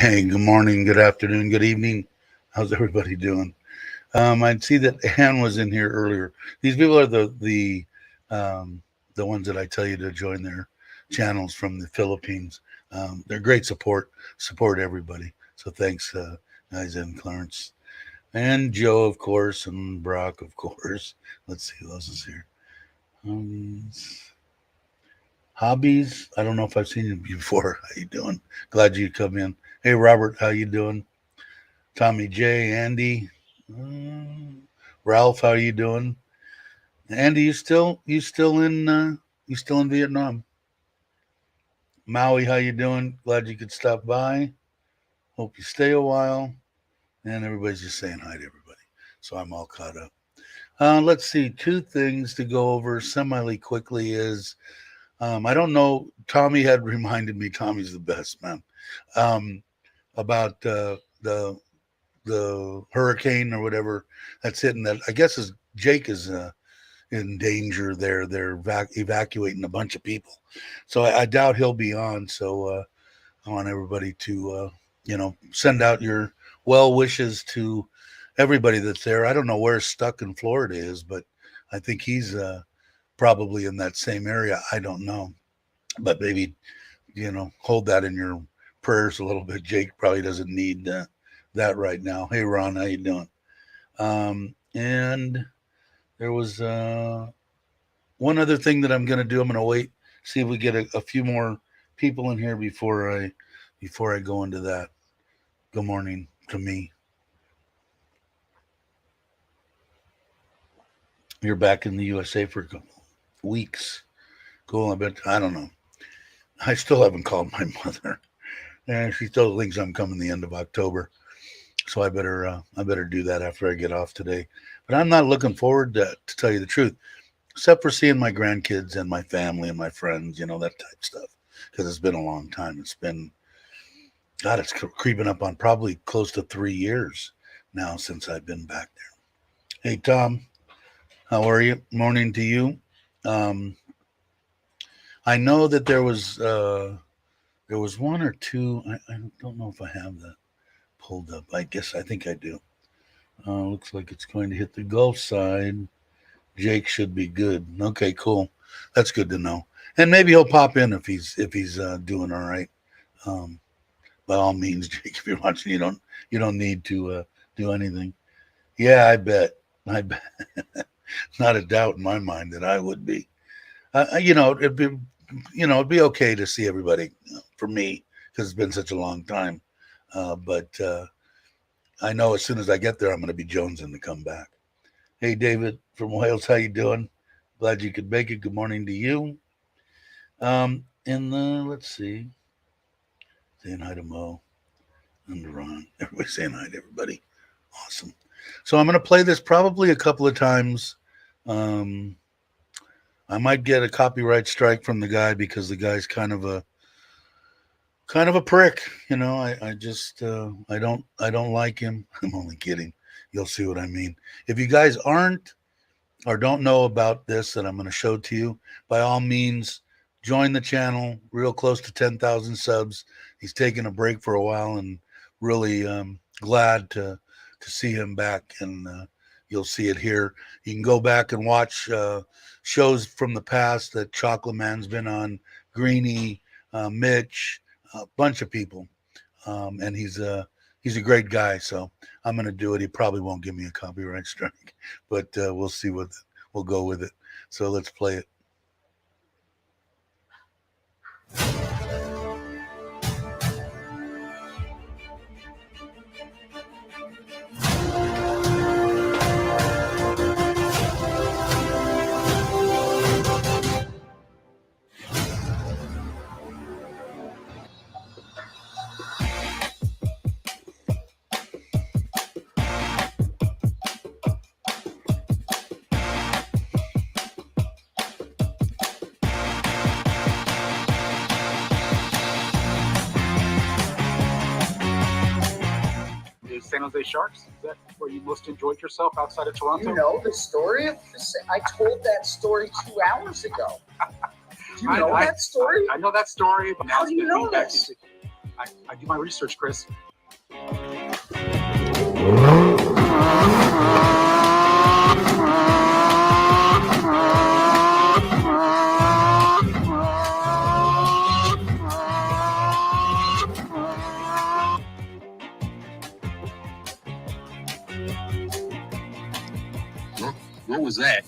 Hey, good morning, good afternoon, good evening. How's everybody doing? I see that Ann was in here earlier. These people are the ones that I tell you to join their channels from the Philippines. They're great support everybody. So thanks, guys, and Clarence and Joe, of course, and Brock, of course. Let's see who else is here. Hobbies. I don't know if I've seen you before. How you doing? Glad you come in. Hey, Robert, how you doing? Tommy J, Andy, uh, Ralph, how you doing? Andy, you still in Vietnam? Maui, how you doing? Glad you could stop by. Hope you stay a while. And everybody's just saying hi to everybody. So I'm all caught up. Let's see. Two things to go over semi quickly is I don't know. Tommy had reminded me. Tommy's the best man. Um, about the hurricane or whatever that's hitting. That I guess is Jake is in danger there. They're evacuating a bunch of people, so I doubt he'll be on. So I want everybody to send out your well wishes to everybody that's there. I don't know where Stuck in Florida is, but I think he's probably in that same area. I don't know, but maybe hold that in your prayers a little bit. Jake probably doesn't need that right now. Hey Ron, how you doing? And there was one other thing that I'm going to do. I'm going to wait, see if we get a few more people in here before I go into that. Good morning to me. You're back in the USA for a couple weeks. Cool. I don't know. I still haven't called my mother, and she still thinks I'm coming the end of October. So I better do that after I get off today. But I'm not looking forward to tell you the truth, except for seeing my grandkids and my family and my friends, that type of stuff. Because it's been a long time. It's been, God, it's creeping up on probably close to 3 years now since I've been back there. Hey, Tom, how are you? Morning to you. Um, I know that there was one or two. I don't know if I have that pulled up. I think I do. Looks like it's going to hit the Gulf side. Jake should be good. Okay, cool. That's good to know. And maybe he'll pop in if he's doing all right. Um, by all means, Jake, if you're watching, you don't need to do anything. Yeah, I bet. I bet. Not a doubt in my mind that I would be. It'd be okay to see everybody for me because it's been such a long time. But I know as soon as I get there, I'm going to be jonesing to come back. Hey, David from Wales, how you doing? Glad you could make it. Good morning to you. And let's see, saying hi to Mo and Ron. Everybody saying hi to everybody. Awesome. So I'm going to play this probably a couple of times. Um, I might get a copyright strike from the guy because the guy's kind of a prick. I just I don't like him. I'm only kidding. You'll see what I mean. If you guys aren't or don't know about this that I'm going to show to you, by all means, join the channel. Real close to 10,000 subs. He's taking a break for a while, and really glad to see him back. And you'll see it here. You can go back and watch shows from the past that Chocolate Man's been on, Greenie, Mitch, a bunch of people, and he's a great guy. So I'm going to do it. He probably won't give me a copyright strike, but we'll see what we'll go with it. So let's play it. The San Jose Sharks? Is that where you most enjoyed yourself outside of Toronto? You know the story of I told that story 2 hours ago. Do you know that story? I know that story. But how do you know this? I do my research, Chris. What was that?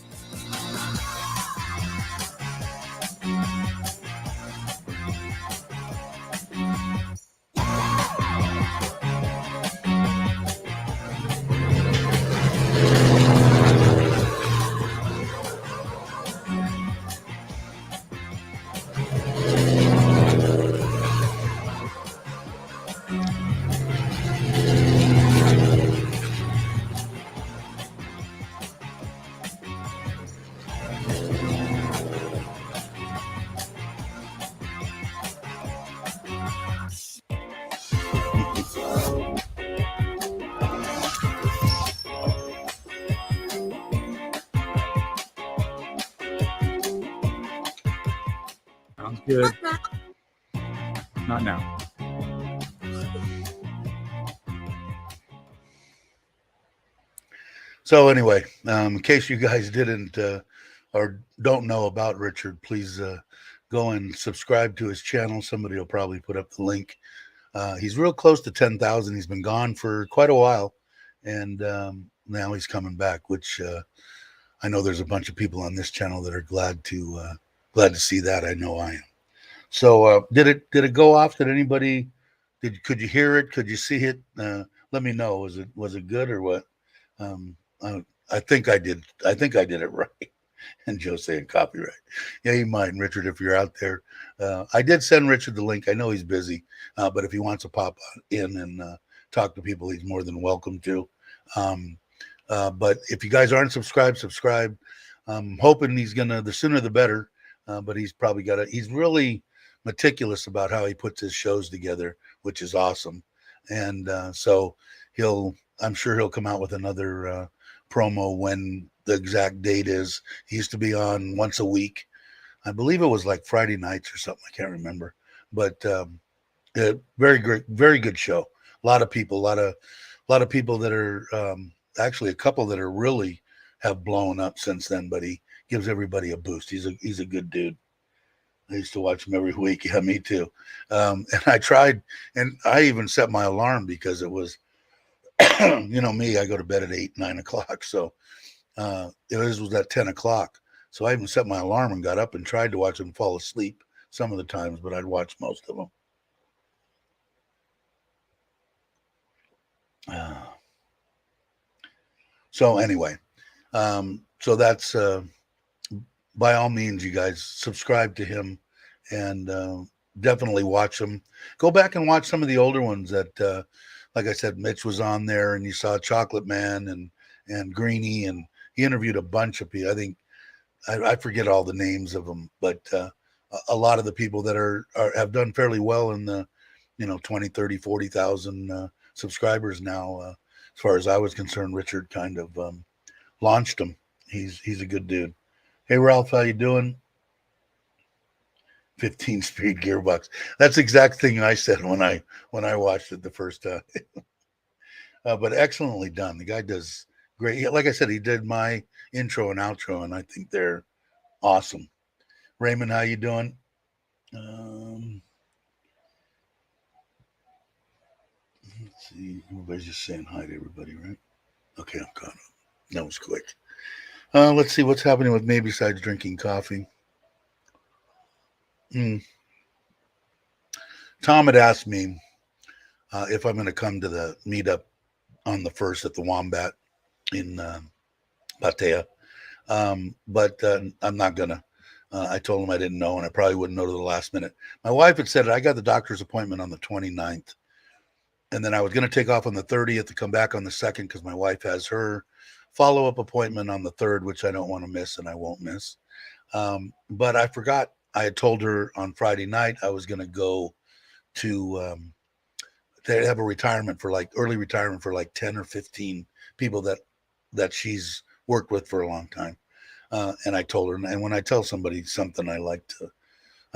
Sounds good. Not now. So anyway, in case you guys didn't or don't know about Richard, please go and subscribe to his channel. Somebody will probably put up the link. He's real close to 10,000. He's been gone for quite a while, and now he's coming back, which I know there's a bunch of people on this channel that are glad to see that. I know I am. So did it go off? Did anybody could you hear it? Could you see it? Let me know. Was it good or what? I think I did. I think I did it right. And Joe saying copyright. Yeah, you mind, Richard, if you're out there. I did send Richard the link. I know he's busy, but if he wants to pop in and talk to people, he's more than welcome to. But if you guys aren't subscribed, subscribe. I'm hoping he's gonna. The sooner the better. But he's probably got it. He's really meticulous about how he puts his shows together, which is awesome. And so I'm sure he'll come out with another promo when the exact date is. He used to be on once a week. I believe it was like Friday nights or something. I can't remember, but very great, very good show. A lot of people, a lot of people that are actually a couple that are really have blown up since then, but he gives everybody a boost. He's a good dude. I used to watch him every week. Yeah, me too. And I tried, and I even set my alarm because it was, you know me, I go to bed at 8, 9 o'clock. So it was at 10 o'clock. So I even set my alarm and got up and tried to watch him fall asleep some of the times, but I'd watch most of them. So anyway, so that's by all means, you guys subscribe to him and definitely watch them. Go back and watch some of the older ones that, like I said, Mitch was on there, and you saw Chocolate Man and Greenie, and he interviewed a bunch of people. I think I forget all the names of them, but a lot of the people that have done fairly well in the 20, 30, 40,000 subscribers now. As far as I was concerned, Richard kind of launched him. He's a good dude. Hey, Ralph, how you doing? 15-speed gearbox. That's the exact thing I said when I watched it the first time. But excellently done. The guy does great. Like I said, he did my intro and outro, and I think they're awesome. Raymond, how you doing? Let's see. Everybody's just saying hi to everybody, right? Okay, I'm caught up. That was quick. Let's see what's happening with me besides drinking coffee. Tom had asked me if I'm going to come to the meetup on the 1st at the Wombat in Pattaya. But I'm not going to. I told him I didn't know, and I probably wouldn't know to the last minute. My wife had said I got the doctor's appointment on the 29th, and then I was going to take off on the 30th to come back on the 2nd because my wife has her follow-up appointment on the 3rd, which I don't want to miss, and I won't miss. But I forgot. I had told her on Friday night I was going to go to they have a retirement for early retirement for 10 or 15 people that she's worked with for a long time. And I told her, and when I tell somebody something, I like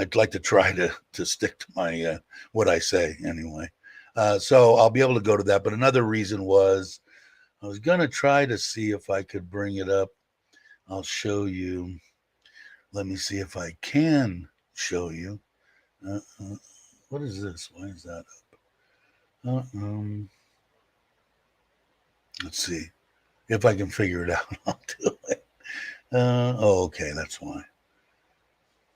I'd like to try to stick to my what I say anyway. So I'll be able to go to that. But another reason was I was gonna try to see if I could bring it up. I'll show you. Let me see if I can show you. What is this? Why is that up? Let's see if I can figure it out. I'll do it. Oh, okay, that's why.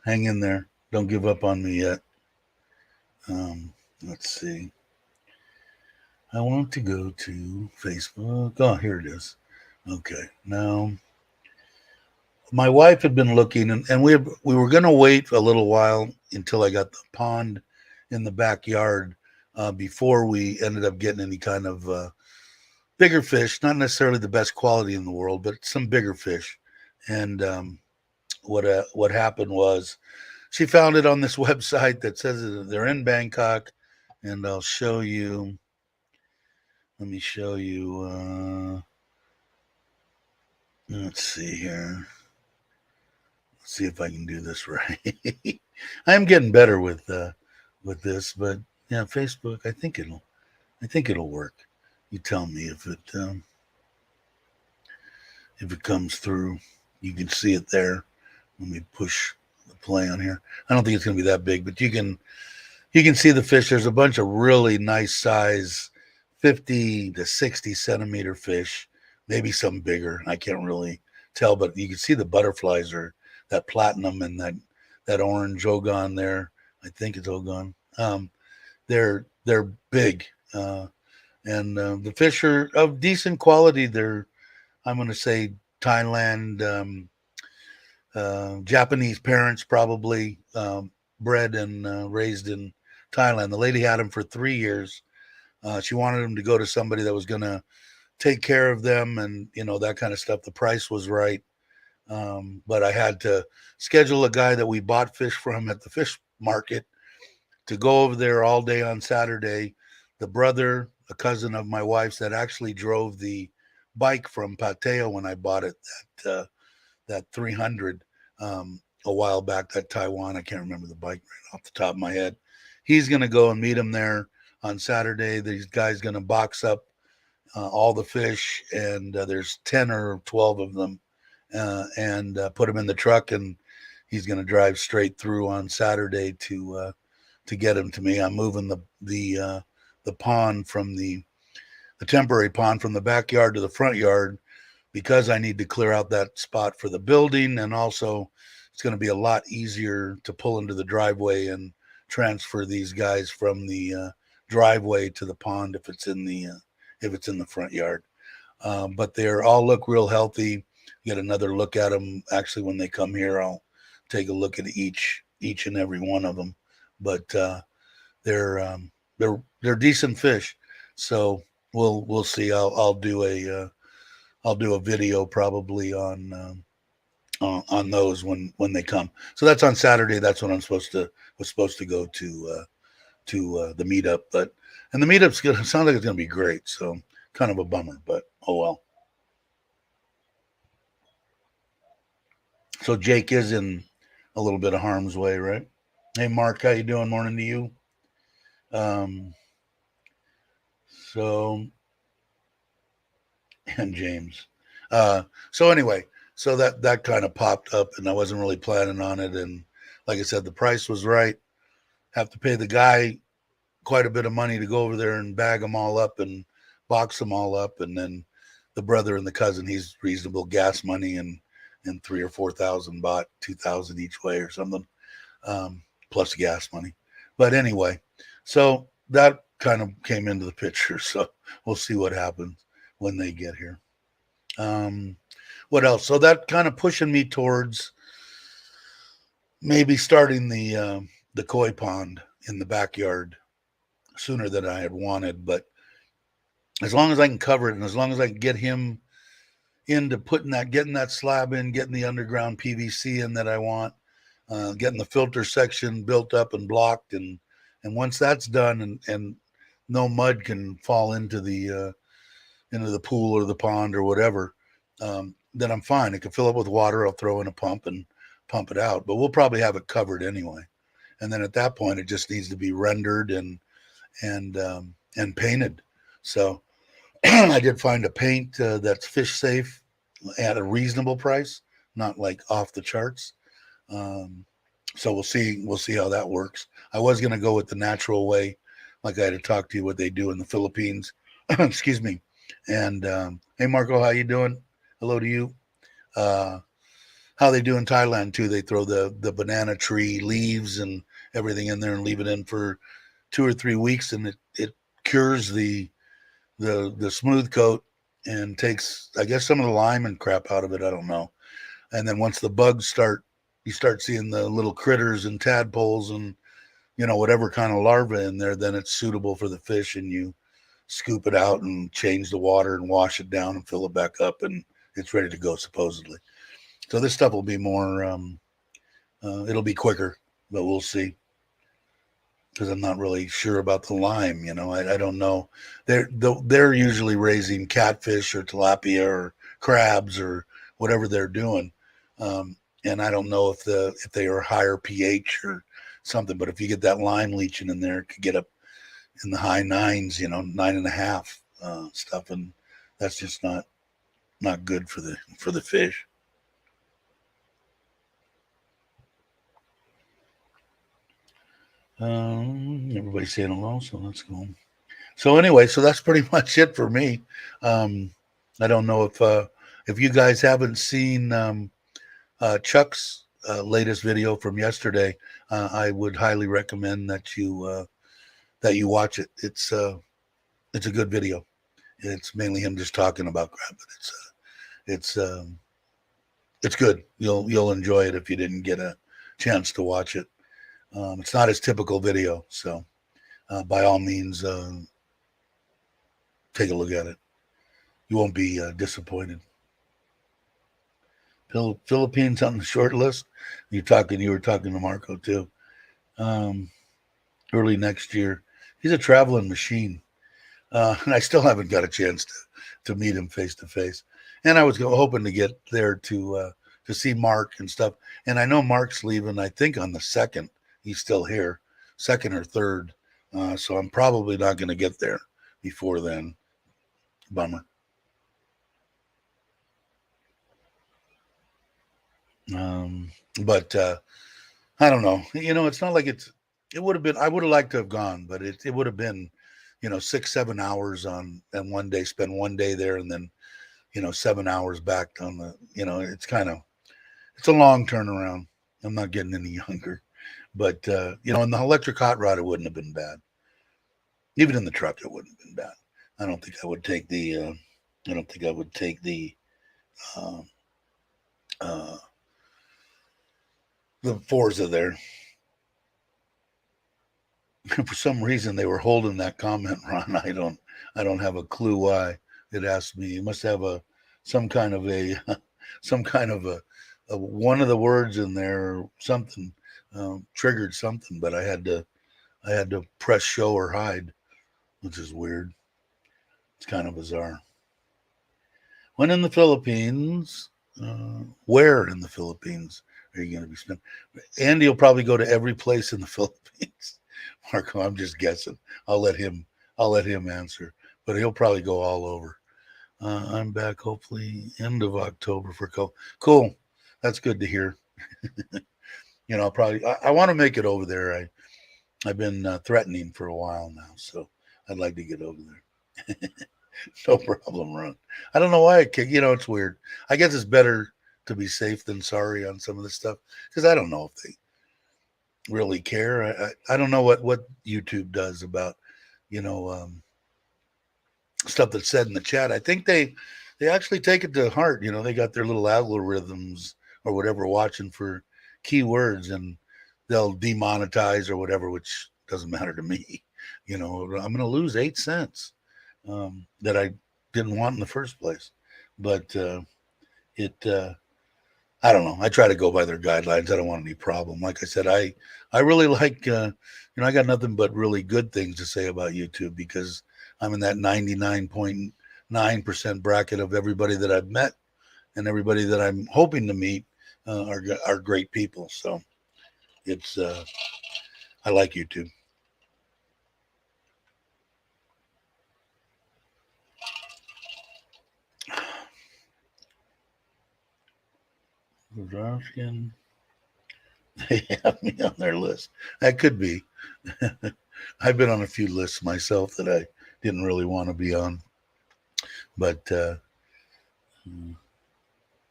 Hang in there. Don't give up on me yet. Let's see. I want to go to Facebook. Oh, here it is. Okay, now my wife had been looking, and we were going to wait a little while until I got the pond in the backyard before we ended up getting any kind of bigger fish. Not necessarily the best quality in the world, but some bigger fish. And what happened was she found it on this website that says that they're in Bangkok, and I'll show you. Let me show you. Let's see here. Let's see if I can do this right. I'm getting better with this, but yeah, Facebook. I think it'll work. You tell me if it comes through. You can see it there. Let me push the play on here. I don't think it's going to be that big, but you can see the fish. There's a bunch of really nice size 50 to 60 centimeter fish, maybe some bigger. I can't really tell, but you can see the butterflies are that platinum and that orange ogon there. I think it's ogon. They're big, and the fish are of decent quality. I'm going to say Thailand, Japanese parents probably, bred and raised in Thailand. The lady had them for 3 years. She wanted them to go to somebody that was going to take care of them and, that kind of stuff. The price was right. But I had to schedule a guy that we bought fish from at the fish market to go over there all day on Saturday. The brother, a cousin of my wife's, that actually drove the bike from Pattaya when I bought it, that 300 a while back, that Taiwan. I can't remember the bike right off the top of my head. He's going to go and meet him there on Saturday. These guys going to box up all the fish, and there's 10 or 12 of them, and put them in the truck, and he's going to drive straight through on Saturday to get them to me. I'm moving the pond from the temporary pond from the backyard to the front yard because I need to clear out that spot for the building, and also it's going to be a lot easier to pull into the driveway and transfer these guys from the driveway to the pond if it's in the front yard. But they're all look real healthy. Get another look at them. Actually, when they come here, I'll take a look at each and every one of them. But they're decent fish. So we'll see. I'll do a video probably on those when they come. So that's on Saturday. That's when was supposed to go to the meetup. And the meetup's gonna sound like it's gonna be great. So kind of a bummer, but oh well. So Jake is in a little bit of harm's way, right? Hey Mark, how you doing? Morning to you. So and James. So anyway, so that kind of popped up, and I wasn't really planning on it. And like I said, the price was right. Have to pay the guy quite a bit of money to go over there and bag them all up and box them all up, and then the brother and the cousin, he's reasonable gas money, and 3,000 or 4,000 bought 2,000 each way or something, plus gas money. But anyway, so that kind of came into the picture. So we'll see what happens when they get here. What else? So that kind of pushing me towards maybe starting the koi pond in the backyard sooner than I had wanted. But as long as I can cover it, and as long as I can get him into getting that slab in, getting the underground PVC in that I want, getting the filter section built up and blocked, and once that's done, and no mud can fall into the pool or the pond or whatever, then I'm fine. It can fill up with water. I'll throw in a pump and pump it out. But we'll probably have it covered anyway. and then at that point it just needs to be rendered and painted. So I did find a paint that's fish safe at a reasonable price, not like off the charts. So we'll see how that works. I was going to go with the natural way, like I had to talk to you what they do in the Philippines. Excuse me. And hey, Marco, how you doing? Hello to you. How they do in Thailand too? They throw the banana tree leaves and everything in there and leave it in for 2 or 3 weeks, and it cures the smooth coat and takes, I guess, some of the lime and crap out of it. I don't know. And then once the bugs start, you start seeing the little critters and tadpoles and whatever kind of larva in there. Then it's suitable for the fish, and you scoop it out and change the water and wash it down and fill it back up, and it's ready to go supposedly. So this stuff will be more. It'll be quicker, but we'll see. Because I'm not really sure about the lime, I don't know. They're usually raising catfish or tilapia or crabs or whatever they're doing, and I don't know if they are higher pH or something. But if you get that lime leaching in there, it could get up in the high nines, 9.5 stuff, and that's just not good for the fish. Everybody's saying hello, so let's go. So anyway, so that's pretty much it for me. I don't know if you guys haven't seen Chuck's latest video from yesterday. I would highly recommend that you watch it. It's a good video. It's mainly him just talking about crap, but it's good. You'll enjoy it if you didn't get a chance to watch it. It's not his typical video, so by all means, take a look at it. You won't be disappointed. Philippines on the short list. You were talking to Marco too. Early next year. He's a traveling machine, and I still haven't got a chance to meet him face to face. And I was hoping to get there to see Mark and stuff. And I know Mark's leaving, I think, on the 2nd. He's still here, 2nd or 3rd. So I'm probably not going to get there before then. Bummer. But I don't know. It's not like it would have been. I would have liked to have gone, but it would have been, 6-7 hours and one day, spend one day there, and then 7 hours back on the. It's a long turnaround. I'm not getting any younger. But, in the electric hot rod, it wouldn't have been bad. Even in the truck, it wouldn't have been bad. I don't think I would take the Forza there. For some reason, they were holding that comment, Ron. I don't have a clue why. It asked me. You must have some kind of a one of the words in there or something. Triggered something, but I had to press show or hide, which is weird. It's kind of bizarre. When in the Philippines, where in the Philippines are you going to be spending? Andy will probably go to every place in the Philippines. Marco, I'm just guessing. I'll let him answer, but he'll probably go all over. I'm back hopefully end of October for cool. That's good to hear. I want to make it over there. I've been threatening for a while now, so I'd like to get over there. No problem, Ron. I don't know why it's weird. I guess it's better to be safe than sorry on some of this stuff, because I don't know if they really care. I don't know what YouTube does about, stuff that's said in the chat. I think they actually take it to heart. They got their little algorithms or whatever watching for keywords, and they'll demonetize or whatever, which doesn't matter to me. I'm going to lose 8 cents that I didn't want in the first place. But I don't know. I try to go by their guidelines. I don't want any problem. Like I said, I really like, I got nothing but really good things to say about YouTube, because I'm in that 99.9% bracket of everybody that I've met, and everybody that I'm hoping to meet are great people. So it's I like YouTube. They have me on their list. That could be. I've been on a few lists myself that I didn't really want to be on. But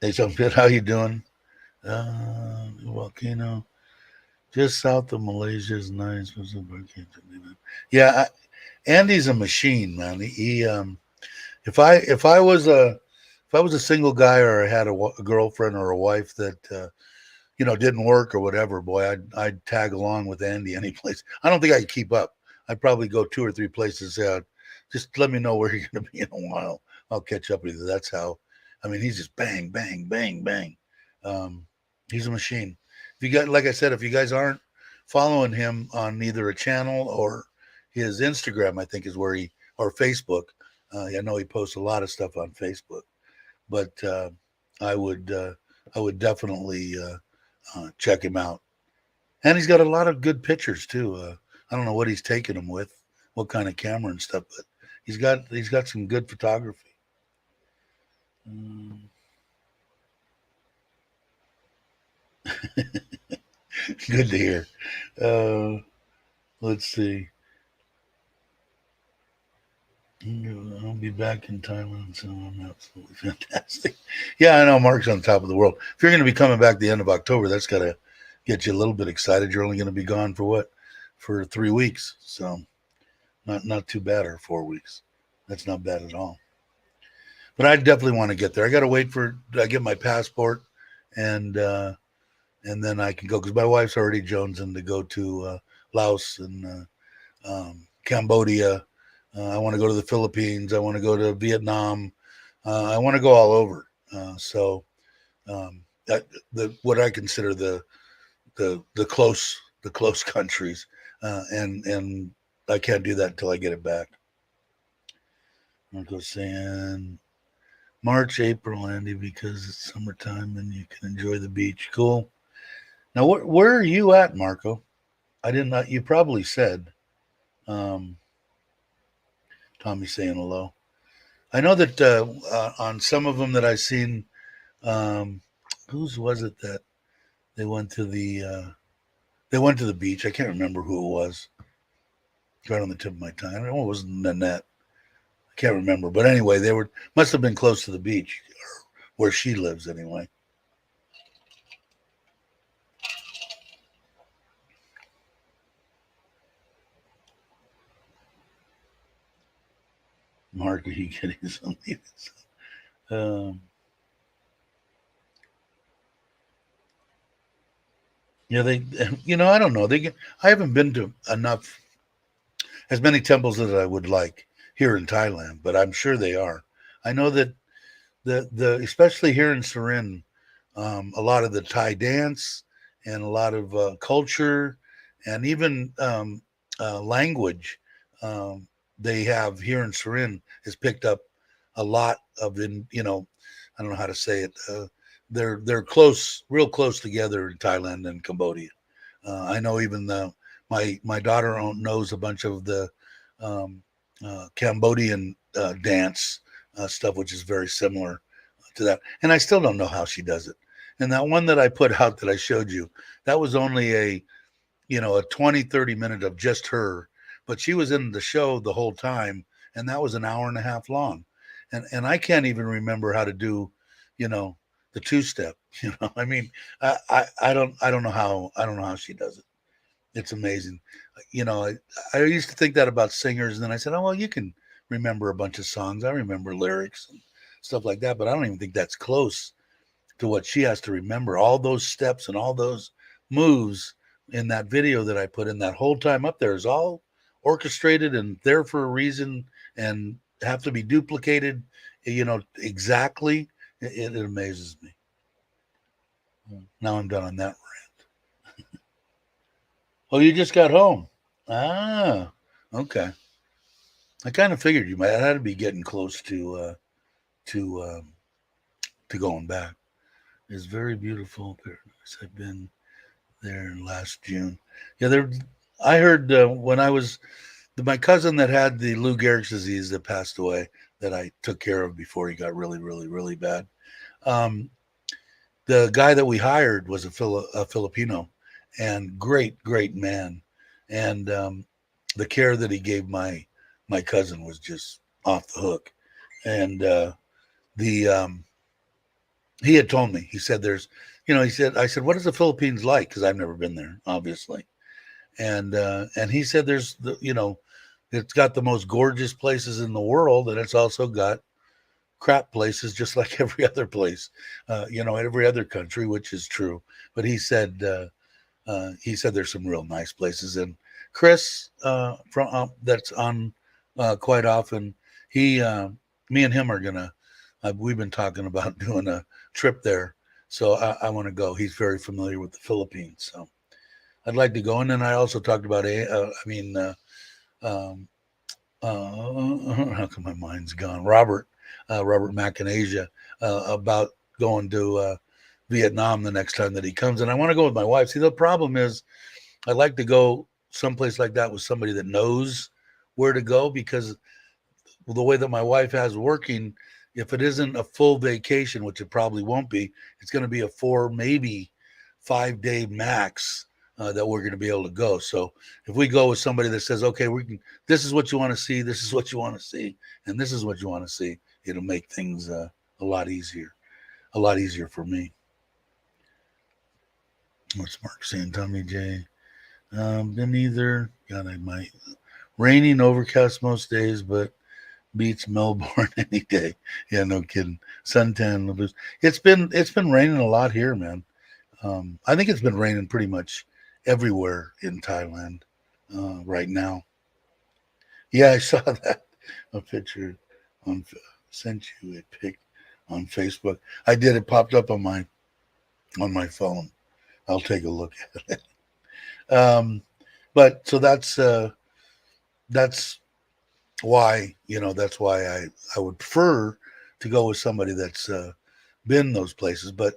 hey, something. How you doing? Volcano just south of Malaysia is nice. Yeah, Andy's a machine, man. If I was a single guy or I had a girlfriend or a wife that didn't work or whatever, boy, I'd tag along with Andy any place. I don't think I could keep up. I'd probably go 2 or 3 places. Just let me know where you're going to be in a while. I'll catch up with you. That's how. I mean, he's just bang, bang, bang, bang. He's a machine. If you got, like I said, if you guys aren't following him on either a channel or his Instagram, I think is where or Facebook. I know he posts a lot of stuff on Facebook, but I would definitely check him out. And he's got a lot of good pictures too. I don't know what he's taking them with, what kind of camera and stuff, but he's got some good photography. Good to hear. Let's see. I'll be back in Thailand soon. Absolutely fantastic. Yeah, I know Mark's on top of the world. If you're going to be coming back the end of October, that's got to get you a little bit excited. You're only going to be gone for what? For 3 weeks. So not too bad, or 4 weeks. That's not bad at all. But I definitely want to get there. I got to wait for I get my passport, and then I can go because my wife's already jonesing to go to Laos and Cambodia. I want to go to the Philippines. I want to go to Vietnam. I want to go all over. So what I consider the close countries, and I can't do that until I get it back. Marco's saying March, April, Andy, because it's summertime and you can enjoy the beach. Cool. Now, where are you at, Marco? I didn't know. You probably said. Tommy's saying hello. I know that on some of them that I've seen, whose was it that they went to the beach? I can't remember who it was. It's right on the tip of my tongue. I don't know, it wasn't Nanette. I can't remember, but anyway, they must have been close to the beach, or where she lives anyway. Mark, are you getting something? Yeah, I don't know. I haven't been to as many temples as I would like here in Thailand, but I'm sure they are. I know that especially here in Surin, a lot of the Thai dance and a lot of culture and even language they have here in Surin has picked up a lot of I don't know how to say it. They're close, real close together in Thailand and Cambodia. I know even my daughter knows a bunch of the um, Cambodian dance stuff, which is very similar to that. And I still don't know how she does it. And that one that I put out that I showed you, that was only a 20-30 minute of just her, but she was in the show the whole time, and that was an hour and a half long. And I can't even remember how to do, the two-step. I mean, I don't know how she does it. It's amazing. I used to think that about singers, and then I said, oh well, you can remember a bunch of songs. I remember lyrics and stuff like that, but I don't even think that's close to what she has to remember. All those steps and all those moves in that video that I put in that whole time up there is all orchestrated and there for a reason and have to be duplicated, exactly. It amazes me. Now I'm done on that rant. Oh, you just got home. Ah, okay. I kind of figured you might. I had to be getting close to going back. It's very beautiful paradise. I've been there last June. Yeah, I heard when I was my cousin that had the Lou Gehrig's disease that passed away that I took care of before he got really, really, really bad. Um, the guy that we hired was a Filipino, and great man, and the care that he gave my cousin was just off the hook, and the he had told me, he said there's, he said, I said, what is the Philippines like, because I've never been there, obviously, and he said there's it's got the most gorgeous places in the world, and it's also got crap places just like every other place, every other country, which is true. But he said there's some real nice places. And Chris, from that's on quite often, he, me and him are gonna. We've been talking about doing a trip there, so I want to go. He's very familiar with the Philippines, so I'd like to go. And then I also talked about um, how come my mind's gone? Robert Mack in Asia, about going to Vietnam the next time that he comes. And I want to go with my wife. See, the problem is I'd like to go someplace like that with somebody that knows where to go, because the way that my wife has working, if it isn't a full vacation, which it probably won't be, it's going to be a 4, maybe 5 day max that we're going to be able to go. So if we go with somebody that says, okay, this is what you want to see, this is what you want to see, and this is what you want to see, it'll make things a lot easier for me. What's Mark saying? Tommy J. Been either. God, I might. Raining, overcast most days, but beats Melbourne any day. Yeah, no kidding. Suntan. It's been raining a lot here, man. I think it's been raining pretty much everywhere in Thailand right now. Yeah, I saw that a picture on sent you a pic on Facebook. I did. It popped up on my phone. I'll take a look at it. But so that's why I would prefer to go with somebody that's been those places. But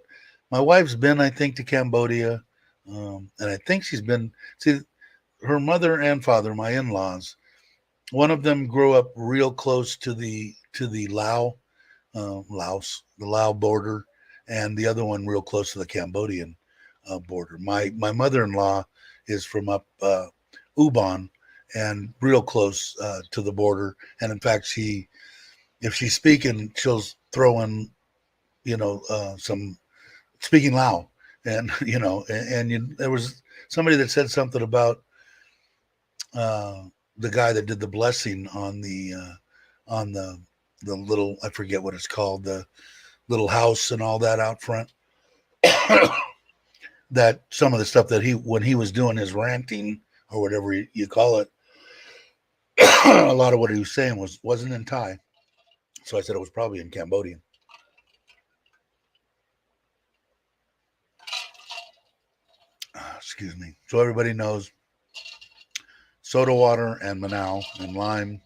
my wife's been, I think, to Cambodia, and I think she's been. See, her mother and father, my in-laws, one of them grew up real close to the the Lao border, and the other one real close to the Cambodian border. My mother-in-law is from up Ubon, and real close to the border. And in fact, if she's speaking, she'll throw in some speaking Lao, and there was somebody that said something about the guy that did the blessing on the little, I forget what it's called, the little house and all that out front. That some of the stuff that when he was doing his ranting or whatever you call it, a lot of what he was saying wasn't in Thai. So I said it was probably in Cambodian. Excuse me. So everybody knows soda water and Manao and lime,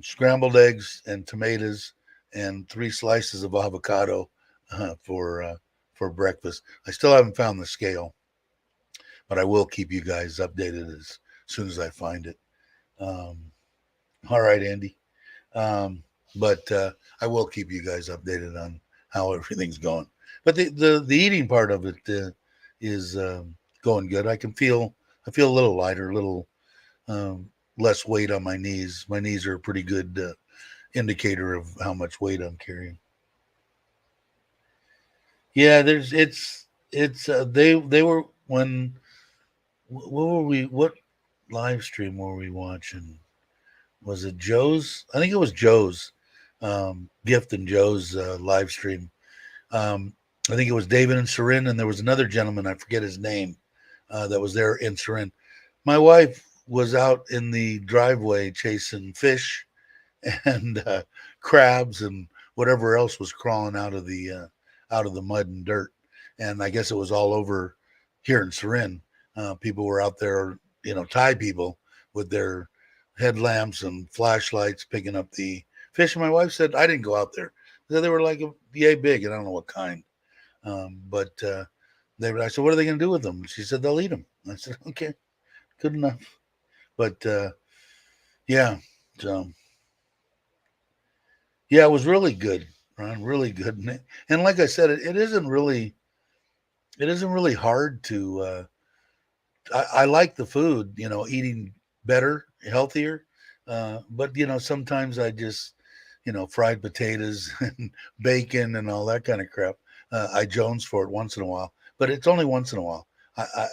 scrambled eggs and tomatoes, and 3 slices of avocado for breakfast. I still haven't found the scale, but I will keep you guys updated as soon as I find it. All right, Andy. But I will keep you guys updated on how everything's going. But the eating part of it is going good. I feel a little lighter, a little less weight on my knees. My knees are a pretty good indicator of how much weight I'm carrying. Yeah, they were what live stream were we watching? Was it Joe's? I think it was Joe's Gift and Joe's live stream. I think it was David and Sarin, and there was another gentleman, I forget his name, that was there in Sarin. My wife was out in the driveway chasing fish and crabs and whatever else was crawling out of the mud and dirt. And I guess it was all over here in Sarin. People were out there, Thai people with their headlamps and flashlights picking up the fish. And my wife said, I didn't go out there. They were like yay big, and I don't know what kind. But I said, what are they going to do with them? She said, they'll eat them. I said, okay. good enough. But yeah, so yeah, it was really good, Ron, really good. And like I said, it isn't really hard to. I like the food, eating better, healthier. But sometimes I just, fried potatoes and bacon and all that kind of crap. I Jones for it once in a while, but it's only once in a while.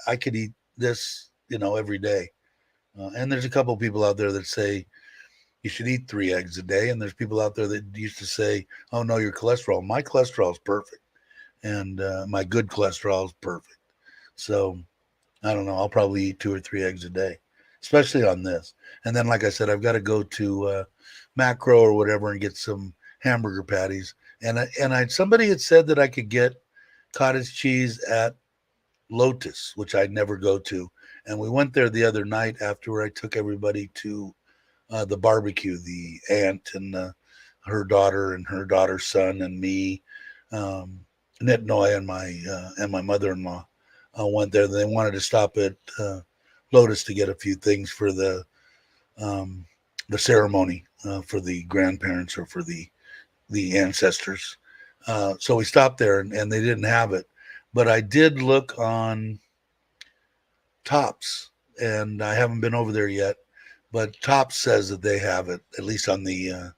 I could eat this, every day. And there's a couple of people out there that say you should eat 3 eggs a day, and there's people out there that used to say, "Oh no, your cholesterol." My cholesterol is perfect, and my good cholesterol is perfect. So I don't know. I'll probably eat 2 or 3 eggs a day, especially on this. And then, like I said, I've got to go to Macro or whatever and get some hamburger patties. And somebody had said that I could get cottage cheese at Lotus, which I'd never go to. And we went there the other night after I took everybody to the barbecue. The aunt and her daughter and her daughter's son and me, Nitnoy and my mother-in-law went there. They wanted to stop at Lotus to get a few things for the ceremony for the grandparents or for the ancestors. So we stopped there and they didn't have it, but I did look on Tops, and I haven't been over there yet. But Tops says that they have it, at least on the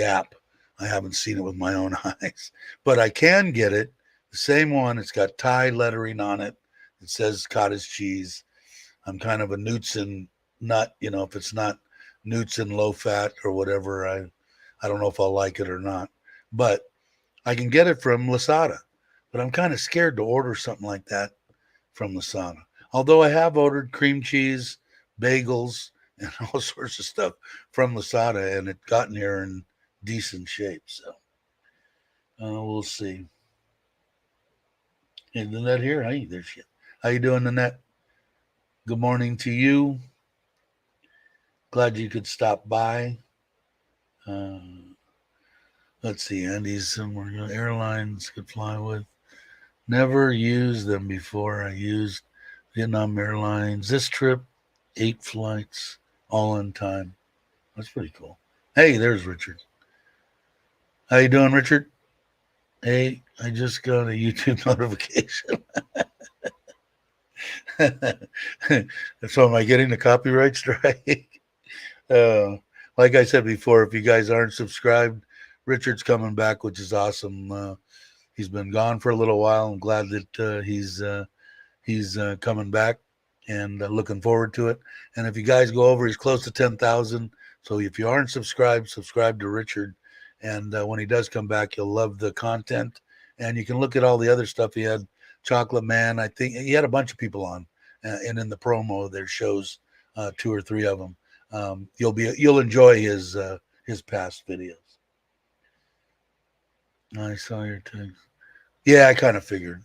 app. I haven't seen it with my own eyes, but I can get it. The same one. It's got Thai lettering on it. It says cottage cheese. I'm kind of a Newtson nut, if it's not Newtson low fat or whatever, I don't know if I'll like it or not. But I can get it from Lasada. But I'm kind of scared to order something like that from Lasada. Although I have ordered cream cheese, bagels, and all sorts of stuff from Lasada, and it gotten here in decent shape. So we'll see. Hey, Nanette here. Hey, there she is. How you doing, Nanette? Good morning to you. Glad you could stop by. Uh, let's see, Andy's somewhere. Airlines could fly with. Never used them before. I used Vietnam Airlines. This trip, 8 flights, all on time. That's pretty cool. Hey, there's Richard. How you doing, Richard? Hey, I just got a YouTube notification. So am I getting the copyright strike? Like I said before, if you guys aren't subscribed, Richard's coming back, which is awesome. He's been gone for a little while. I'm glad that he's coming back, and looking forward to it. And if you guys go over, he's close to 10,000. So if you aren't subscribed, subscribe to Richard. And when he does come back, you'll love the content. And you can look at all the other stuff he had. Chocolate Man, I think he had a bunch of people on, and in the promo there shows 2 or 3 of them. You'll enjoy his past videos. I saw your text. Yeah, I kind of figured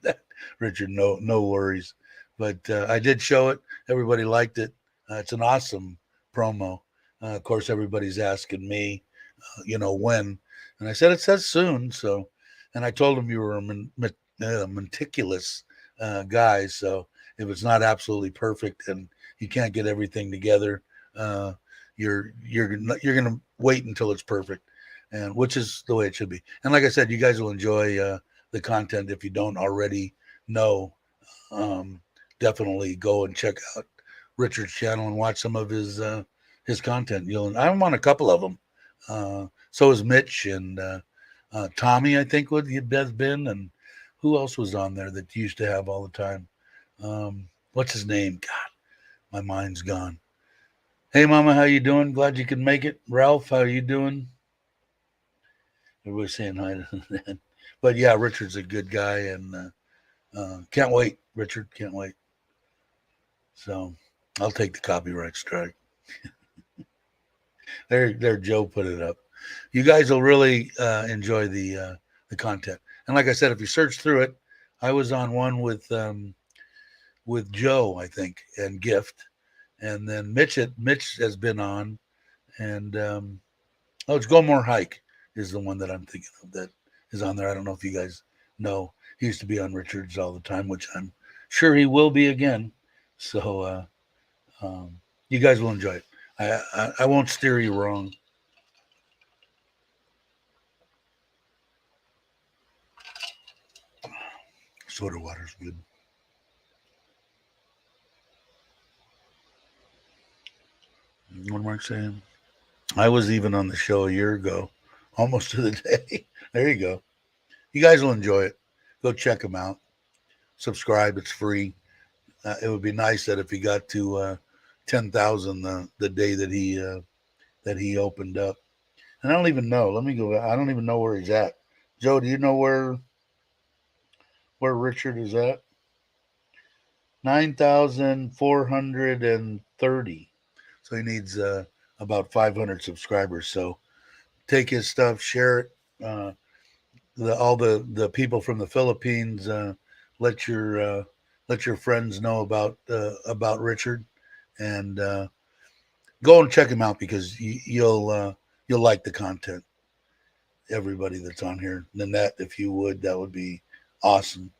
that, Richard. No worries. But I did show it. Everybody liked it. It's an awesome promo. Of course, everybody's asking me, when, and I said it says soon. So, and I told him you were a meticulous guy. So if it's not absolutely perfect and you can't get everything together, you're gonna wait until it's perfect, and which is the way it should be. And like I said, you guys will enjoy the content if you don't already know. Definitely go and check out Richard's channel and watch some of his content. I'm on a couple of them. So is Mitch and Tommy, I think he'd been, and who else was on there that used to have all the time? What's his name? God, my mind's gone. Hey, Mama, how you doing? Glad you could make it. Ralph, how you doing? Everybody's saying hi to that. But yeah, Richard's a good guy, and can't wait, Richard. Can't wait. So I'll take the copyright strike. There, Joe put it up. You guys will really enjoy the content. And like I said, if you search through it, I was on one with Joe, I think, and Gift, and then Mitch has been on, and it's Go More Hike is the one that I'm thinking of that is on there. I don't know if you guys know. He used to be on Richards all the time, which I'm sure he will be again. So you guys will enjoy it. I won't steer you wrong. Soda water's good. What am I saying? I was even on the show a year ago, almost to the day. There you go. You guys will enjoy it. Go check him out. Subscribe. It's free. It would be nice that if he got to 10,000 the day that he opened up. And I don't even know. Let me go. I don't even know where he's at. Joe, do you know where Richard is at? 9,430. So he needs about 500 subscribers. So take his stuff, share it. All the people from the Philippines, let your friends know about Richard, and go and check him out because you'll like the content. Everybody that's on here, Nanette, if you would, that would be awesome.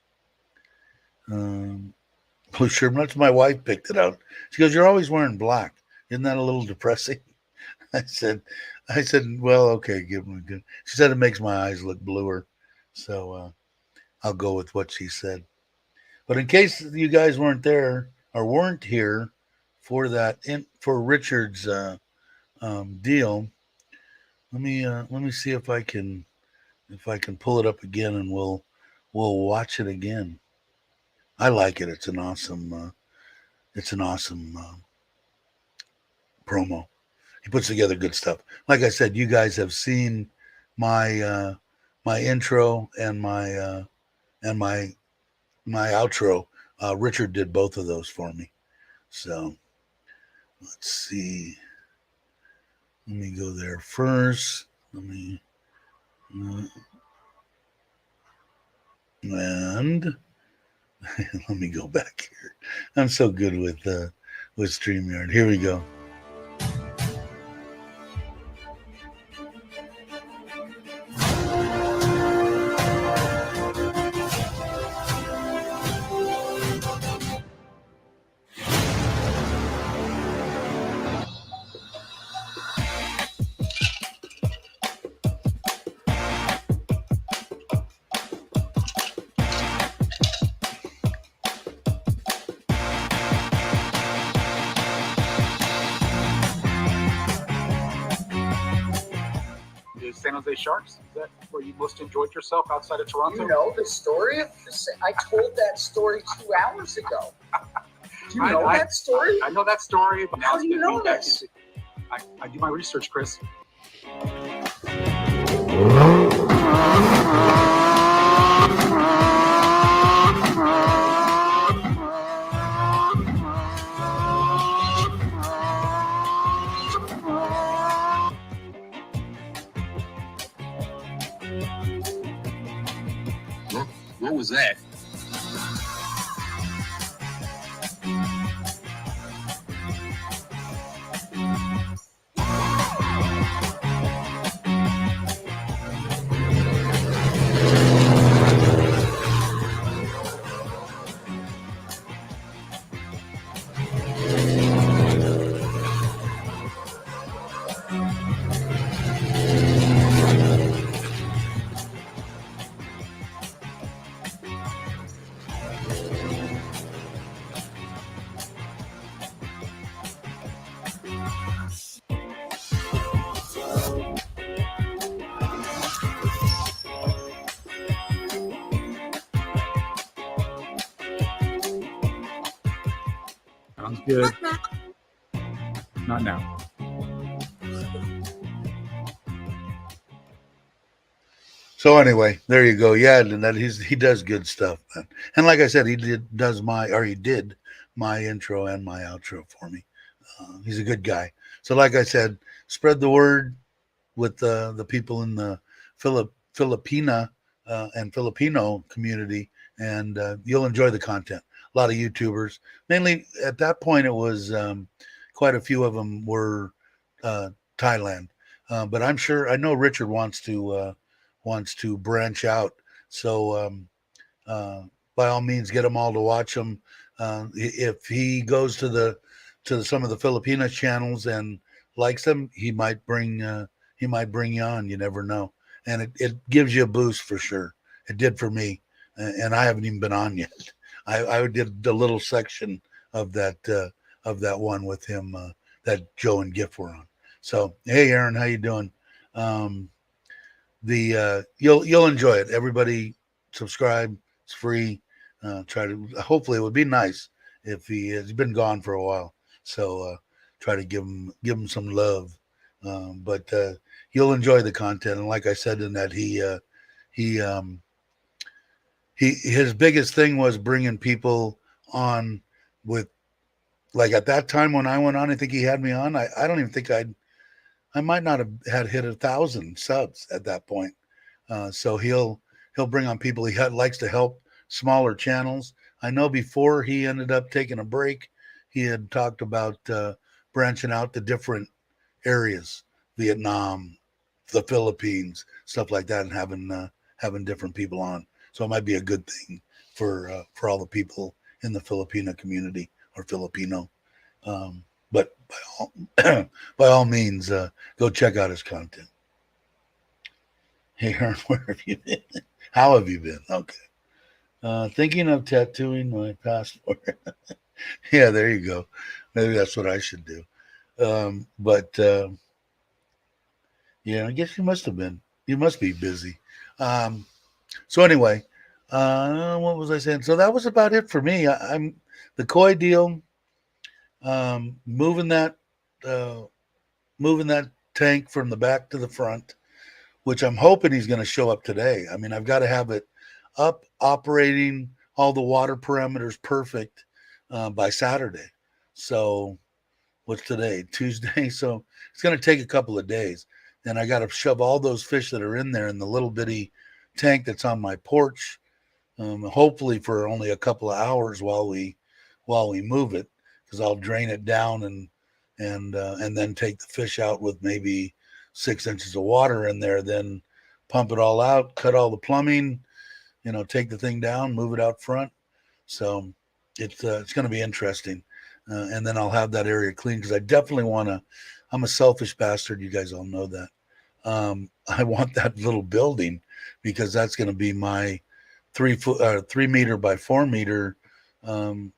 Blue shirt. That's my wife picked it out. She goes, "You're always wearing black. Isn't that a little depressing?" I said, well, okay, give me good. She said it makes my eyes look bluer, so I'll go with what she said. But in case you guys weren't there or weren't here for for Richard's deal, let me see if I can pull it up again and we'll watch it again. I like it. It's an awesome promo. He puts together good stuff. Like I said, you guys have seen my my intro and my outro. Richard did both of those for me. So let's see. Let me go there first. And let me go back here. I'm so good with StreamYard. Here we go. San Jose Sharks? Is that where you most enjoyed yourself outside of Toronto? You know the story? I told that story 2 hours ago. Do you know that story? I know that story. But how do you know this? I do my research, Chris. What was that? Sounds good. Not now. So anyway, there you go. Yeah, and that he does good stuff, man. And like I said, he did my intro and my outro for me. He's a good guy. So like I said, spread the word with the people in the Filipina and Filipino community, and you'll enjoy the content. A lot of YouTubers, mainly at that point, it was quite a few of them were Thailand, but I know Richard wants to branch out. So by all means, get them all to watch them. If he goes to some of the Filipino channels and likes them, he might bring you on. You never know, and it gives you a boost for sure. It did for me, and I haven't even been on yet. I did the little section of that one with him that Joe and Giff were on. So hey, Aaron, how you doing? You'll enjoy it. Everybody subscribe. It's free. Try to, hopefully it would be nice if he's been gone for a while. So try to give him some love. But you'll enjoy the content. And like I said in that, his biggest thing was bringing people on with, like, at that time when I went on, I think he had me on. I don't even think I might not have had hit 1,000 subs at that point. So he'll bring on people. He likes to help smaller channels. I know before he ended up taking a break, he had talked about branching out to different areas, Vietnam, the Philippines, stuff like that, and having different people on. So it might be a good thing for all the people in the Filipino community or Filipino. But by all means, go check out his content. Hey, Aaron, where have you been? How have you been? Okay. Thinking of tattooing my passport. Yeah, there you go. Maybe that's what I should do. But yeah, I guess you must have been. You must be busy. So anyway, what was I saying? So that was about it for me. I'm the koi deal. Moving that tank from the back to the front, which I'm hoping he's going to show up today. I mean, I've got to have it up, operating, all the water parameters perfect by Saturday. So what's today? Tuesday. So it's going to take a couple of days. And I got to shove all those fish that are in there in the little bitty tank that's on my porch, hopefully for only a couple of hours while we move it, because I'll drain it down and then take the fish out with maybe 6 inches of water in there, then pump it all out, cut all the plumbing, take the thing down, move it out front. So it's going to be interesting. And then I'll have that area clean, because I definitely want to. I'm a selfish bastard. You guys all know that. I want that little building, because that's going to be my 3 meter by 4 meter, man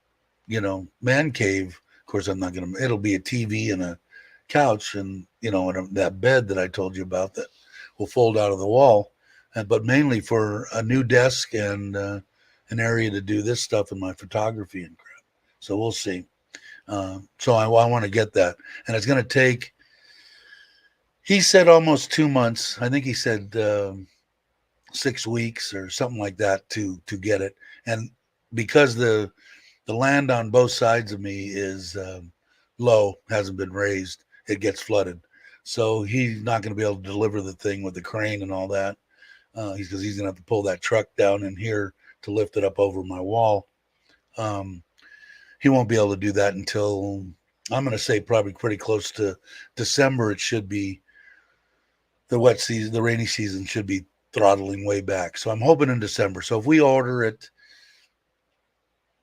cave. Of course, I'm not going to. It'll be a TV and a couch, and and that bed that I told you about that will fold out of the wall, but mainly for a new desk and an area to do this stuff in my photography and crap. So we'll see. So I want to get that, and it's going to take. He said almost 2 months. I think he said 6 weeks or something like that to get it, and because the land on both sides of me is low, hasn't been raised, it gets flooded. So he's not going to be able to deliver the thing with the crane and all that. He's going to have to pull that truck down in here to lift it up over my wall. He won't be able to do that until, I'm going to say, probably pretty close to December. It should be the wet season, the rainy season should be throttling way back. So I'm hoping in December. So if we order it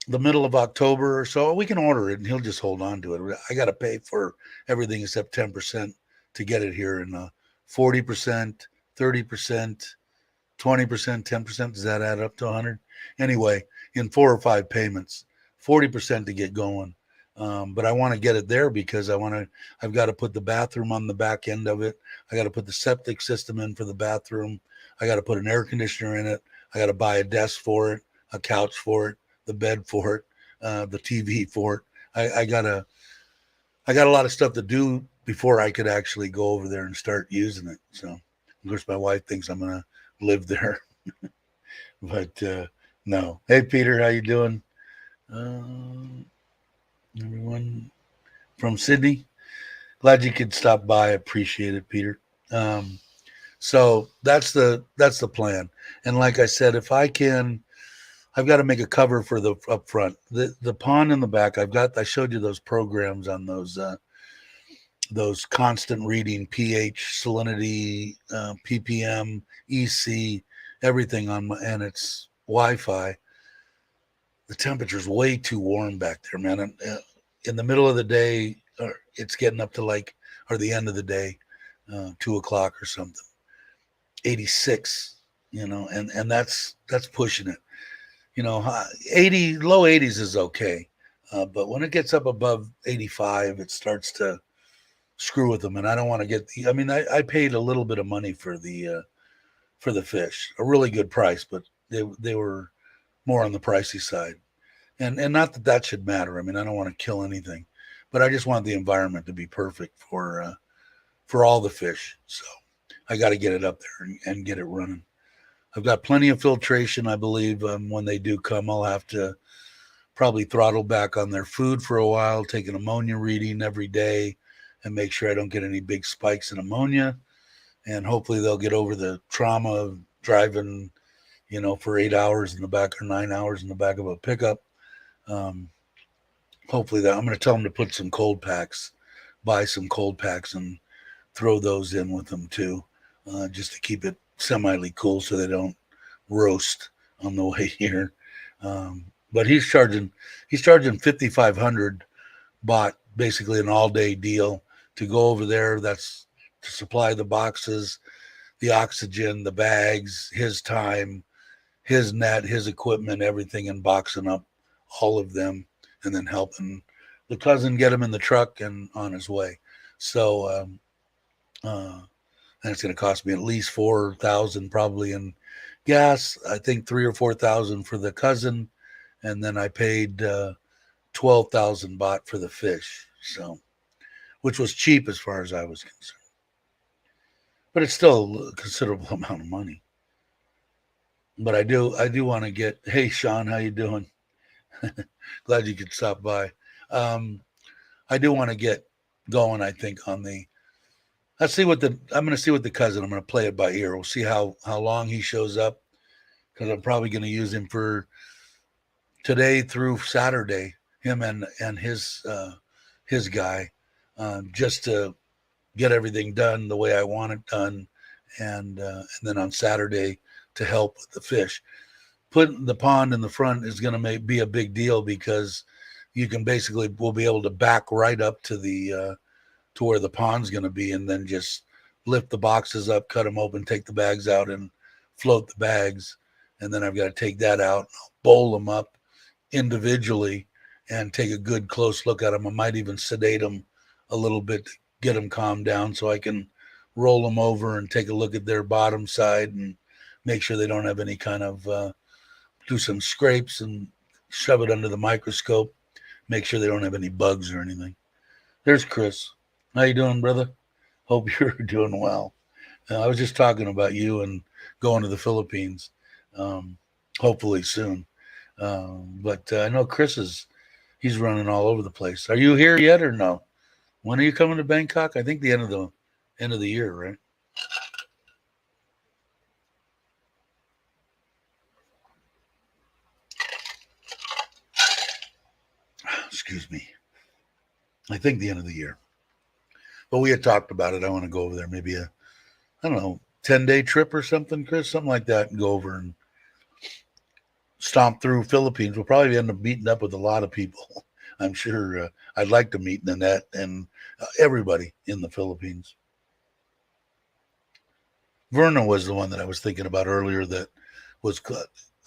the middle of October or so, we can order it and he'll just hold on to it. I got to pay for everything except 10% to get it here, and 40%, 30%, 20%, 10%. Does that add up to 100? Anyway, in 4 or 5 payments, 40% to get going. But I want to get it there because I've got to put the bathroom on the back end of it. I got to put the septic system in for the bathroom. I got to put an air conditioner in it. I got to buy a desk for it, a couch for it, the bed for it, the TV for it. I got a lot of stuff to do before I could actually go over there and start using it. So, of course, my wife thinks I'm going to live there, but no. Hey, Peter, how you doing? Everyone from Sydney, glad you could stop by. Appreciate it, Peter. So that's the plan. And like I said, if I can, I've got to make a cover for the up front. The pond in the back, I showed you those programs on those constant reading, pH, salinity, ppm, EC, everything and it's Wi-Fi. the temperature's way too warm back there, man. And, in the middle of the day, it's getting up to like, or the end of the day, 2 o'clock or something, 86, and that's pushing it. 80, low 80s is okay. But when it gets up above 85, it starts to screw with them. And I don't want to I paid a little bit of money for the fish, a really good price, but they were more on the pricey side. And not that should matter. I mean, I don't want to kill anything, but I just want the environment to be perfect for all the fish. So I got to get it up there and get it running. I've got plenty of filtration. I believe when they do come, I'll have to probably throttle back on their food for a while, take an ammonia reading every day, and make sure I don't get any big spikes in ammonia. And hopefully they'll get over the trauma of driving, for 8 hours in the back or 9 hours in the back of a pickup. Hopefully I'm going to tell them to put some cold packs, buy some cold packs and throw those in with them too, just to keep it semi cool so they don't roast on the way here. But he's charging 5,500 baht, basically an all-day deal to go over there. That's to supply the boxes, the oxygen, the bags, his time, his net, his equipment, everything, and boxing up all of them, and then helping the cousin get him in the truck and on his way. So, and it's going to cost me at least 4,000 probably in gas. I think 3,000 or 4,000 for the cousin, and then I paid 12,000 baht for the fish. So, which was cheap as far as I was concerned, but it's still a considerable amount of money. But I do want to get. Hey, Sean, how you doing? Glad you could stop by. I do want to get going. I think on the. I'm going to see what the cousin. I'm going to play it by ear. We'll see how long he shows up, because I'm probably going to use him for today through Saturday. Him and his guy, just to get everything done the way I want it done, and then on Saturday to help with the fish. Putting the pond in the front is going to be a big deal, because we'll be able to back right up to the to where the pond's going to be, and then just lift the boxes up, cut them open, take the bags out, and float the bags. And then I've got to take that out, bowl them up individually, and take a good close look at them. I might even sedate them a little bit to get them calmed down, so I can roll them over and take a look at their bottom side and make sure they don't have any kind of do some scrapes and shove it under the microscope, make sure they don't have any bugs or anything. There's Chris. How you doing, brother? Hope you're doing well. I was just talking about you and going to the Philippines, hopefully soon. But I know Chris he's running all over the place. Are you here yet or no? When are you coming to Bangkok? I think the end of the year, right? Excuse me. I think the end of the year. But we had talked about it. I want to go over there, maybe I don't know, 10-day trip or something, Chris, something like that, and go over and stomp through Philippines. We'll probably end up meeting up with a lot of people. I'm sure I'd like to meet Nanette and everybody in the Philippines. Verna was the one that I was thinking about earlier that was,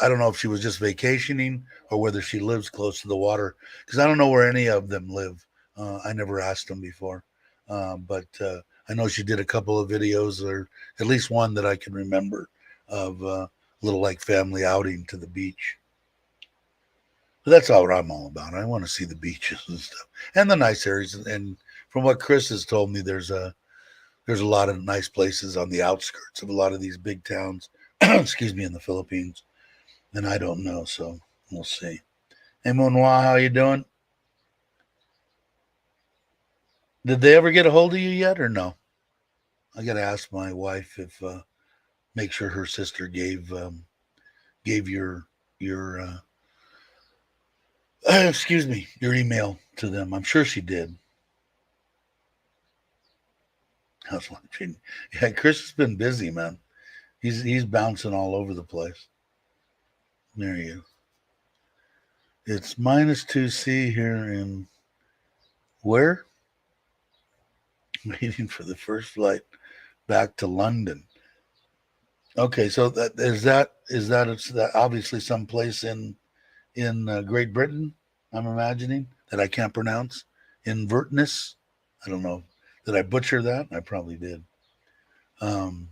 I don't know if she was just vacationing or whether she lives close to the water, because I don't know where any of them live. I never asked them before. But I know she did a couple of videos, or at least one that I can remember, of a little like family outing to the beach. But that's all I'm all about. I want to see the beaches and stuff and the nice areas. And from what Chris has told me, there's a lot of nice places on the outskirts of a lot of these big towns, excuse me, in the Philippines. And I don't know, so we'll see. Hey, Monwa, how you doing? Did they ever get a hold of you yet or no? I got to ask my wife if make sure her sister gave your excuse me, your email to them. I'm sure she did. I was watching. Yeah, Chris has been busy, man. He's bouncing all over the place. There he is. It's -2C here in where? Waiting for the first flight back to London. Okay, so that obviously someplace in Great Britain, I'm imagining, that I can't pronounce. Inverness. I don't know. Did I butcher that? I probably did. Um,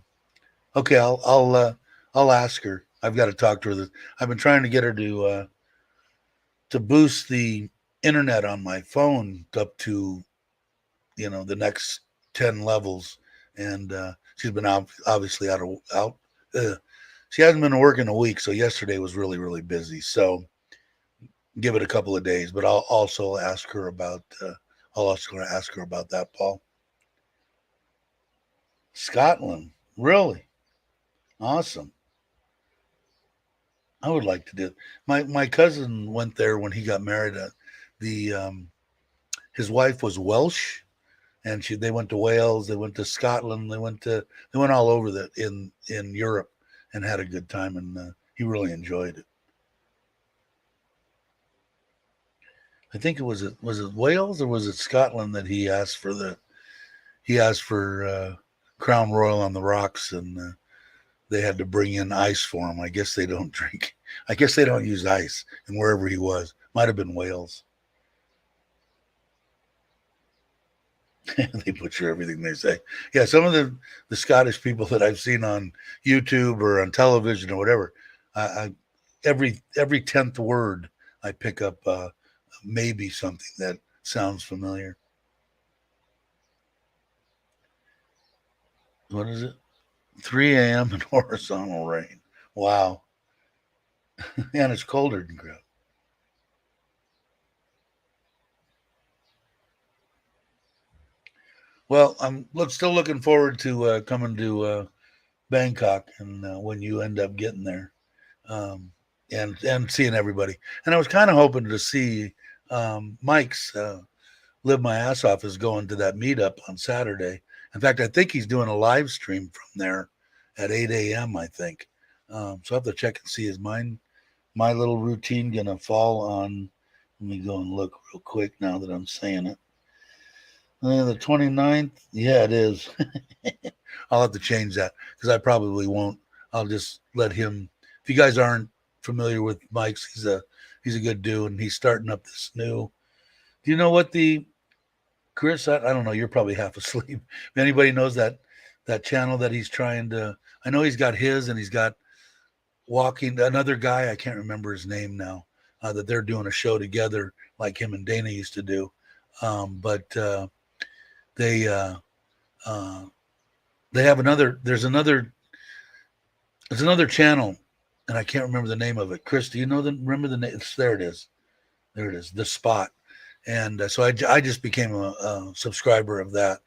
okay, I'll ask her. I've got to talk to her. I've been trying to get her to boost the internet on my phone up to the next 10 levels, and she's been obviously out. Uh, she hasn't been working a week, so yesterday was really really busy. So give it a couple of days, but I'll also ask her about. I'll also ask her about that, Paul. Scotland, really awesome. I would like to do. My cousin went there when he got married. The His wife was Welsh, and they went to Wales, they went to Scotland, they went all over in Europe and had a good time, and he really enjoyed it. I think was it Wales or was it Scotland that he asked for Crown Royal on the rocks, and they had to bring in ice for him. I guess they don't drink. I guess they don't use ice, and wherever he was, might have been Wales. They butcher everything they say. Yeah, some of the Scottish people that I've seen on YouTube or on television or whatever, I every 10th word I pick up maybe something that sounds familiar. What is it? 3 a.m. in horizontal rain. Wow. And it's colder than crap. Well, I'm still looking forward to coming to Bangkok, and when you end up getting there, um, and seeing everybody. And I was kind of hoping to see Mike's Live My Ass Off is going to that meetup on Saturday. In fact, I think he's doing a live stream from there at 8 a.m. I think. So I have to check and see, is my little routine gonna fall on? Let me go and look real quick now that I'm saying it. The 29th, yeah, it is. I'll have to change that because I probably won't. I'll just let him. If you guys aren't familiar with Mike's, he's a good dude, and he's starting up this new. Do you know what the Chris? I don't know. You're probably half asleep. If anybody knows that channel that he's trying to, I know he's got his, and he's got walking another guy. I can't remember his name now. That they're doing a show together, like him and Dana used to do. But they uh, they have another. There's another channel, and I can't remember the name of it. Chris, do you know remember the name? There it is. There it is. The Spot. And so I just became a subscriber of that.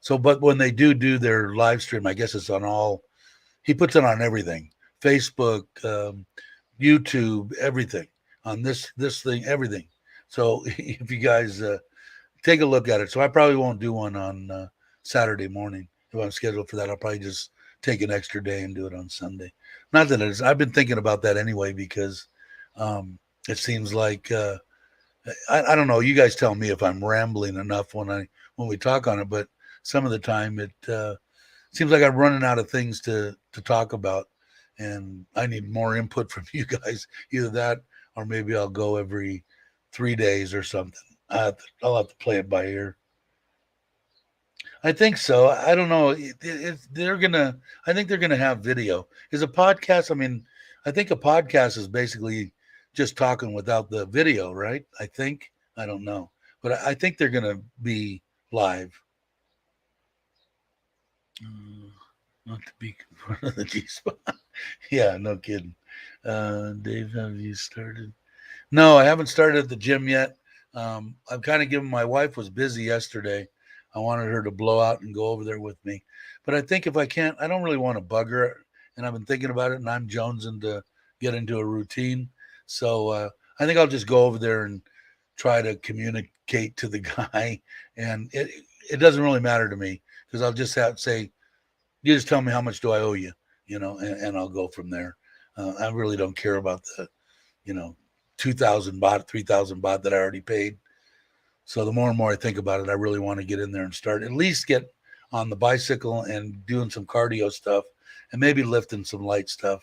So, but when they do their live stream, I guess it's on all. He puts it on everything: Facebook, YouTube, everything on this thing, everything. So if you guys take a look at it, so I probably won't do one on Saturday morning if I'm scheduled for that. I'll probably just take an extra day and do it on Sunday. Not that it is. I've been thinking about that anyway because it seems like. I don't know. You guys tell me if I'm rambling enough when we talk on it, but some of the time it seems like I'm running out of things to talk about, and I need more input from you guys. Either that, or maybe I'll go every 3 days or something. I'll have to play it by ear. I think so. I don't know. They're gonna. I think they're gonna have video. Is a podcast? I mean, I think a podcast is basically just talking without the video, right? I think. I don't know, but I think they're gonna be live. Not to be part of the G spot. Yeah, no kidding. Dave, have you started? No, I haven't started at the gym yet. I'm kind of giving my wife was busy yesterday. I wanted her to blow out and go over there with me. But I think if I can't, I don't really want to bug her. And I've been thinking about it, and I'm jonesing to get into a routine. So I think I'll just go over there and try to communicate to the guy. And it doesn't really matter to me because I'll just have to say, you just tell me how much do I owe you, and I'll go from there. I really don't care about the, you know, 2,000 baht, 3,000 baht that I already paid. So the more and more I think about it, I really want to get in there and start at least get on the bicycle and doing some cardio stuff and maybe lifting some light stuff,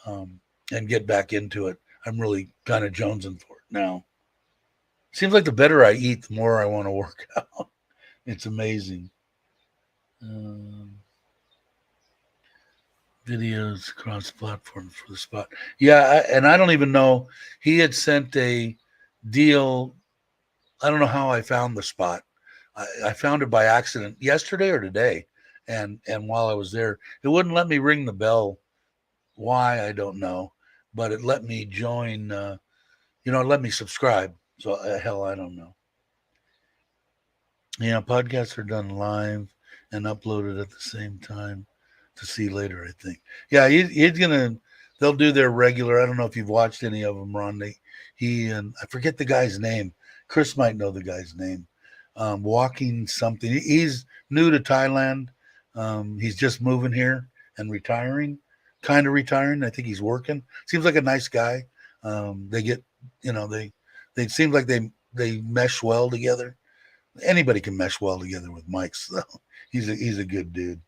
and get back into it. I'm really kind of jonesing for it now. Seems like the better I eat, the more I want to work out. It's amazing. Videos across platforms for the spot. Yeah, and I don't even know. He had sent a deal. I don't know how I found the spot. I found it by accident yesterday or today, and while I was there, it wouldn't let me ring the bell. Why, I don't know, but it let me join. It let me subscribe. So hell, I don't know. Yeah, podcasts are done live and uploaded at the same time to see later, I think. Yeah, he's gonna. They'll do their regular. I don't know if you've watched any of them, Ron. He and I forget the guy's name. Chris might know the guy's name. Walking something. He's new to Thailand. He's just moving here and retiring, kind of retiring. I think he's working. Seems like a nice guy. They get, they seem like they mesh well together. Anybody can mesh well together with Mike. So he's a good dude.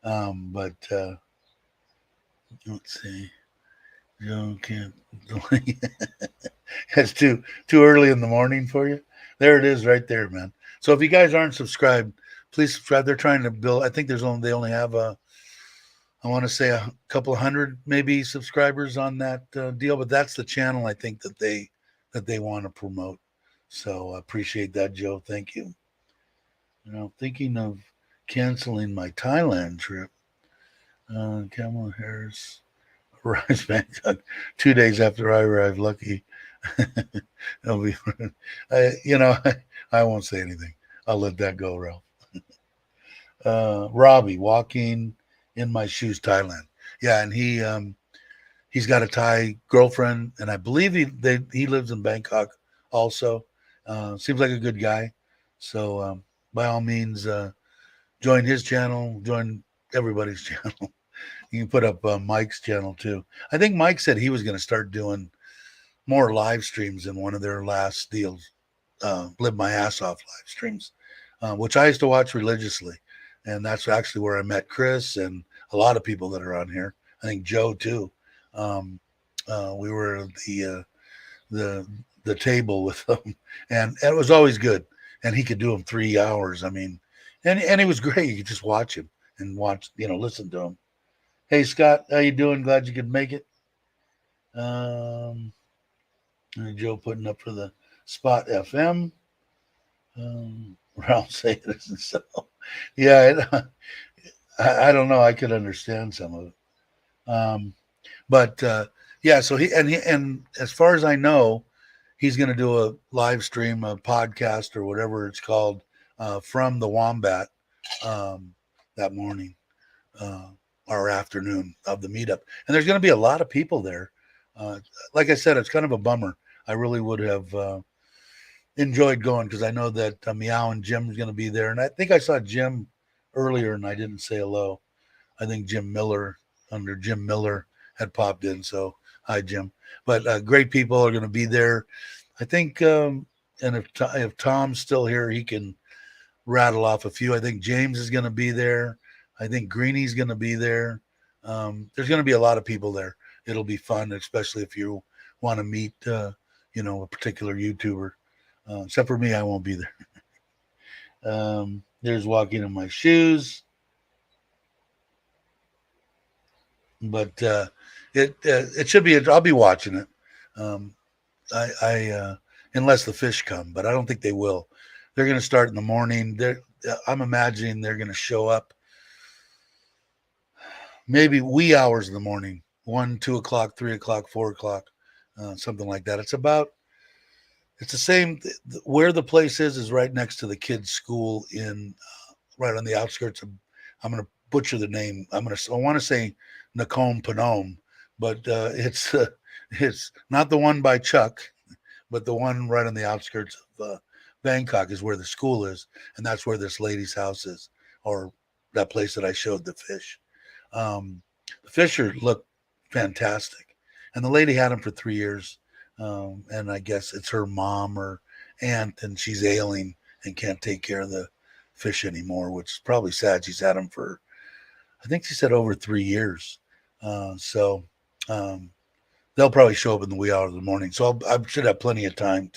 But let's see. Joe can't. It's too early in the morning for you. There it is, right there, man. So if you guys aren't subscribed, please subscribe. They're trying to build. I think they only have I want to say a couple of hundred maybe subscribers on that deal, but that's the channel I think that they want to promote. So I appreciate that, Joe. Thank you. Thinking of canceling my Thailand trip. Kamala Harris arrives Bangkok 2 days after I arrive. Lucky. It'll be, I won't say anything. I'll let that go, Ralph. Robbie, walking in my shoes, Thailand. Yeah, and he's got a Thai girlfriend, and I believe he lives in Bangkok also. Seems like a good guy. So by all means, join his channel, join everybody's channel. You can put up Mike's channel too. I think Mike said he was going to start doing more live streams in one of their last deals, live my ass off live streams, which I used to watch religiously. And that's actually where I met Chris and a lot of people that are on here. I think Joe too. We were at the table with them, and it was always good. And he could do them 3 hours. I mean, and he was great. You could just watch him and listen to him. Hey Scott, how you doing? Glad you could make it. Joe putting up for the Spot FM. Ralph saying it isn't so. Yeah, I don't know. I could understand some of it. But yeah, so and as far as I know, he's going to do a live stream, a podcast or whatever it's called, from the Wombat that morning or afternoon of the meetup. And there's going to be a lot of people there. Like I said, it's kind of a bummer. I really would have enjoyed going because I know that Meow and Jim's going to be there. And I think I saw Jim earlier and I didn't say hello. I think Jim Miller had popped in. So hi, Jim. But great people are going to be there. I think, and if Tom's still here, he can rattle off a few. I think James is going to be there. I think Greenie's going to be there. There's going to be a lot of people there. It'll be fun, especially if you want to meet, a particular YouTuber. Except for me, I won't be there. There's walking in my shoes. But it should be. I'll be watching it. I unless the fish come, but I don't think they will. They're going to start in the morning. I'm imagining they're going to show up maybe wee hours in the morning, 1, 2 o'clock, 3 o'clock, 4 o'clock, something like that. It's the same. Where the place is right next to the kids' school right on the outskirts of. I'm going to butcher the name. I want to say Nakhon Phanom, but it's not the one by Chuck, but the one right on the outskirts of Bangkok is where the school is, and that's where this lady's house is, or that place that I showed the fish. The fish look fantastic, and the lady had them for 3 years. And I guess it's her mom or aunt, and she's ailing and can't take care of the fish anymore, which is probably sad. She's had them for, I think she said, over 3 years. So they'll probably show up in the wee hours of the morning. So I should have plenty of time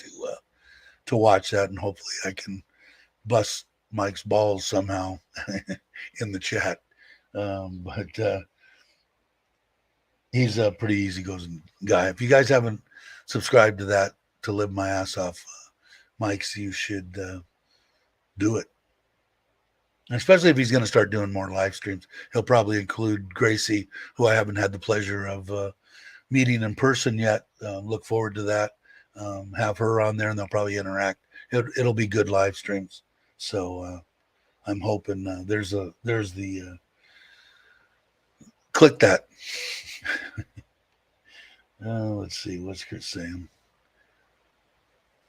to watch that, and hopefully I can bust Mike's balls somehow in the chat. But he's a pretty easygoing guy. If you guys haven't subscribed to that, to live my ass off, Mike's, you should do it. And especially if he's going to start doing more live streams. He'll probably include Gracie, who I haven't had the pleasure of meeting in person yet. Look forward to that. Have her on there, and they'll probably interact. It'll be good live streams. So I'm hoping there's the click that. Let's see, what's Chris saying?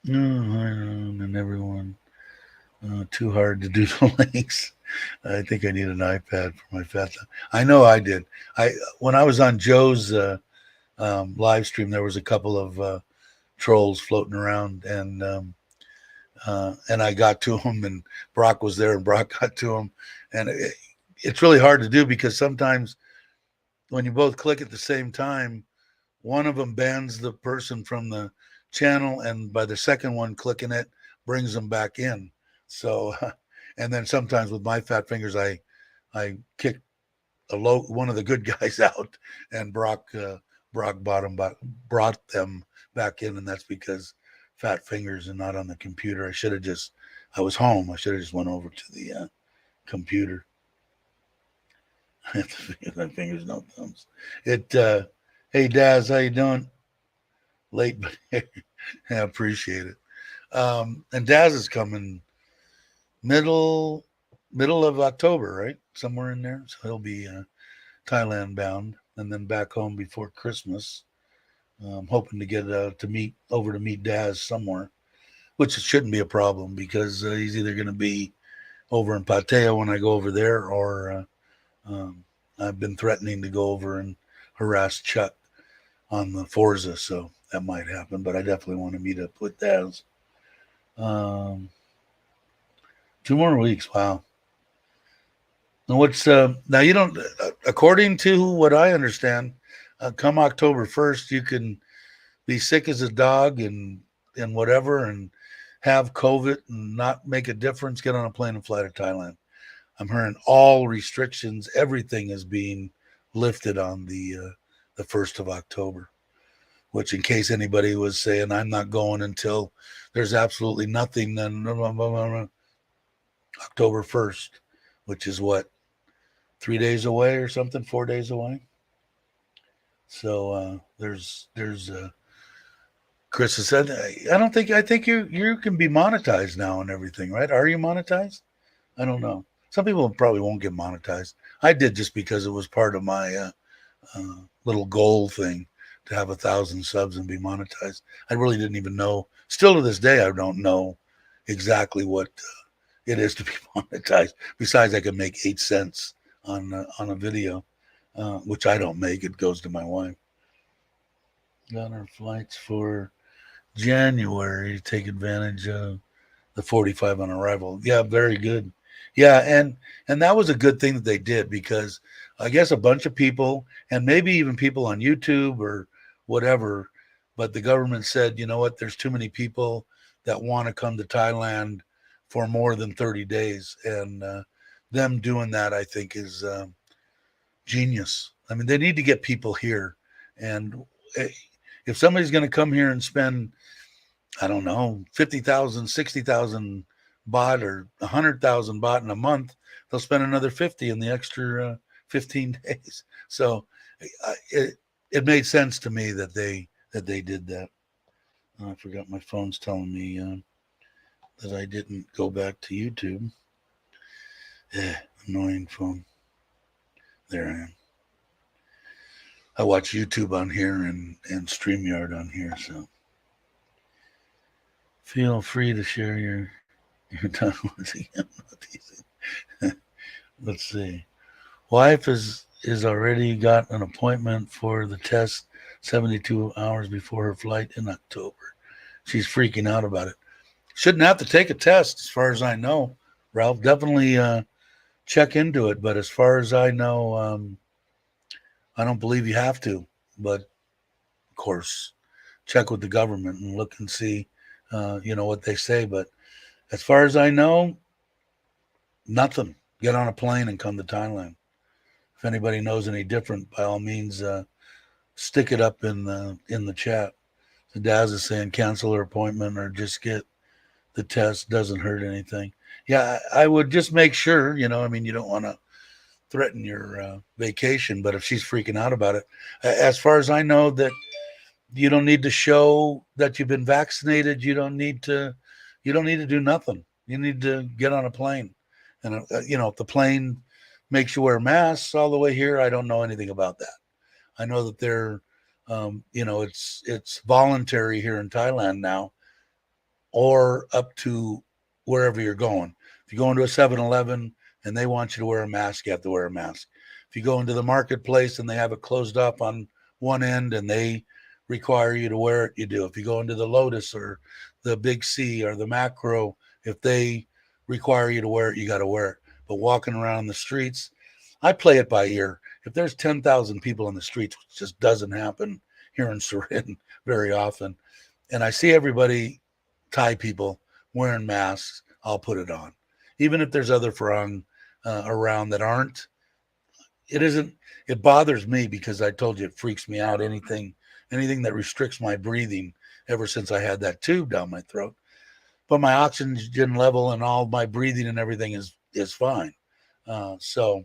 And everyone, too hard to do the links. I think I need an iPad for my fat thumb. I know I did. When I was on Joe's live stream, there was a couple of trolls floating around, and I got to him, and Brock was there, and Brock got to him, and it's really hard to do because sometimes when you both click at the same time, one of them bans the person from the channel, and by the second one clicking it brings them back in. So, and then sometimes with my fat fingers, I kick one of the good guys out, and Brock brought them back in, and that's because fat fingers and not on the computer. I was home. I should have just went over to the computer. My fingers, no thumbs. Hey Daz, how you doing? Late, but I appreciate it. And Daz is coming middle of October, right? Somewhere in there. So he'll be Thailand bound, and then back home before Christmas. I'm hoping to get to meet Daz somewhere, which shouldn't be a problem because he's either going to be over in Pattaya when I go over there, or I've been threatening to go over and harass Chuck on the Forza, so that might happen. But I definitely want to meet up with Daz. 2 more weeks. Wow. And what's now? You don't. According to what I understand, come October 1st, you can be sick as a dog and whatever, and have COVID and not make a difference. Get on a plane and fly to Thailand. I'm hearing all restrictions, everything is being lifted on the 1st of October, which in case anybody was saying, I'm not going until there's absolutely nothing, then October 1st, which is what, 3 days away or something, 4 days away. So there's Chris has said, I think you can be monetized now and everything, right? Are you monetized? I don't know. Some people probably won't get monetized. I did just because it was part of my little goal thing to have 1,000 subs and be monetized. I really didn't even know. Still to this day, I don't know exactly what it is to be monetized. Besides, I can make 8 cents on a video, which I don't make. It goes to my wife. Got our flights for January. Take advantage of the 45 on arrival. Yeah, very good. Yeah, and that was a good thing that they did, because I guess a bunch of people, and maybe even people on YouTube or whatever, but the government said, you know what, there's too many people that want to come to Thailand for more than 30 days. And them doing that, I think, is genius. I mean, they need to get people here. And if somebody's going to come here and spend, I don't know, 50,000, 60,000 baht or 100,000 baht in a month, they'll spend another 50 in the extra 15 days. So it made sense to me that they did that. I forgot my phone's telling me that I didn't go back to YouTube. Annoying phone. There I am. I watch YouTube on here and StreamYard on here, so feel free to share your time once again. Let's see. Wife is already got an appointment for the test 72 hours before her flight in October. She's freaking out about it. Shouldn't have to take a test, as far as I know. Ralph, definitely check into it. But as far as I know, I don't believe you have to. But of course, check with the government and look and see, what they say. But as far as I know, nothing. Get on a plane and come to Thailand. If anybody knows any different, by all means, stick it up in the chat. The Daz is saying cancel her appointment or just get the test. Doesn't hurt anything. Yeah, I would just make sure. You don't want to threaten your vacation, but if she's freaking out about it, as far as I know, that you don't need to show that you've been vaccinated. You don't need to. You don't need to do nothing. You need to get on a plane, and if the plane makes you wear masks all the way here, I don't know anything about that. I know that they're, it's voluntary here in Thailand now, or up to wherever you're going. If you go into a 7-Eleven and they want you to wear a mask, you have to wear a mask. If you go into the marketplace and they have it closed up on one end and they require you to wear it, you do. If you go into the Lotus or the Big C or the Macro, if they require you to wear it, you got to wear it. But walking around the streets, I play it by ear. If there's 10,000 people in the streets, which just doesn't happen here in Surin very often, and I see everybody, Thai people, wearing masks, I'll put it on. Even if there's other Farang around that aren't, it bothers me because I told you it freaks me out. Anything that restricts my breathing ever since I had that tube down my throat. But my oxygen level and all my breathing and everything is fine. So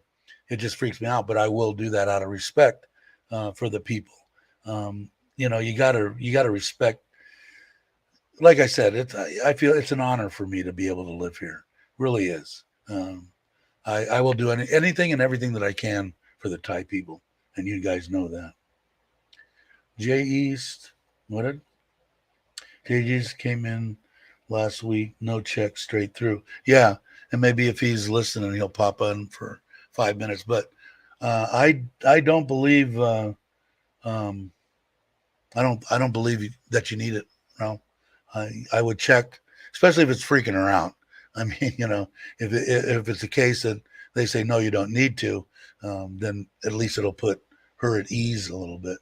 it just freaks me out, but I will do that out of respect for the people. You gotta respect. Like I said, I feel it's an honor for me to be able to live here. Really is. I will do anything and everything that I can for the Thai people, and you guys know that. Jay East, what did Jay East came in last week? No check, straight through. Yeah, and maybe if he's listening, he'll pop on for 5 minutes. But I don't believe I don't believe that you need it. No, I would check, especially if it's freaking her out. I mean, if it's a case that they say no, you don't need to, then at least it'll put her at ease a little bit.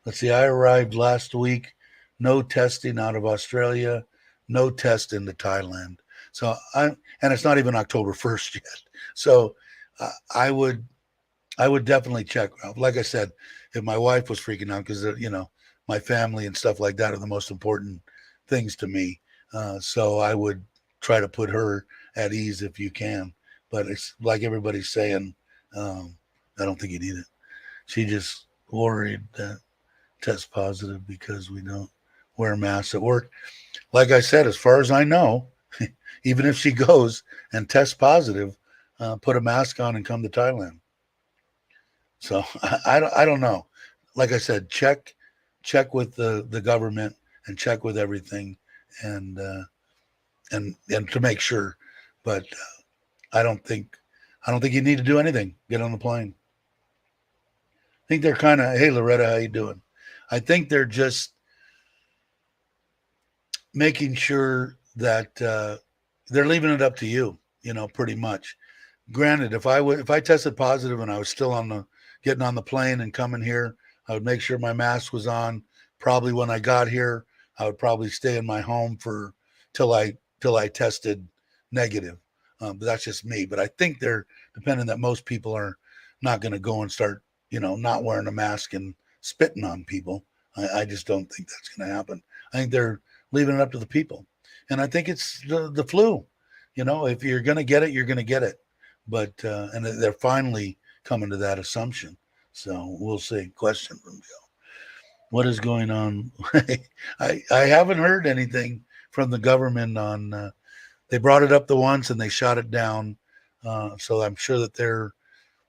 Let's see. I arrived last week. No testing out of Australia. No test into Thailand. So and it's not even October 1st yet. So I would definitely check. Like I said, if my wife was freaking out because my family and stuff like that are the most important things to me. So I would try to put her at ease if you can. But it's like everybody's saying, I don't think you need it. She just worried that test positive because we don't wear masks at work. Like I said, as far as I know, even if she goes and tests positive, put a mask on and come to Thailand. So I don't know. Like I said, check with the government and check with everything and to make sure. But I don't think you need to do anything. Get on the plane. I think they're kind of, hey Loretta, how you doing? I think they're just making sure that they're leaving it up to you, pretty much. Granted, if I tested positive and I was still getting on the plane and coming here, I would make sure my mask was on. Probably when I got here, I would probably stay in my home till I tested negative. But that's just me. But I think they're depending that most people are not going to go and start, not wearing a mask and spitting on people. I just don't think that's going to happen. I think they're leaving it up to the people. And I think it's the flu. If you're going to get it, you're going to get it. But and they're finally coming to that assumption. So we'll see. Question from Joe. What is going on? I haven't heard anything from the government on. They brought it up the once and they shot it down. So I'm sure that they're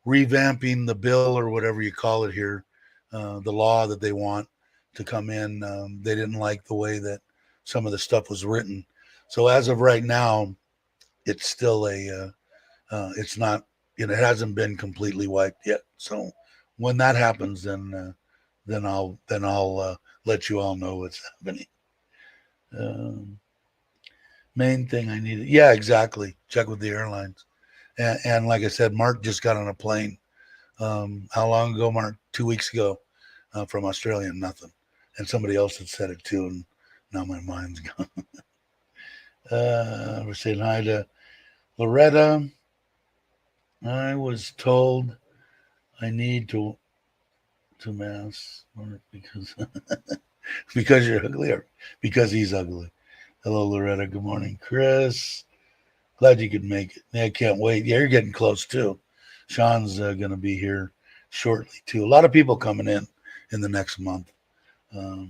revamping the bill or whatever you call it here, the law that they want to come in. They didn't like the way that some of the stuff was written. So as of right now, it's still it's not, it hasn't been completely wiped yet. So when that happens, then then I'll let you all know what's happening. Main thing I needed. Yeah, exactly. Check with the airlines. And like I said, Mark just got on a plane. How long ago, Mark? 2 weeks ago, from Australia. Nothing. And somebody else had said it too, and now my mind's gone. We're saying hi to Loretta. I was told I need to mask because because you're ugly or because he's ugly. Hello, Loretta. Good morning, Chris. Glad you could make it. Yeah, I can't wait. Yeah, you're getting close too. Sean's going to be here shortly too. A lot of people coming in the next month. I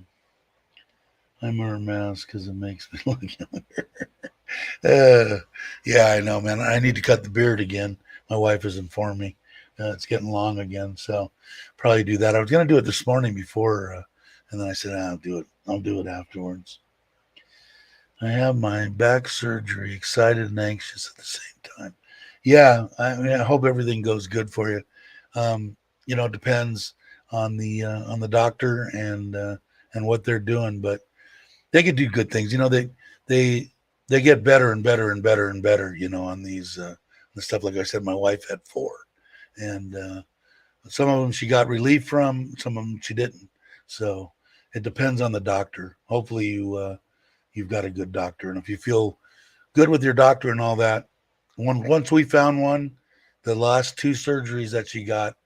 wear a mask because it makes me look younger. Yeah, I know, man. I need to cut the beard again. My wife has informed me it's getting long again, so probably do that. I was going to do it this morning before, and then I said, I'll do it. I'll do it afterwards. I have my back surgery, excited and anxious at the same time. Yeah, I hope everything goes good for you. It depends on the doctor and what they're doing, but they could do good things. They get better and better and better and better. On these the stuff. Like I said, my wife had 4, and some of them she got relief from, some of them she didn't. So it depends on the doctor. Hopefully you've got a good doctor, and if you feel good with your doctor and all that, once we found one, the last 2 surgeries that she got,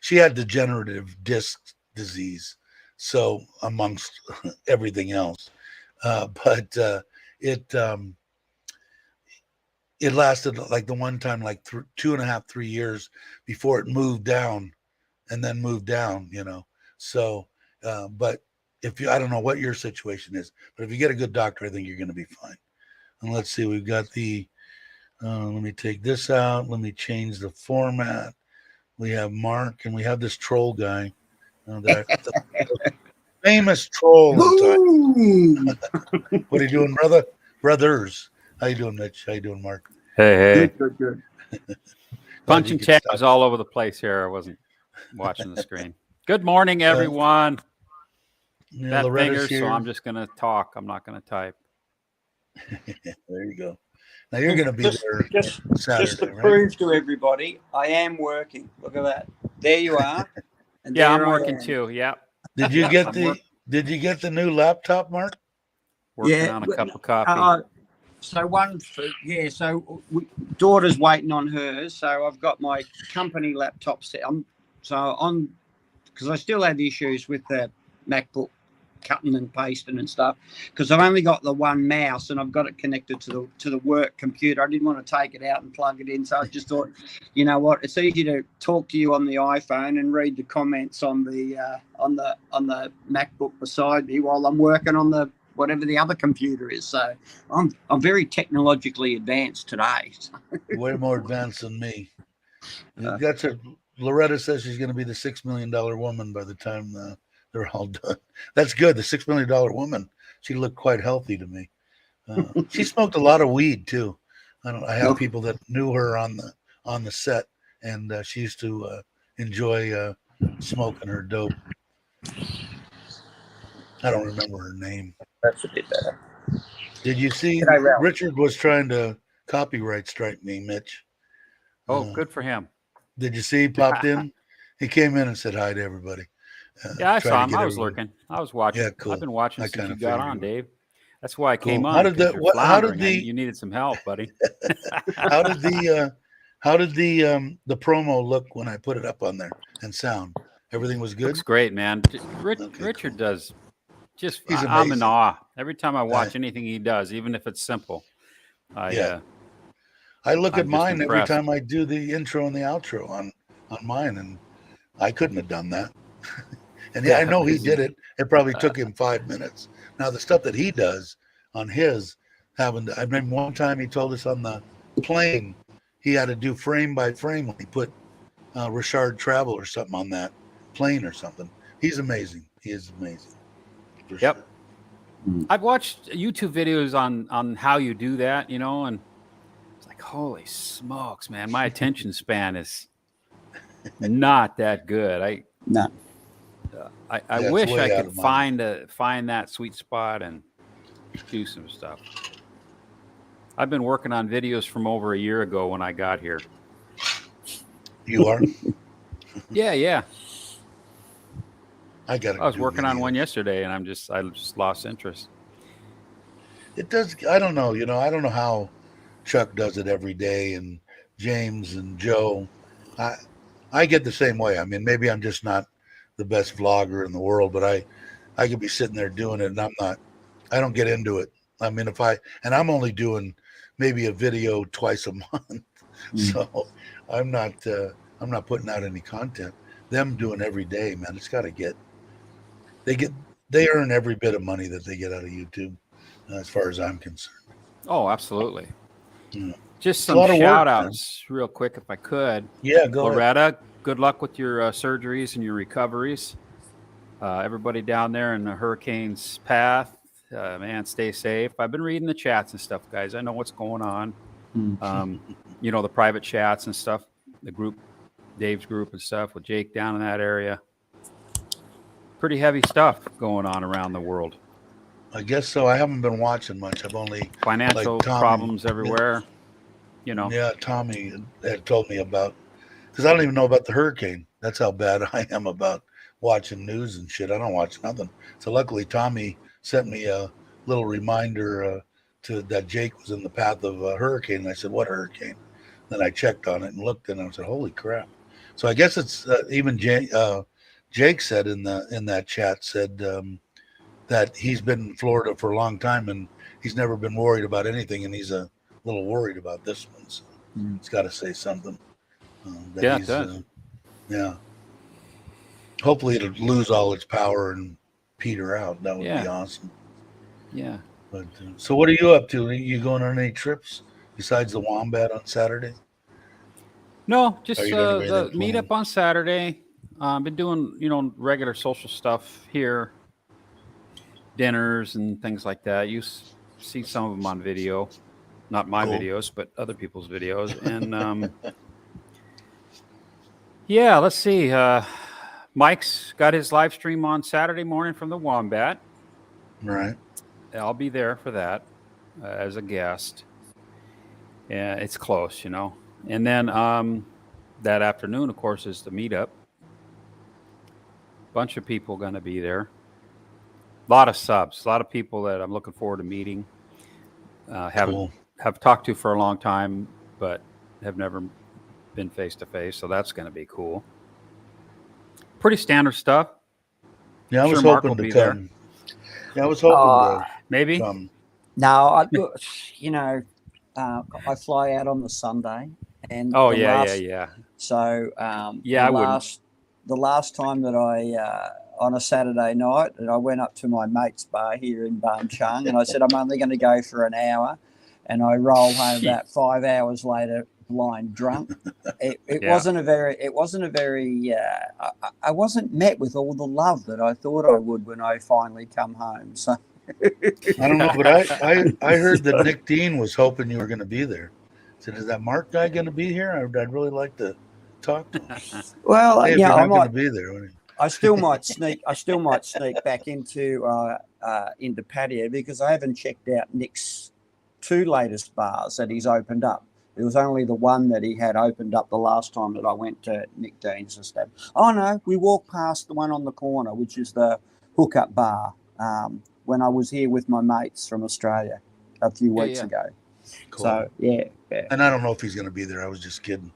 she had degenerative disc disease, so amongst everything else, but it lasted like the one time like 2.5, 3 years before it moved down and then moved down. So but I don't know what your situation is, but if you get a good doctor, I think you're going to be fine. And let's see, we've got let me take this out. Let me change the format. We have Mark, and we have this troll guy, the famous troll in time. What are you doing, brother? Brothers. How you doing, Mitch? How you doing, Mark? Hey. Good. Punching tabs all over the place here. I wasn't watching the screen. Good morning, everyone. That fingers, so I'm just going to talk. I'm not going to type. There you go. Now you're going to be there Saturday, just to right? prove to everybody, I am working. Look at that. There you are. And yeah, I'm working too. Yeah. Did you get the new laptop, Mark? Working on a cup of coffee. Daughter's waiting on hers, so I've got my company laptop set. Because I still had issues with the MacBook cutting and pasting and stuff, because I've only got the one mouse and I've got it connected to the work computer. I didn't want to take it out and plug it in, so I just thought, you know what, it's easy to talk to you on the iPhone and read the comments on the MacBook beside me while I'm working on the whatever the other computer is. So I'm very technologically advanced today. Way more advanced than me. Loretta says she's going to be the $6 million woman by the time they're all done. That's good. The $6 million woman. She looked quite healthy to me. She smoked a lot of weed too. I have people that knew her on the set, and she used to enjoy smoking her dope. I don't remember her name. That's a bit better. Did you see Richard was trying to copyright strike me, Mitch? Oh, good for him. Did you see he popped in? He came in and said hi to everybody. Yeah, I saw him. I was lurking. I was watching. Yeah, cool. I've been watching since you got on, Dave. That's why I Cool. came on. How did you needed some help, buddy? how did the promo look when I put it up on there and sound? Everything was good. Looks great, man. Richard does. I'm in awe every time I watch anything he does, even if it's simple. I look at mine every time I do the intro and the outro on mine, and I couldn't have done that. And I know he did it. It probably took him 5 minutes. Now the stuff that he does on his, I remember one time he told us on the plane he had to do frame by frame when he put Richard Travel or something on that plane or something. He's amazing. He is amazing. Yep. Sure. I've watched YouTube videos on how you do that, and it's like, holy smokes, man, my attention span is not that good. I wish I could find that sweet spot and do some stuff. I've been working on videos from over a year ago when I got here. You are? Yeah. I was working on one yesterday, and I just lost interest. It does. I don't know. I don't know how Chuck does it every day, and James and Joe. I get the same way. I mean, maybe I'm just not the best vlogger in the world, but I could be sitting there doing it, and I don't get into it. I mean, and I'm only doing maybe a video twice a month, so I'm not putting out any content. Them doing every day, man, it's got to get. They earn every bit of money that they get out of YouTube, as far as I'm concerned. Oh, absolutely. Yeah. Just some shout outs real quick, if I could. Yeah, go Loretta, ahead. Good luck with your surgeries and your recoveries. Everybody down there in the hurricane's path, man, stay safe. I've been reading the chats and stuff, guys. I know what's going on. The private chats and stuff, the group, Dave's group and stuff with Jake down in that area. Pretty heavy stuff going on around the world. I guess so. I haven't been watching much. I've only financial problems everywhere. Yeah, Tommy had told me about, because I don't even know about the hurricane. That's how bad I am about watching news and shit. I don't watch nothing. So luckily, Tommy sent me a little reminder that Jake was in the path of a hurricane. And I said, "What hurricane?" Then I checked on it and looked, and I said, "Holy crap!" So I guess it's even Jake said in that chat that he's been in Florida for a long time and he's never been worried about anything, and he's a little worried about this one. So it's got to say something. Yeah, it does. Yeah. Hopefully it'll lose all its power and peter out. That would be awesome. Yeah. But so what are you up to? Are you going on any trips besides the Wombat on Saturday? No, just the meetup on Saturday. I've been doing, regular social stuff here, dinners and things like that. You see some of them on video, not my videos, but other people's videos. And yeah, let's see. Mike's got his live stream on Saturday morning from the Wombat. Right. I'll be there for that as a guest. Yeah, it's close, And then that afternoon, of course, is the meetup. Bunch of people going to be there. A lot of subs, a lot of people that I'm looking forward to meeting. Have talked to for a long time, but have never been face to face. So that's going to be cool. Pretty standard stuff. Yeah, I was hoping to come. Yeah, I was hoping to maybe. Come. No, I fly out on the Sunday, and yeah. So the last time that I on a Saturday night, and I went up to my mate's bar here in Ban Chung, and I said I'm only going to go for an hour, and I roll home about 5 hours later, blind drunk. It wasn't a very. I wasn't met with all the love that I thought I would when I finally come home. So. I don't know, but I heard that Nick Dean was hoping you were going to be there. I said, "Is that Mark guy going to be here? I'd really like to talk to him." Well, hey, I might be there. I still might sneak back into patio, because I haven't checked out Nick's 2 latest bars that he's opened up. It was only the one that he had opened up the last time that I went to Nick Dean's estate. Oh no, we walked past the one on the corner, which is the hookup bar. When I was here with my mates from Australia a few weeks ago. Cool. So, yeah. And I don't know if he's going to be there. I was just kidding.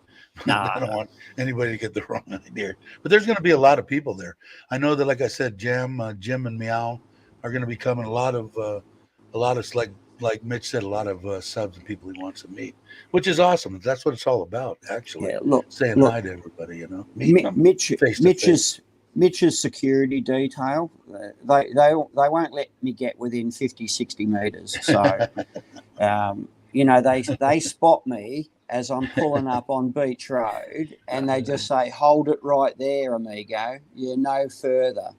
Nah. I don't want anybody to get the wrong idea. But there's going to be a lot of people there. I know that, like I said, Jim and Meow are going to be coming. A lot of like Mitch said, a lot of subs and people he wants to meet, which is awesome. That's what it's all about, actually. Yeah, saying hi to everybody, Mitch's security detail, they won't let me get within 50, 60 meters. So, they spot me as I'm pulling up on Beach Road, and they just say, "Hold it right there, amigo. You're no further."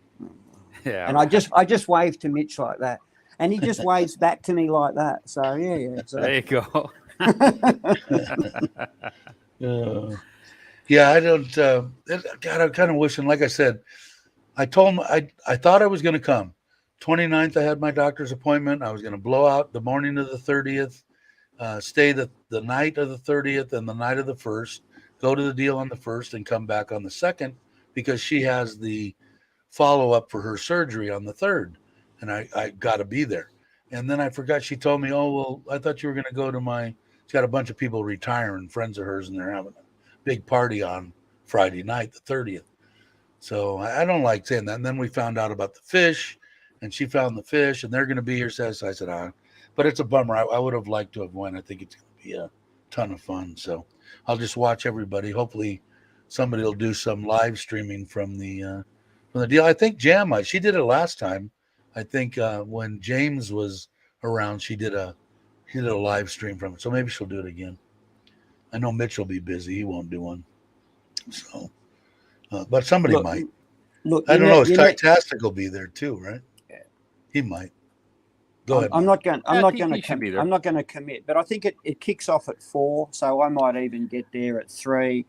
Yeah. And I just wave to Mitch like that, and he just waves back to me like that. So yeah. So. There you go. Yeah, I don't. God, I'm kind of wishing. Like I said, I told him I thought I was going to come. 29th, I had my doctor's appointment. I was going to blow out the morning of the 30th, stay the night of the 30th and the night of the 1st, go to the deal on the 1st and come back on the 2nd because she has the follow-up for her surgery on the 3rd. And I got to be there. And then I forgot. She told me, oh, well, I thought you were going to go to she's got a bunch of people retiring, friends of hers, and they're having a big party on Friday night, the 30th. So I don't like saying that. And then we found out about the fish, and she found the fish, and they're going to be here. So I said, but it's a bummer. I would have liked to have won. I think it's going to be a ton of fun. So I'll just watch everybody. Hopefully somebody will do some live streaming from the deal. I think Jam, she did it last time. I think when James was around, she did a live stream from it. So maybe she'll do it again. I know Mitch will be busy. He won't do one. So, but somebody might. Look, I don't know. Titastic will be there too, right? Yeah. He might. Go ahead. I'm not going be there. I'm not going to commit, but I think it kicks off at 4, so I might even get there at 3.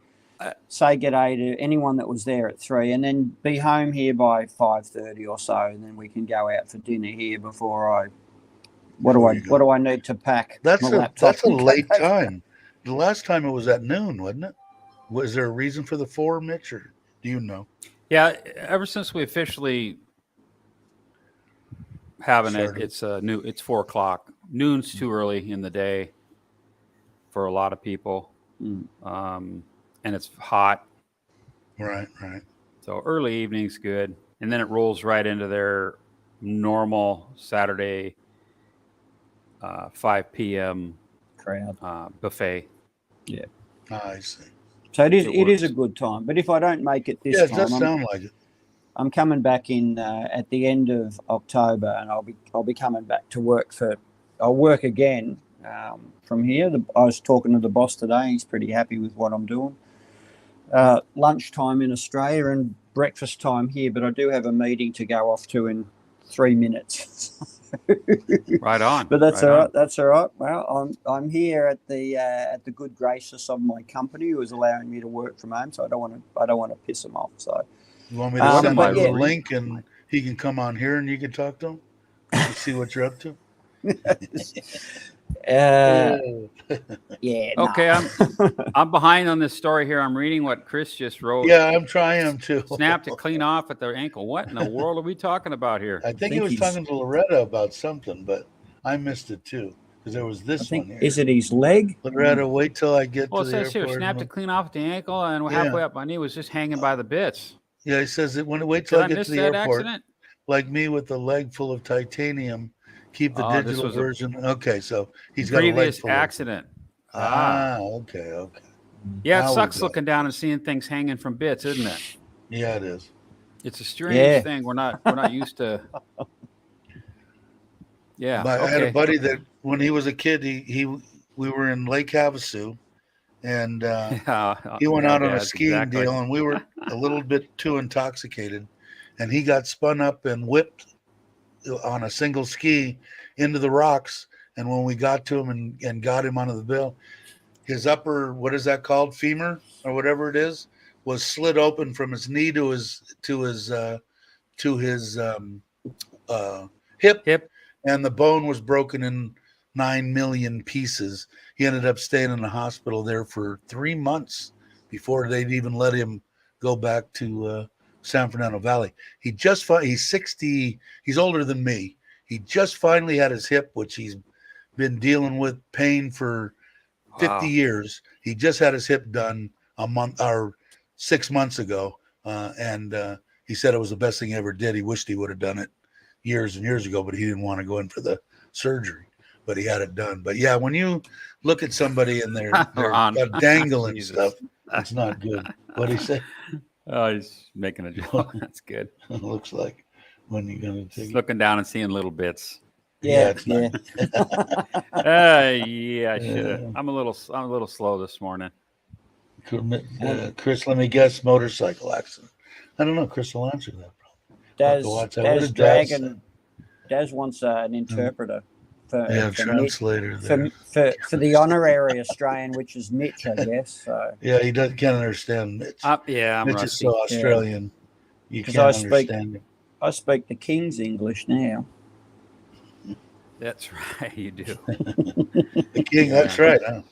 Say g'day to anyone that was there at 3, and then be home here by 5:30 or so, and then we can go out for dinner here before what do I need to pack? That's my a laptop late time. The last time it was at noon, wasn't it? Was there a reason for the 4, Mitch, or do you know? Yeah, ever since we officially having Started. it's 4:00. Noon's too early in the day for a lot of people. And it's hot. Right. So early evening's good. And then it rolls right into their normal Saturday 5 p.m. crowd buffet. Yeah. I see. So it is a good time. But if I don't make it this Yeah, it time, does sound like it. I'm coming back in at the end of October, and I'll be coming back to work I'll work again from here. I was talking to the boss today. He's pretty happy with what I'm doing. Lunchtime in Australia and breakfast time here, but I do have a meeting to go off to in 3 minutes. Right on. But that's right all right. on. That's all right. Well, I'm here at the good graces of my company, who is allowing me to work from home. So I don't want to piss them off. So You want me to send but him yeah. a link and he can come on here and you can talk to him? You see what you're up to? Yeah. Okay, nah. I'm behind on this story here. I'm reading what Chris just wrote. Yeah, I'm trying to. Snapped it clean off at their ankle. What in the world are we talking about here? I think he was talking to Loretta about something, but I missed it too because there was this one here. Is it his leg? Loretta, wait till I get Well, to it the says airport. here, snapped it clean off at the ankle, and halfway up my knee was just hanging by the bits. Yeah, he says that wait till Did I I get miss to the that airport. accident? Like me with the leg full of titanium, keep the digital version. Okay, so he's got a leg Previous full accident. okay. Yeah, Now it we sucks got looking down and seeing things hanging from bits, isn't it? Yeah, it is. It's a strange thing. We're not used to. Yeah. But I had a buddy that when he was a kid, we were in Lake Havasu, and he went out on a skiing deal, and we were a little bit too intoxicated, and he got spun up and whipped on a single ski into the rocks. And when we got to him and got him onto the bill, his upper, what is that called, femur or whatever it is, was slit open from his knee to his hip, and the bone was broken in 9 million pieces. He ended up staying in the hospital there for 3 months before they'd even let him go back to San Fernando Valley. He's 60. He's older than me. He just finally had his hip, which he's been dealing with pain for 50 years. He just had his hip done a month or 6 months ago. And he said it was the best thing he ever did. He wished he would have done it years and years ago, but he didn't want to go in for the surgery, but he had it done. But yeah, when you look at somebody and they're got dangling stuff, it's not good. What did he say? Oh, he's making a joke. That's good. It looks like when you're going to take looking down and seeing little bits. Yeah. Yeah, I should have. I'm a little slow this morning. Chris, let me guess, motorcycle accident. I don't know. Chris will answer that problem. Daz wants an interpreter for translator for the honorary Australian, which is Mitch, I guess. So. Yeah, he can't understand Mitch. I'm Mitch rusty. is so Australian. You 'Cause can't understand it. I speak the King's English now. That's right, you do. The king. That's right. Huh?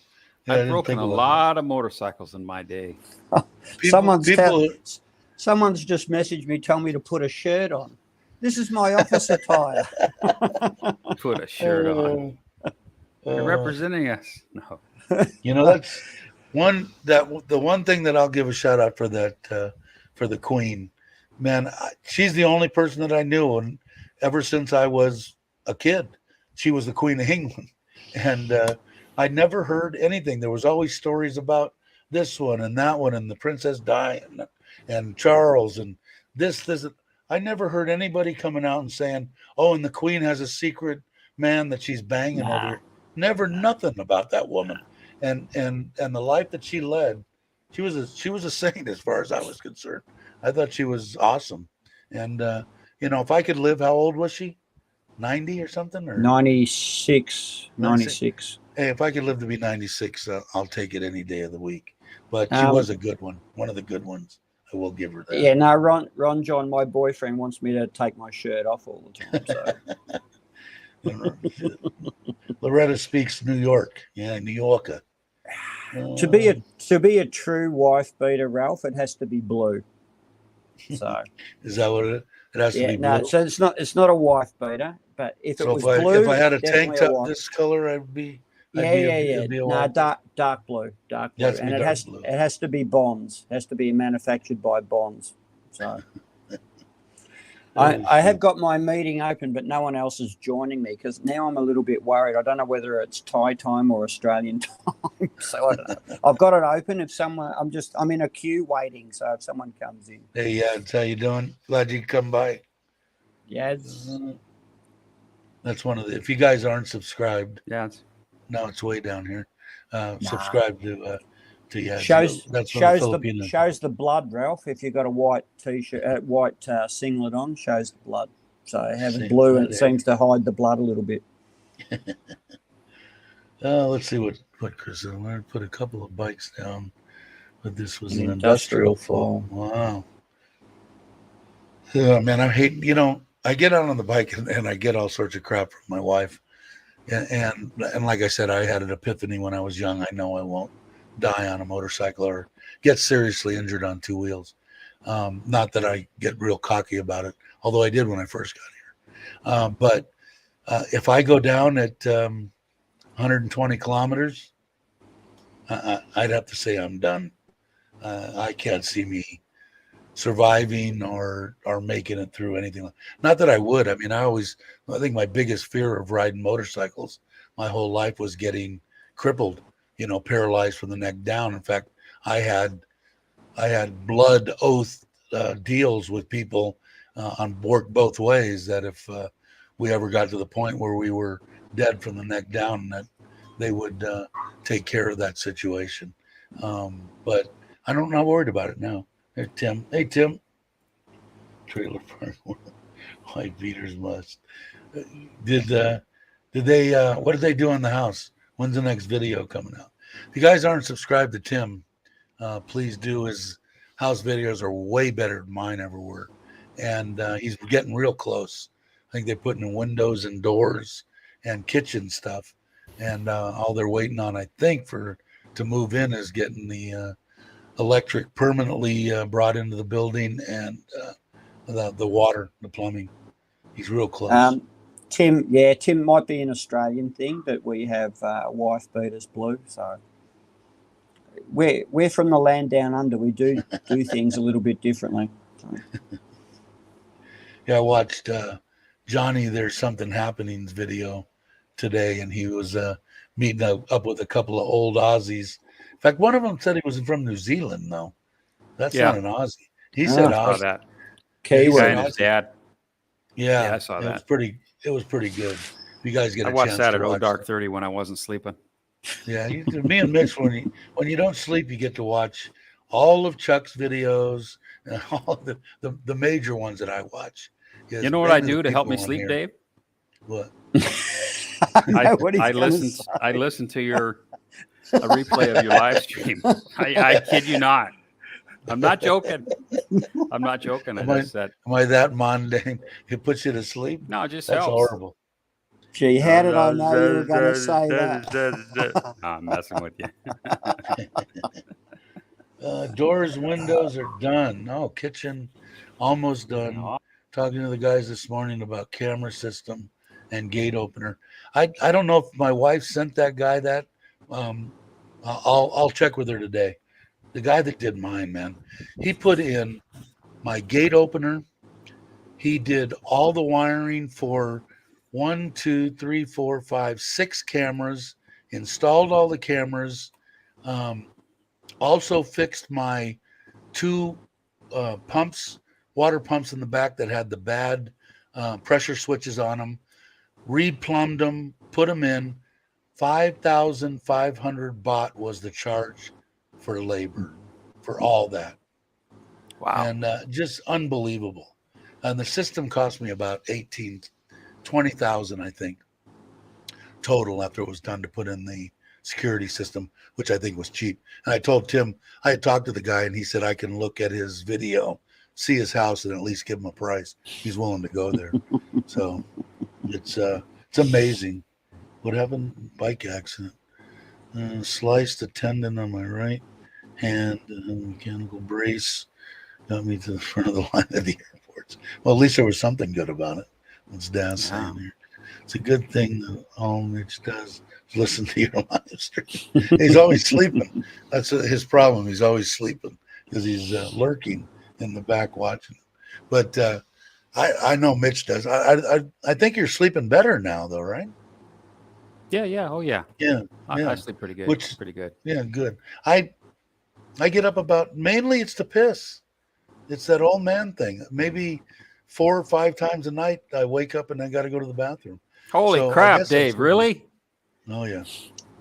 Yeah, I I've didn't broken think a about lot of motorcycles in my day. that. People. Someone's just messaged me, telling me to put a shirt on. This is my office attire. Put a shirt on. You're representing us. No. You know, that's the one thing that I'll give a shout out for that for the Queen. Man, she's the only person that I knew, and ever since I was a kid, she was the Queen of England, and I never heard anything. There was always stories about this one and that one, and the Princess Di and Charles and this. I never heard anybody coming out and saying, "Oh, and the Queen has a secret man that she's banging over here." Never nothing about that woman, and the life that she led. She was a saint as far as I was concerned. I thought she was awesome, and you know, if I could live, how old was she? 90 or something, or 96. Hey, if I could live to be 96, I'll take it any day of the week. But she was a good one of the good ones. I will give her that. Yeah, no, Ron John, my boyfriend, wants me to take my shirt off all the time. So Loretta speaks New York. Yeah, New Yorker. to be a true wife beater, Ralph, it has to be blue. So is that what it has to be? No, blue? so it's not a wife beater, but if it was blue, if I had a tank definitely top this color, I'd be. Yeah. No, dark blue, Yes, and blue. it has to be Bonds. It has to be manufactured by Bonds. So I have got my meeting open, but no one else is joining me because now I'm a little bit worried. I don't know whether it's Thai time or Australian time. So I don't know. I've got it open. If someone, I'm in a queue waiting. So if someone comes in, Hey, yeah, how you doing? Glad you come by. yeah. That's one of the. If you guys aren't subscribed, Yeah. no, it's way down here. Subscribe to yeah. Shows Filipino. shows the blood, Ralph. If you've got a white t-shirt, white singlet on, shows the blood. So having blue and it seems to hide the blood a little bit. Let's see what Chris said. I put a couple of bikes down, but this was an industrial fall. Wow. Yeah, man, I hate. You know, I get out on the bike and I get all sorts of crap from my wife. And like I said, I had an epiphany when I was young. I know I won't die on a motorcycle or get seriously injured on two wheels. Not that I get real cocky about it, although I did when I first got here. But if I go down at 120 kilometers, I'd have to say I'm done. I can't see me surviving or making it through anything. Not that I would. I mean, I think my biggest fear of riding motorcycles my whole life was getting crippled, you know, paralyzed from the neck down. In fact, I had blood oath deals with people on both ways that if we ever got to the point where we were dead from the neck down, that they would take care of that situation. But I'm not worried about it now. There's Tim. Hey, Tim. Trailer park. White beaters must. Did they? What did they do in the house? When's the next video coming out? If you guys aren't subscribed to Tim, please do. His house videos are way better than mine ever were, and he's getting real close. I think they're putting in windows and doors and kitchen stuff, and all they're waiting on, I think, to move in is getting the electric permanently brought into the building and the water, the plumbing. He's real close. Tim might be an Australian thing, but we have wife beaters blue. So we're from the land down under. We do things a little bit differently. So. Yeah, I watched Johnny There's Something Happening's video today, and he was meeting up with a couple of old Aussies. In fact, one of them said he was from New Zealand, though. That's not an Aussie. He said Aussie. That. Kiwi. And his dad. Yeah, I saw that. It was pretty good. If you guys get a chance to watch that at Oh Dark 30 when I wasn't sleeping. Yeah, me and Mitch, when you don't sleep, you get to watch all of Chuck's videos and all the major ones that I watch. You know what I do to help me sleep, Dave? What? I listen to a replay of your live stream. I kid you not. I'm not joking. I'm not joking. Am I- Just that. Am I that mundane? It puts you to sleep? No, it just That's helps. horrible. Gee, how did I know you were going to say that? No, I'm messing with you. Doors, windows are done. No, kitchen almost done. No. Talking to the guys this morning about camera system and gate opener. I don't know if my wife sent that guy that. I'll check with her today. The guy that did mine, man, he put in my gate opener. He did all the wiring for 1, 2, 3, 4, 5, 6 cameras. Installed all the cameras. Also fixed my 2 pumps, water pumps in the back that had the bad pressure switches on them. Replumbed them, put them in. 5,500 baht was the charge for labor for all that. Wow. And just unbelievable. And the system cost me about 20,000, I think, total after it was done to put in the security system, which I think was cheap. And I told Tim, I had talked to the guy and he said I can look at his video, see his house, and at least give him a price. He's willing to go there. So it's amazing. What happened? Bike accident. Sliced a tendon on my right hand, mechanical brace. Got me to the front of the line of the airports. Well, at least there was something good about it. What's Dad saying here? It's a good thing that all Mitch does is listen to your live stream. He's always sleeping. That's his problem. He's always sleeping because he's lurking in the back watching. But I know Mitch does. I think you're sleeping better now, though, right? Yeah. Oh, yeah. Yeah. I sleep pretty good. Which- pretty good. Yeah, good. I get up about, mainly it's to piss. It's that old man thing. Maybe 4 or 5 times a night I wake up and I got to go to the bathroom. Holy So I crap, guess Dave! that's- Really? Oh yeah,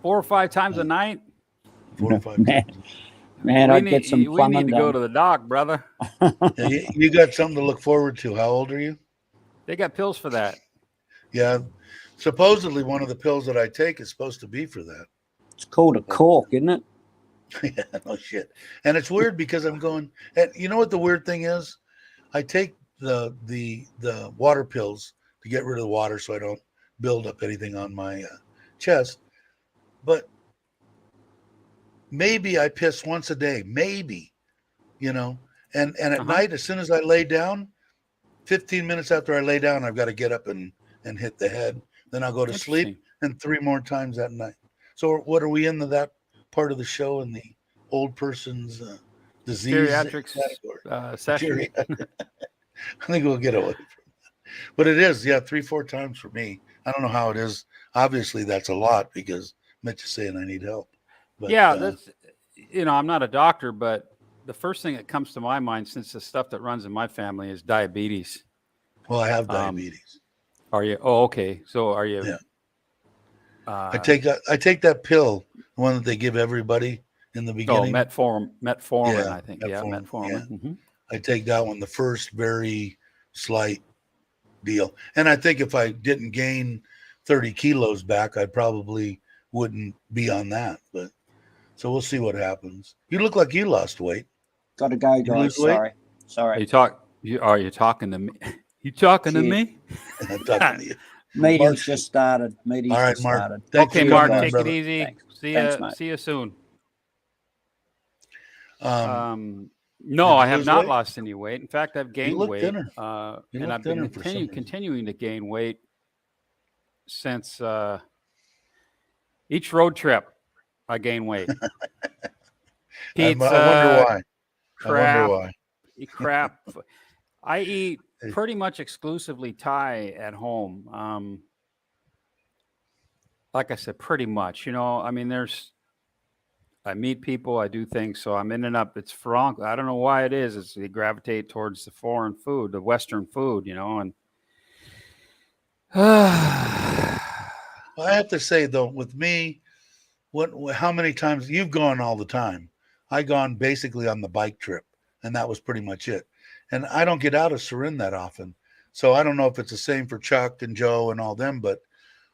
4 or 5 times a night? 4 or 5 times. Man, we I'd get some we plumbing need to go done. to the doc, brother. Yeah, you got something to look forward to. How old are you? They got pills for that. Yeah, supposedly one of the pills that I take is supposed to be for that. It's called a cork, isn't it? Yeah, no shit. And it's weird because I'm going. And you know what the weird thing is? I take the water pills to get rid of the water so I don't build up anything on my chest. But maybe I piss once a day, maybe, and at night, as soon as I lay down, 15 minutes after I lay down, I've got to get up and hit the head. Then I'll go to sleep Interesting. and 3 more times that night. So what are we into that part of the show in the old person's disease Geriatrics category? session. I think we'll get away from that. But it is, 3-4 times for me. I don't know how it is. Obviously, that's a lot because Mitch is saying I need help. But, That's I'm not a doctor, but the first thing that comes to my mind, since the stuff that runs in my family is diabetes. well, I have diabetes. Are you? Oh, okay. So are you? Yeah. I take that pill, the one that they give everybody in the beginning. Metformin, Yeah, I think. metformin, Metformin. yeah. Mhm. I take that one, the first very slight deal. And I think if I didn't gain 30 kilos back, I probably wouldn't be on that. But so we'll see what happens. You look like you lost weight. Got to go, You guys. lose weight? Sorry. Sorry. Are you talking to me? You talking to Cheers. me? I'm talking to you. Meeting's Mark- just started. Meeting's All right, just Mark. started. Thanks Okay, for Mark, coming on, take brother. it easy. Thanks. See Thanks, you. mate. See you soon. Did No, I you have lose not weight? lost any weight. In fact, I've gained look weight, thinner. You and look I've been thinner for some reason. continuing to gain weight since each road trip. I gain weight. Pizza, I wonder why. crap, I wonder why. crap. I eat pretty much exclusively Thai at home. Like I said, pretty much. I mean, I meet people, I do things, so I'm in and up. It's wrong. I don't know why it is. It's they gravitate towards the foreign food, the Western food, and I have to say though, with me, how many times you've gone all the time? I gone basically on the bike trip, and that was pretty much it. And I don't get out of Surin that often, so I don't know if it's the same for Chuck and Joe and all them. But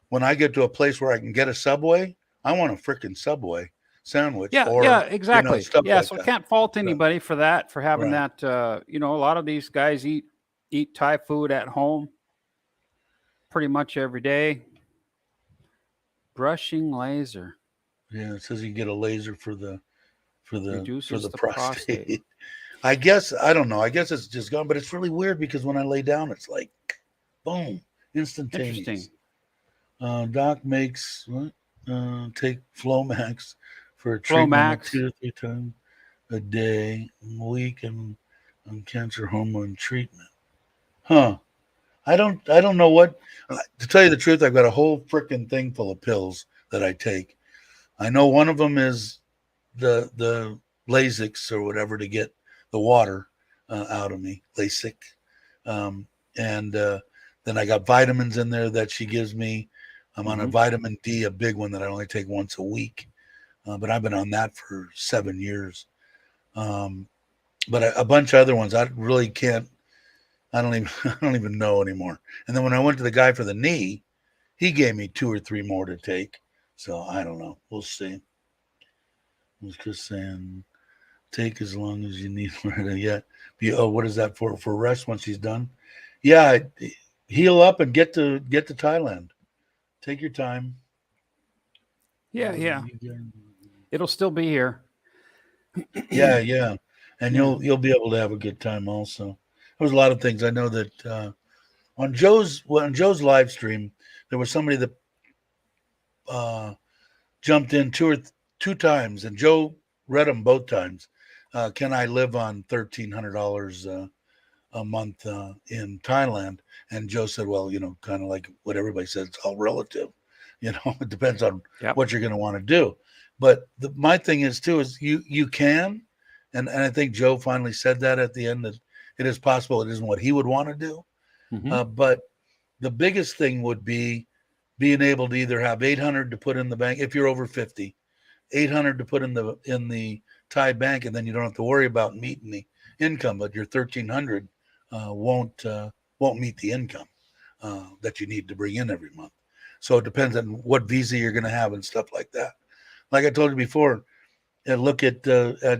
when I get to a place where I can get a Subway, I want a freaking Subway. sandwich. Yeah, or, yeah, exactly. stuff Yeah, like so that. can't fault anybody for that, for having Right. that. A lot of these guys eat Thai food at home pretty much every day. Brushing laser Yeah, it says you get a laser for reduces the the prostate. prostate. I guess I don't know. I guess it's just gone, but it's really weird because when I lay down, it's like boom, instantaneous. Interesting. Doc makes what? Take Flomax for a treatment of Flomax. 2 to 3 times a day, a week, and on cancer hormone treatment. Huh? I don't know what. To tell you the truth, I've got a whole freaking thing full of pills that I take. I know one of them is the Lasix or whatever to get the water out of me, LASIK, and then I got vitamins in there that she gives me. I'm on a vitamin D, a big one that I only take once a week, but I've been on that for 7 years. But a bunch of other ones I really can't. I don't even I don't even know anymore. And then when I went to the guy for the knee, he gave me 2 or 3 more to take. So I don't know. We'll see. I was just saying, take as long as you need. Yeah. What is that for? For rest once he's done? Yeah. Heal up and get to Thailand. Take your time. Yeah, yeah. It'll still be here. Yeah, yeah. And Yeah. you'll be able to have a good time also. There was a lot of things. I know that on Joe's live stream, there was somebody that jumped in two times, and Joe read them both times. Can I live on $1,300 a month in Thailand? And Joe said, well, kind of like what everybody says, it's all relative. It depends on what you're going to want to do. But my thing is too is you can, and I think Joe finally said that at the end, that it is possible it isn't what he would want to do. But the biggest thing would be being able to either have 800 to put in the bank if you're over 50, 800 to put in the Thai bank, and then you don't have to worry about meeting the income. But your 1,300 won't meet the income that you need to bring in every month. So it depends on what visa you're going to have and stuff like that. Like I told you before, look at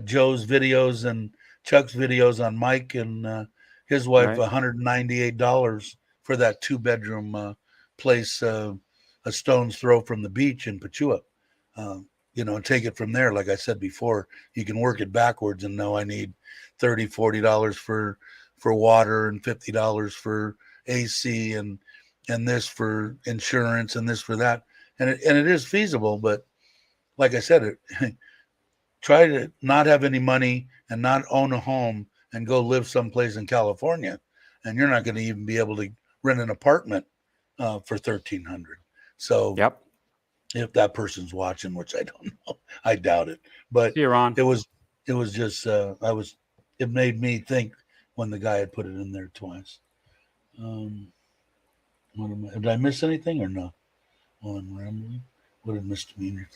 Joe's videos and Chuck's videos on Mike and his wife, $198 for that 2-bedroom place, a stone's throw from the beach in Pachua. And take it from there. Like I said before, you can work it backwards and know I need $30, $40 for water and $50 for AC and this for insurance and this for that. And it is feasible, but like I said, try to not have any money and not own a home and go live someplace in California, and you're not going to even be able to rent an apartment for $1,300. So if that person's watching, which I don't know, I doubt it, but it was just it made me think when the guy had put it in there twice. Did I miss anything or no? Oh, I'm rambling. What a misdemeanor.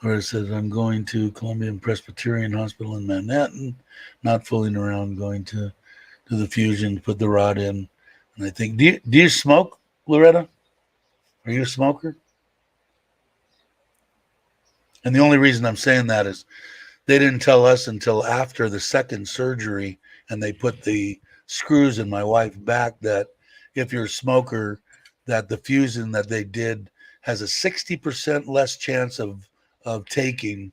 Or it says, I'm going to Columbian Presbyterian Hospital in Manhattan, not fooling around, going to do the fusion, to put the rod in. And I think, do you smoke, Loretta? Are you a smoker? And the only reason I'm saying that is they didn't tell us until after the second surgery, and they put the screws in my wife's back, that if you're a smoker, that the fusion that they did has a 60% less chance of taking.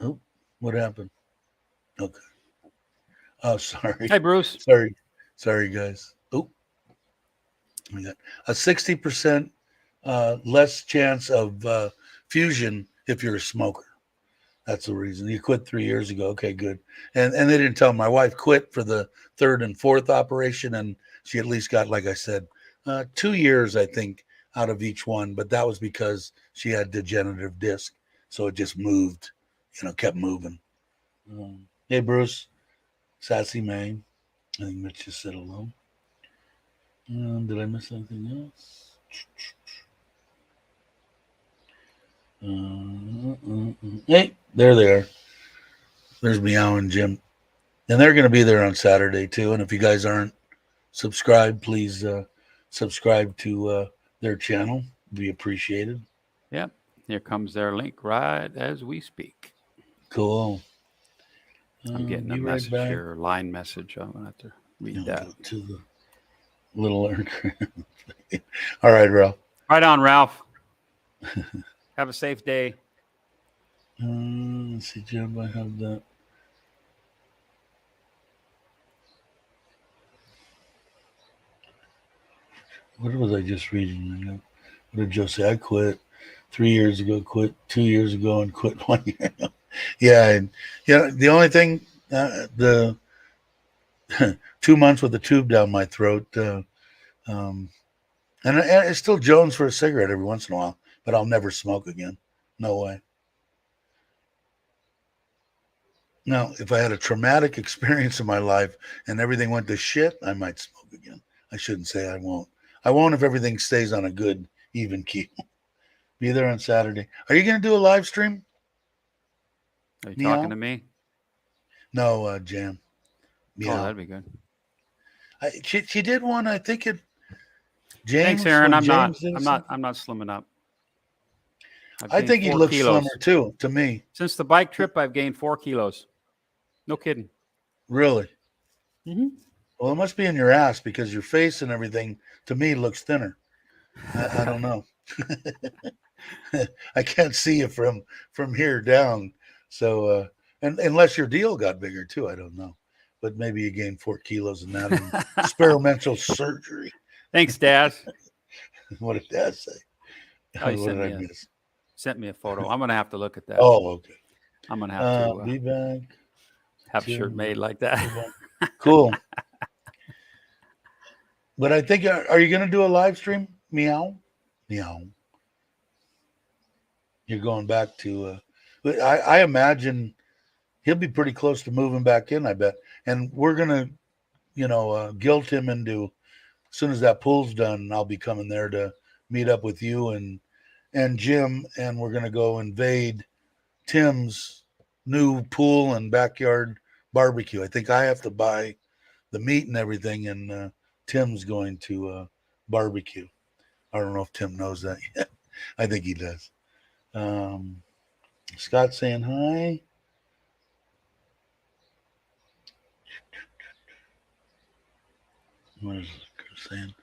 Oh, what happened? Okay. Oh, sorry. Hey, Bruce. Sorry, guys. Oh, we got a 60% less chance of fusion if you're a smoker. That's the reason. You quit 3 years ago. Okay, good. And they didn't tell my wife quit for the third and fourth operation, and she at least got, like I said, 2 years, I think, out of each one. But that was because she had degenerative disc, so it just moved, kept moving. Hey, Bruce, Sassy May. I think Mitch just said hello. Did I miss anything else? Hey, there they are. There's Meow and Jim. And they're going to be there on Saturday, too. And if you guys aren't subscribed, please subscribe to their channel. Be appreciated. Yeah. Here comes their link right as we speak. Cool. I'm getting a Be right message back. here, a line message. I'm going to have to read that. Go to the little All right, Ralph. Right on, Ralph. Have a safe day. Let's see, Jim, I have that. What was I just reading? What did Joe say? I quit 3 years ago, quit 2 years ago, and quit 1 year ago. Yeah, and the only thing, the 2 months with the tube down my throat, and I still Jones for a cigarette every once in a while, but I'll never smoke again. No way. Now, if I had a traumatic experience in my life and everything went to shit, I might smoke again. I shouldn't say I won't. I won't if everything stays on a good, even keel. Be there on Saturday. Are you going to do a live stream? Are you Meow? talking to me? No, Jam. Oh, that'd be good. She did one. I think it. James. Thanks, Aaron. I'm not slimming up. I think he looks slimmer too. To me, since the bike trip, I've gained 4 kilos. No kidding. Really? Mm-hmm. Well, it must be in your ass because your face and everything to me looks thinner. I don't know. I can't see you from here down. So, and unless your deal got bigger too, I don't know. But maybe you gained 4 kilos in that experimental surgery. Thanks, Dad. What did Dad say? Oh, what did I miss? Sent me a photo. I'm gonna have to look at that. Oh, okay. I'm gonna have to be back. Have a shirt made like that. Cool. But I think, are you going to do a live stream? Meow. Meow. You're going back to, I imagine he'll be pretty close to moving back in, I bet. And we're going to, guilt him into, as soon as that pool's done, I'll be coming there to meet up with you and Jim, and we're going to go invade Tim's new pool and backyard barbecue. I think I have to buy the meat and everything, and Tim's going to barbecue. I don't know if Tim knows that yet. I think he does. Scott saying hi. What is Chris saying?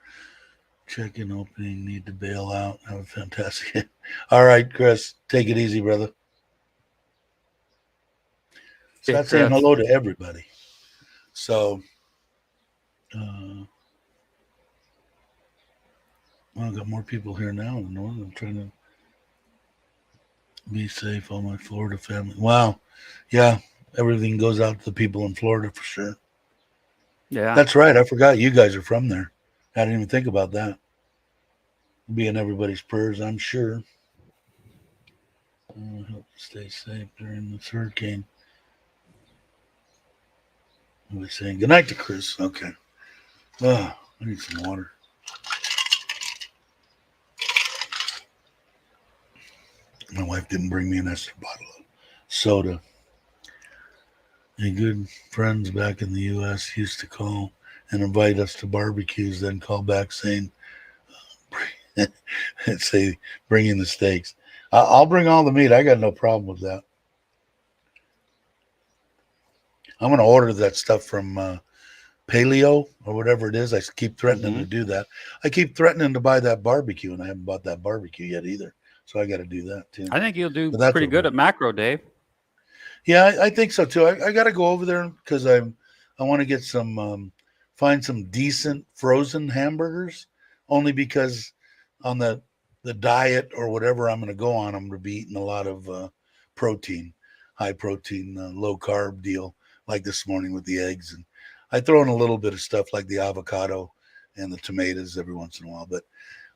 Check-in opening, need to bail out. Have a fantastic. All right, Chris, take it easy, brother. Scott saying hello to everybody. So, I've got more people here now in the north. I'm trying to be safe, all my Florida family. Wow. Yeah, everything goes out to the people in Florida for sure. Yeah. That's right. I forgot you guys are from there. I didn't even think about that. Be in everybody's prayers, I'm sure. Help stay safe during this hurricane. I was saying good night to Chris. Okay. I need some water. My wife didn't bring me an extra bottle of soda. And good friends back in the U.S. used to call and invite us to barbecues, then call back saying, say, bring in the steaks. I'll bring all the meat. I got no problem with that. I'm going to order that stuff from Paleo or whatever it is. I keep threatening to do that. I keep threatening to buy that barbecue, and I haven't bought that barbecue yet either. So I got to do that too. I think you'll do pretty good at macro, Dave. Yeah, I think so too. I got to go over there because I want to get some, find some decent frozen hamburgers. Only because on the diet or whatever I'm going to go on, I'm going to be eating a lot of protein, high protein, low carb deal like this morning with the eggs, and I throw in a little bit of stuff like the avocado and the tomatoes every once in a while. But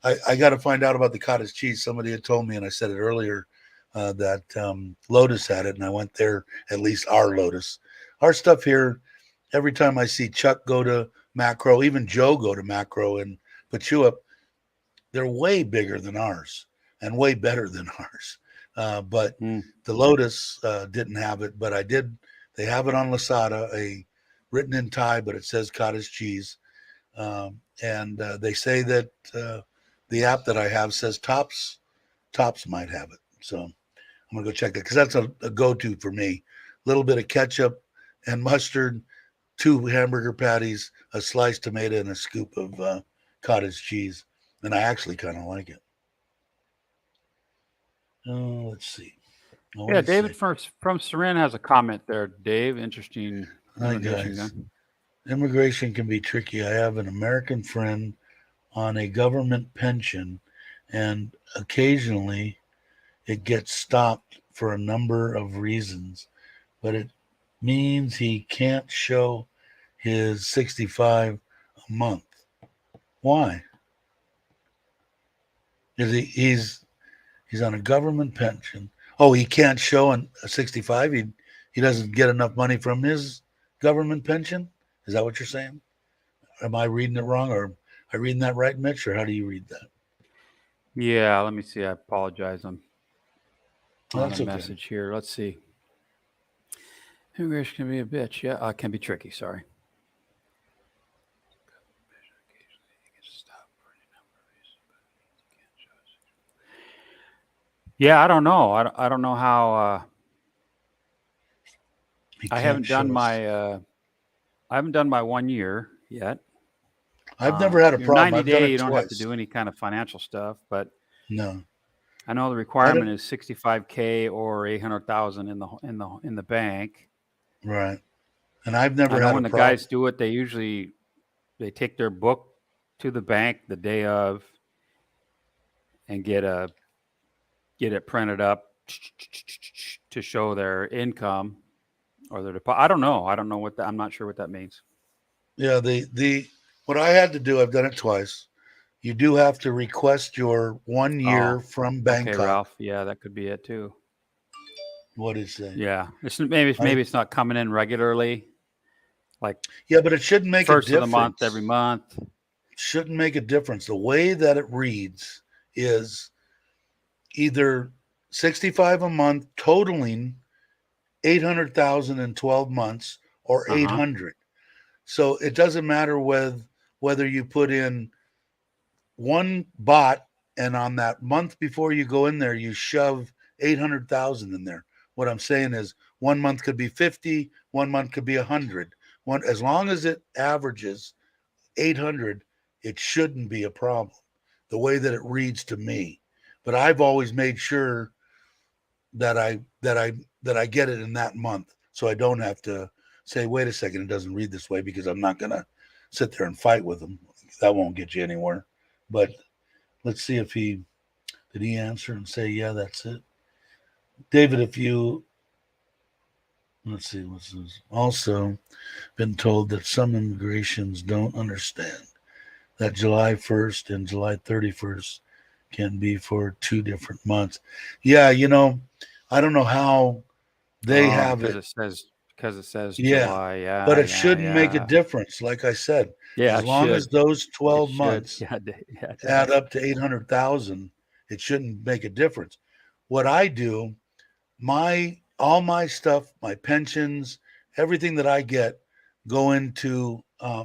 I got to find out about the cottage cheese. Somebody had told me, and I said it earlier, that Lotus had it, and I went there, at least our Lotus. Our stuff here, every time I see Chuck go to Macro, even Joe go to Macro and Pachuap, they're way bigger than ours and way better than ours. But the Lotus didn't have it, but I did. They have it on Lasada, written in Thai, but it says cottage cheese. And they say that the app that I have says Tops might have it. So I'm gonna go check that because that's a go-to for me. A little bit of ketchup and mustard, 2 hamburger patties, a sliced tomato, and a scoop of cottage cheese. And I actually kind of like it. Let's see. What Yeah, did he David say? from Sarin has a comment there. Dave, interesting Hi, information. guys. Gun. Immigration can be tricky. I have an American friend on a government pension, and occasionally it gets stopped for a number of reasons, but it means he can't show his 65 a month. Why? Is he's on a government pension? Oh, he can't show a 65. He doesn't get enough money from his government pension. Is that what you're saying? Am I reading it wrong, or am I reading that right, Mitch? Or how do you read that? Yeah, let me see. I apologize. I'm on That's a okay. message here. Let's see. Immigration can be a bitch. Yeah, can be tricky. Sorry. Yeah, I don't know. I don't know how. He I can't haven't done show us. I haven't done my 1 year yet. I've never had a Your problem. 90 I've done day, it you don't have to twice. do any kind of financial stuff, but No, I know the I requirement don't. is 65K or 800,000 in the bank. Right, and I've I never know had a when the problem. guys do it, they take their book to the bank the day of and get it printed up to show their income or their deposit. I don't know. I'm not sure what that means. Yeah, the what I had to do, I've done it twice. You do have to request your 1 year Oh, from okay, Bangkok. Ralph. Yeah, that could be it too. What is that? Yeah, I, maybe it's not coming in regularly, like yeah, but it shouldn't make a first of the month every difference. month. Shouldn't make a difference. The way that it reads is either 65 a month, totaling 800,000 in 12 months, or Uh huh. 800. So it doesn't matter whether you put in one bot and on that month before you go in there you shove 800,000 in there. What I'm saying is 1 month could be 50, 1 month could be 100. One, as long as it averages 800, it shouldn't be a problem. The way that it reads to me, but I've always made sure that I get it in that month, so I don't have to say, wait a second, it doesn't read this way, because I'm not gonna sit there and fight with them. That won't get you anywhere. But let's see if did he answer and say, yeah, that's it. David, if you let's see what's this. Also been told that some immigrations don't understand that July 1st and July 31st can be for 2 different months. Yeah, I don't know how they Oh, have it. because it says Yeah, July. but Yeah, it yeah, shouldn't make a yeah. difference. Like I said, Yeah, as it long as should. those It 12 should. months Yeah, yeah, it add does. up to 800,000, it shouldn't make a difference. What I do, all my stuff, my pensions, everything that I get go into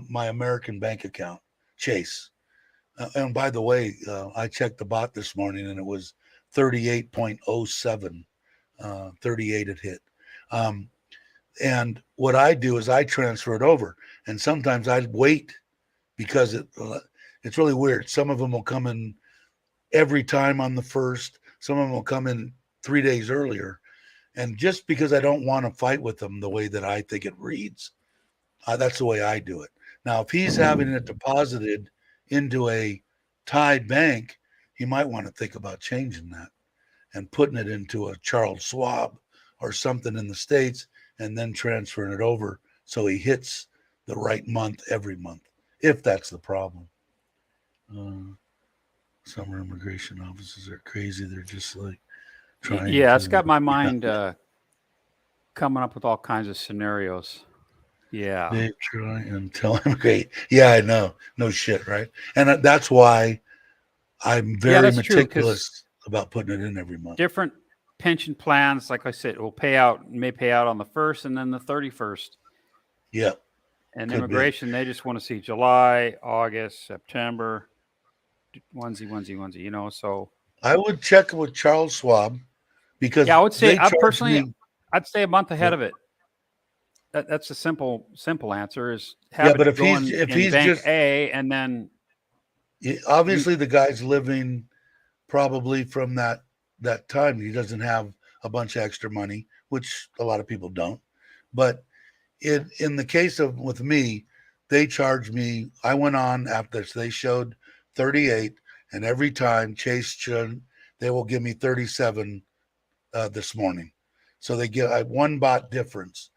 my American bank account, Chase. And by the way, I checked the bot this morning and it was 38.07, 38 it hit. Um, and what I do is I transfer it over, and sometimes I wait because it's really weird. Some of them will come in every time on the first. Some of them will come in 3 days earlier, and just because I don't want to fight with them the way that I think it reads, that's the way I do it. Now, if he's having it deposited into a Thai bank, he might want to think about changing that and putting it into a Charles Schwab or something in the States, and then transferring it over so he hits the right month every month, if that's the problem. Summer immigration offices are crazy. They're just like trying Yeah, it's to. got my mind coming up with all kinds of scenarios. Yeah. They try and tell him, great. Yeah, I know. No shit, right? And that's why I'm Yeah, very that's true because meticulous about putting it in every month. different pension plans, like I said, may pay out on the 1st and then the 31st. Yeah. And Could be. immigration, they just want to see July, August, September, onesie, so. I would check with Charles Schwab because Yeah, I would say they I charge personally, me. I'd stay a month ahead Yeah. of it. That's a simple answer is Yeah, have but it going if in he's bank just A and then you, obviously the guy's living probably from that time. He doesn't have a bunch of extra money, which a lot of people don't. But in the case of with me, they charged me. I went on after this. They showed 38, and every time they will give me 37 this morning. So they give one bot difference.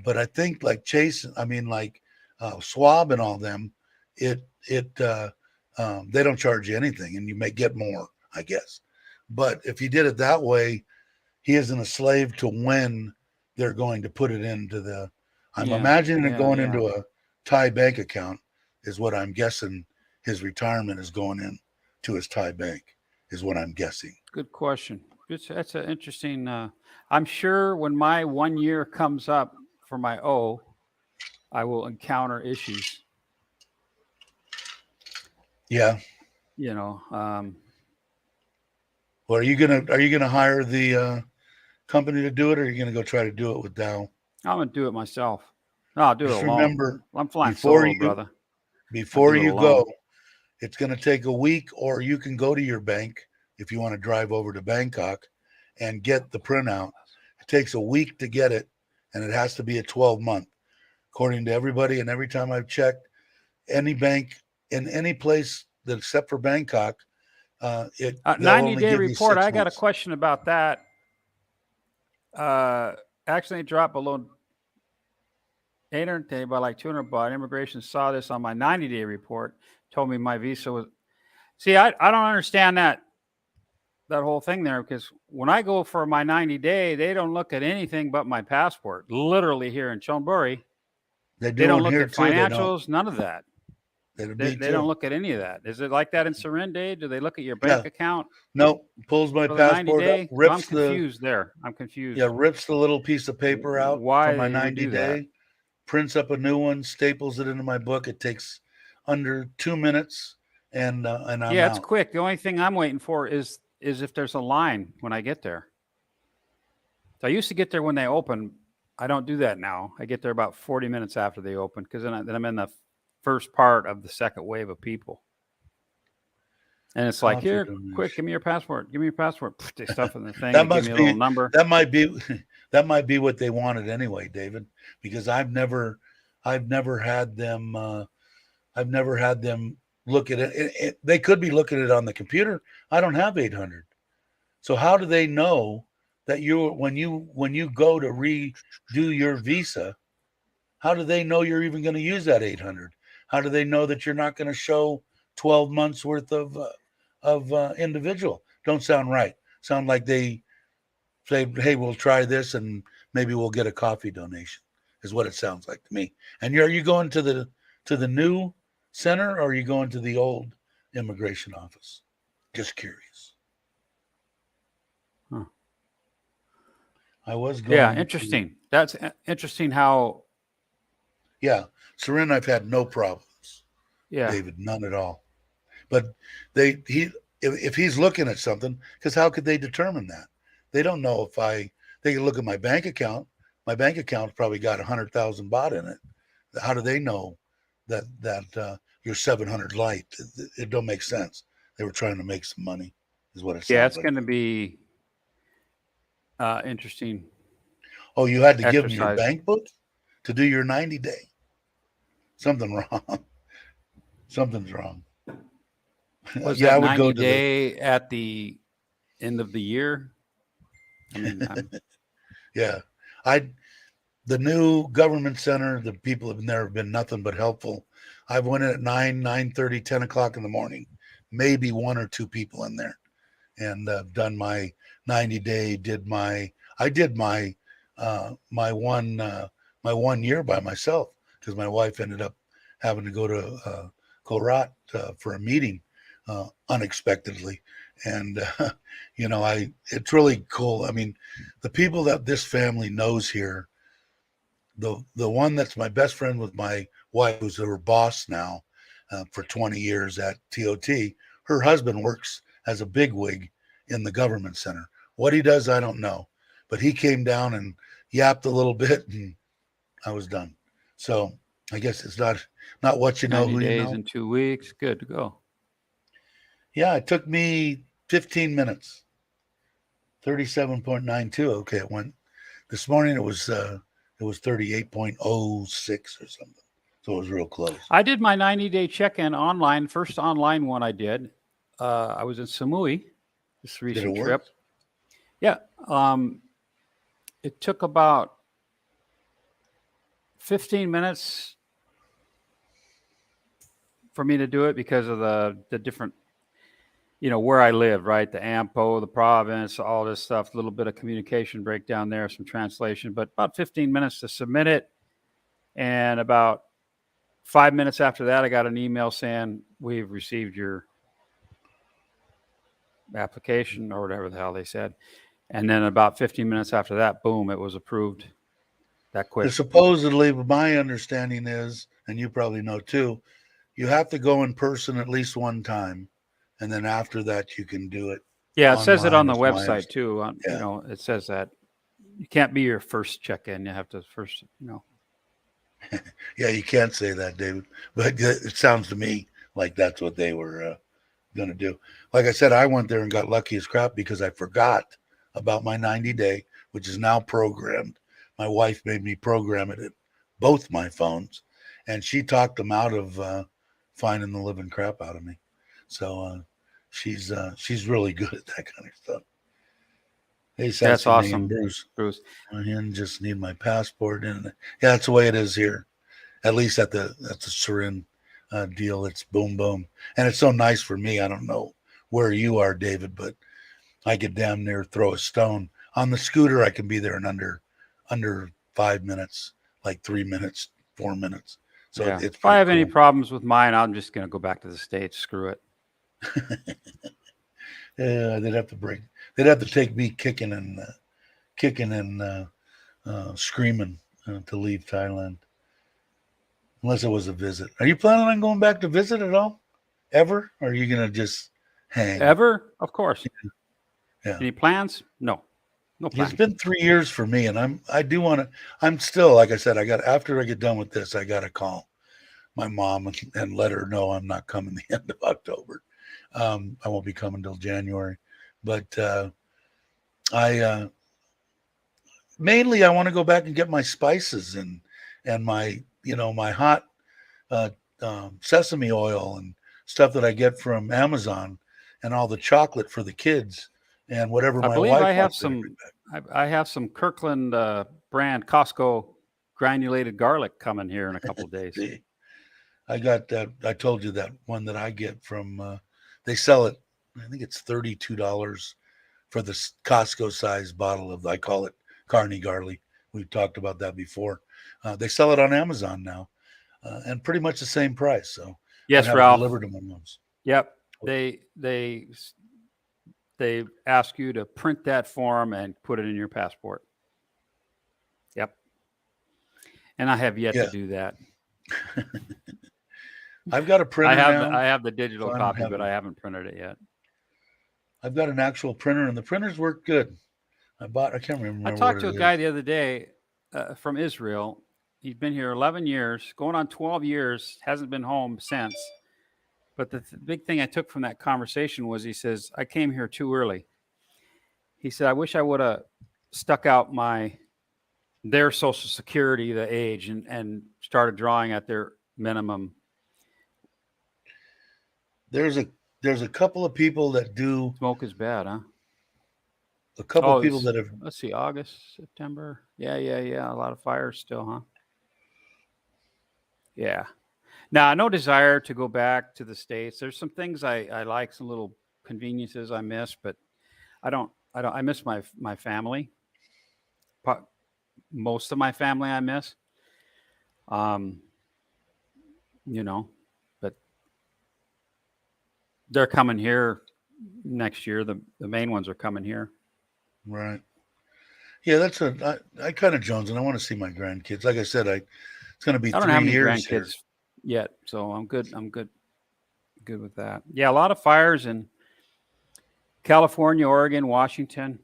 But I think like Chase, I mean like Schwab and all them, they don't charge you anything, and you may get more, I guess. But if you did it that way, he isn't a slave to when they're going to put it into the. I'm imagining it going into a Thai bank account is what I'm guessing. His retirement is going in to his Thai bank is what I'm guessing. good question. That's an interesting. I'm sure when my 1 year comes up for my O, I will encounter issues. Yeah. You know, Well, are you gonna hire the company to do it, or are you gonna go try to do it with Dow? I'm gonna do it myself. No, I'll do it Just alone. remember, I'm flying before solo, you brother. before do it you alone. go, it's going to take a week, or you can go to your bank if you want to drive over to Bangkok and get the printout. It takes a week to get it, and it has to be a 12-month, according to everybody. And every time I've checked, any bank in any place that except for Bangkok, they'll 90 only day give you report. 6 I got a months. question about that. Actually dropped below 800 day by like 200 baht. Immigration saw this on my 90-day report. Told me my visa was. See, I don't understand that whole thing there, because when I go for my 90-day, they don't look at anything but my passport. Literally here in Chonburi, They they don't look here at too. They don't. financials, none of that. They don't look at any of that. Is it like that in Surrender? Do they look at your bank account? No, pulls my For the 90 passport up, day? rips I'm confused there. I'm confused. Yeah, rips the little piece of paper out Why from my they even 90 do that? day, prints up a new one, staples it into my book. It takes under 2 minutes, and I'm Yeah, it's out. quick. The only thing I'm waiting for is if there's a line when I get there. So I used to get there when they open. I don't do that now. I get there about 40 minutes after they open, because then I'm in the first part of the second wave of people. And it's like, here, quick, give me your passport. Give me your passport. They stuff in the thing. They give me a little number. That might be what they wanted anyway, David, because I've never had them look at it. They could be looking at it on the computer. I don't have 800. So how do they know that when you go to redo your visa, how do they know you're even going to use that 800? How do they know that you're not going to show 12 months worth of individual? Don't sound right. Sound like they say, hey, we'll try this and maybe we'll get a coffee donation, is what it sounds like to me. And are you going to the new center, or are you going to the old immigration office? Just curious. Huh. I was going. Yeah, interesting. That's interesting how. Yeah, Seren, I've had no problems. Yeah, David, none at all. But if he's looking at something, because how could they determine that? They don't know they can look at my bank account. My bank account's probably got 100,000 baht in it. How do they know that you're 700 light? It don't make sense. They were trying to make some money, is what it sounds like. Yeah, it's going to be interesting. Oh, you had to exercise. give them your bank book to do your 90-day. Something wrong. Something's wrong. Was that 90 day at the end of the year? I mean, yeah, the new government center, the people have never been nothing but helpful. I've went in at 9:30, 10 o'clock in the morning, maybe one or two people in there, and done my 90-day. I did my 1 year by myself, because my wife ended up having to go to Korat for a meeting unexpectedly. And, it's really cool. I mean, the people that this family knows here, the one that's my best friend with my wife, who's her boss now for 20 years at TOT, her husband works as a bigwig in the government center, What he does, I don't know. But he came down and yapped a little bit, and I was done. So I guess it's not what you know, 90 who you days know. and 2 weeks. Good to go. Yeah, it took me 15 minutes. 37.92. Okay, it went this morning. It was 38.06 or something. So it was real close. I did my 90-day check-in online. First online one I did. I was in Samui this recent work? trip. Yeah. It took about 15 minutes for me to do it because of the different, where I live, right? The AMPO, the province, all this stuff, a little bit of communication breakdown there, some translation, but about 15 minutes to submit it. And about 5 minutes after that, I got an email saying, we've received your application, or whatever the hell they said. And then about 15 minutes after that, boom, it was approved that quick. Supposedly, my understanding is, and you probably know too, you have to go in person at least one time. And then after that, you can do it. Yeah, it says it on online, the is my website too. Yeah. It says that you can't be your first check-in. You have to first, Yeah, you can't say that, David. But it sounds to me like that's what they were going to do. Like I said, I went there and got lucky as crap because I forgot about my 90-day, which is now programmed. My wife made me program it at both my phones, and she talked them out of finding the living crap out of me. So she's really good at that kind of stuff. Hey, That's Sassy awesome, Man, Bruce. Bruce. I just need my passport, and yeah, that's the way it is here. At least at the Surin deal, it's boom boom, and it's so nice for me. I don't know where you are, David, but I could damn near throw a stone on the scooter. I can be there in under 5 minutes, like 3 minutes, 4 minutes. So Yeah. it's If I have any cool. problems with mine, I'm just going to go back to the States. Screw it. Yeah, they'd have to break. They'd have to take me kicking and screaming to leave Thailand, unless it was a visit. Are you planning on going back to visit at all, ever? Or are you gonna just hang? Ever? Of course. Yeah. Any plans? No. No plans. It's been 3 years for me, and I do want to. I'm still, like I said, after I get done with this, I got to call my mom and let her know I'm not coming the end of October. I won't be coming till January, but I mainly I want to go back and get my spices and my my hot sesame oil and stuff that I get from Amazon, and all the chocolate for the kids and whatever I my believe wife I have wants to bring some. back. I have some Kirkland brand Costco granulated garlic coming here in a couple of days. See, I got that. I told you that one that I get from. They sell it. I think it's $32 for the Costco size bottle of. I call it Carney garlic. We've talked about that before. They sell it on Amazon now, and pretty much the same price. So Yes, I'd have Ralph. it delivered to my mom's. Yep. They ask you to print that form and put it in your passport. Yep. And I have yet to do that. I've got a printer now. I have the digital so I don't copy, have but it. I haven't printed it yet. I've got an actual printer, and the printers work good. I can't remember. I talked to a guy the other day from Israel. He's been here 11 years, going on 12 years, hasn't been home since. But the big thing I took from that conversation was he says, I came here too early. He said, I wish I would have stuck out their Social Security, the age, and started drawing at their minimum. There's a couple of people that do. Smoke is bad, huh? A couple of people that have. Let's see, August, September. Yeah. A lot of fires still, huh? Yeah. Now, no desire to go back to the States. There's some things I like, some little conveniences I miss, but I miss my family. Most of my family I miss. But they're coming here next year. The main ones are coming here. Right. Yeah, I kind of Jones, and I want to see my grandkids. Like I said, it's going to be 3 years. I don't have any grandkids here yet, so I'm good. I'm good with that. Yeah, a lot of fires in California, Oregon, Washington.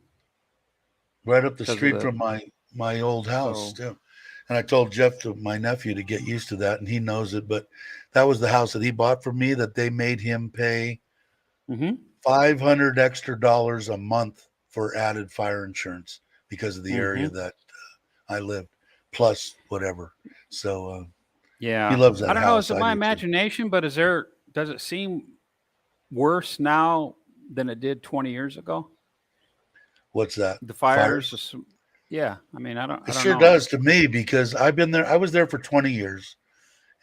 right up the 'cause of street the- from my old house So- too. And I told Jeff, my nephew, to get used to that, and he knows it. But that was the house that he bought for me that they made him pay Mhm. $500 extra a month for added fire insurance because of the area Mhm. that I lived, plus whatever. So Yeah. he loves that I don't know. house. Is it I my do too. imagination, but does it seem worse now than it did 20 years ago? What's that? The fires? Yeah. I mean, I It don't sure know. does to me because I've been there. I was there for 20 years,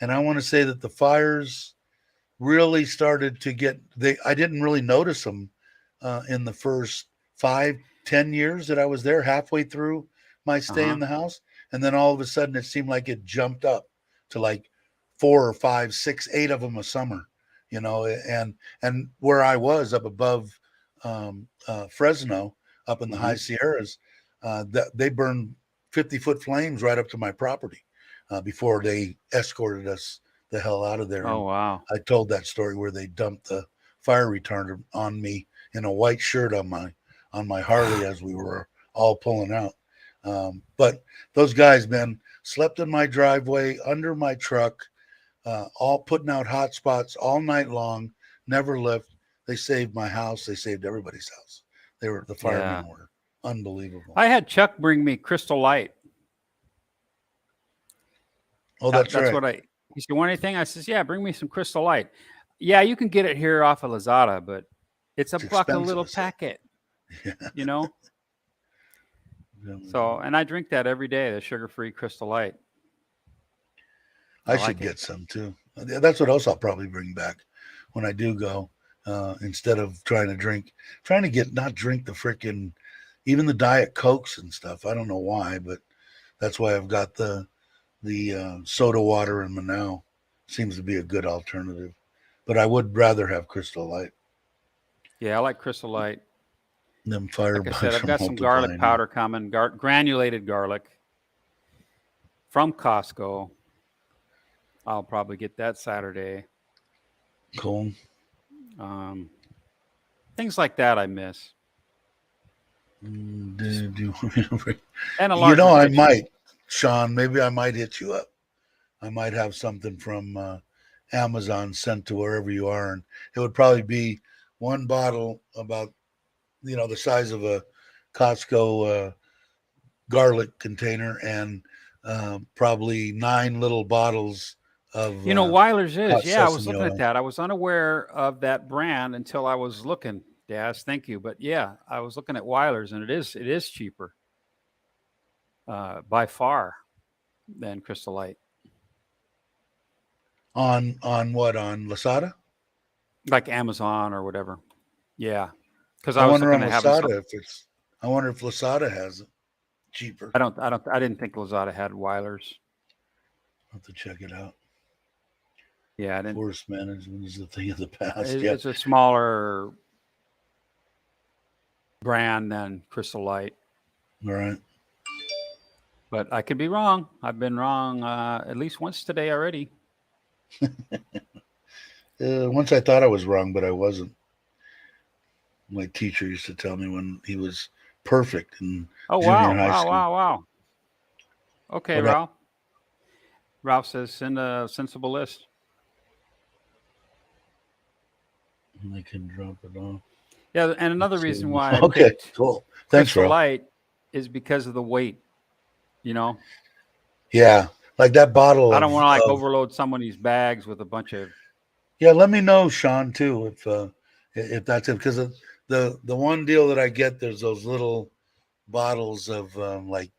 and I want to say that the fires really started to get. I didn't really notice them in the first 5-10 years that I was there. Halfway through my stay Uh-huh. in the house, and then all of a sudden it seemed like it jumped up to like 4 or 5, 6, 8 of them a summer. And where I was up above Fresno, up in the high Sierras, that they burned 50-foot flames right up to my property before they escorted us the hell out of there. Oh, And wow. I told that story where they dumped the fire retardant on me in a white shirt on my Harley as we were all pulling out. But those guys, man, slept in my driveway, under my truck, all putting out hot spots all night long, never left. They saved my house. They saved everybody's house. The firemen Yeah. were unbelievable. I had Chuck bring me Crystal Light. Oh, that's right. What he said, want anything? I says, yeah, bring me some Crystal Light. Yeah, you can get it here off of Lazada, but it's It's $1 a expensive, little I said. packet, Yeah. you know? So, and I drink that every day, the sugar-free Crystal Light. I like should it. get some too. That's what else I'll probably bring back when I do go. Instead of trying to drink the freaking, even the Diet Cokes and stuff. I don't know why, but that's why I've got the soda water in Manaus. Seems to be a good alternative. But I would rather have Crystal Light. Yeah, I like Crystal Light. Them Like firebugs I said, I've are got some garlic multiplying. powder coming, granulated garlic from Costco. I'll probably get that Saturday. Cool. Things like that I miss. And And a larger I kitchen. might, Sean, maybe I might hit you up. I might have something from Amazon sent to wherever you are. And it would probably be one bottle about, the size of a Costco garlic container and probably 9 little bottles of Weiler's hot is. Yeah, I was sesame looking at oil. that. I was unaware of that brand until I was looking. Daz, thank you. But yeah, I was looking at Weiler's, and it is cheaper by far than Crystal Light. On what? On Lasada? Like Amazon or whatever. Yeah. Because I I was wonder on looking at having some. Lasada I wonder if Lasada has it cheaper. I didn't think Lazada had Weiler's. I'll have to check it out. Yeah, I didn't. Forest management is the thing of the past. It's a smaller brand than Crystal Light. All right. But I could be wrong. I've been wrong at least once today already. Once I thought I was wrong, but I wasn't. My teacher used to tell me when he was perfect in junior high school. Wow. Okay, What Ralph. Ralph says send a sensible list. And I can drop it off. Yeah, and another reason why I Okay, picked cool. Thanks, Crystal Ralph. Light is because of the weight. Yeah, like that bottle. I don't want to overload somebody's bags with a bunch of. Yeah, let me know, Sean, too, if that's it, because the one deal that I get, there's those little bottles of like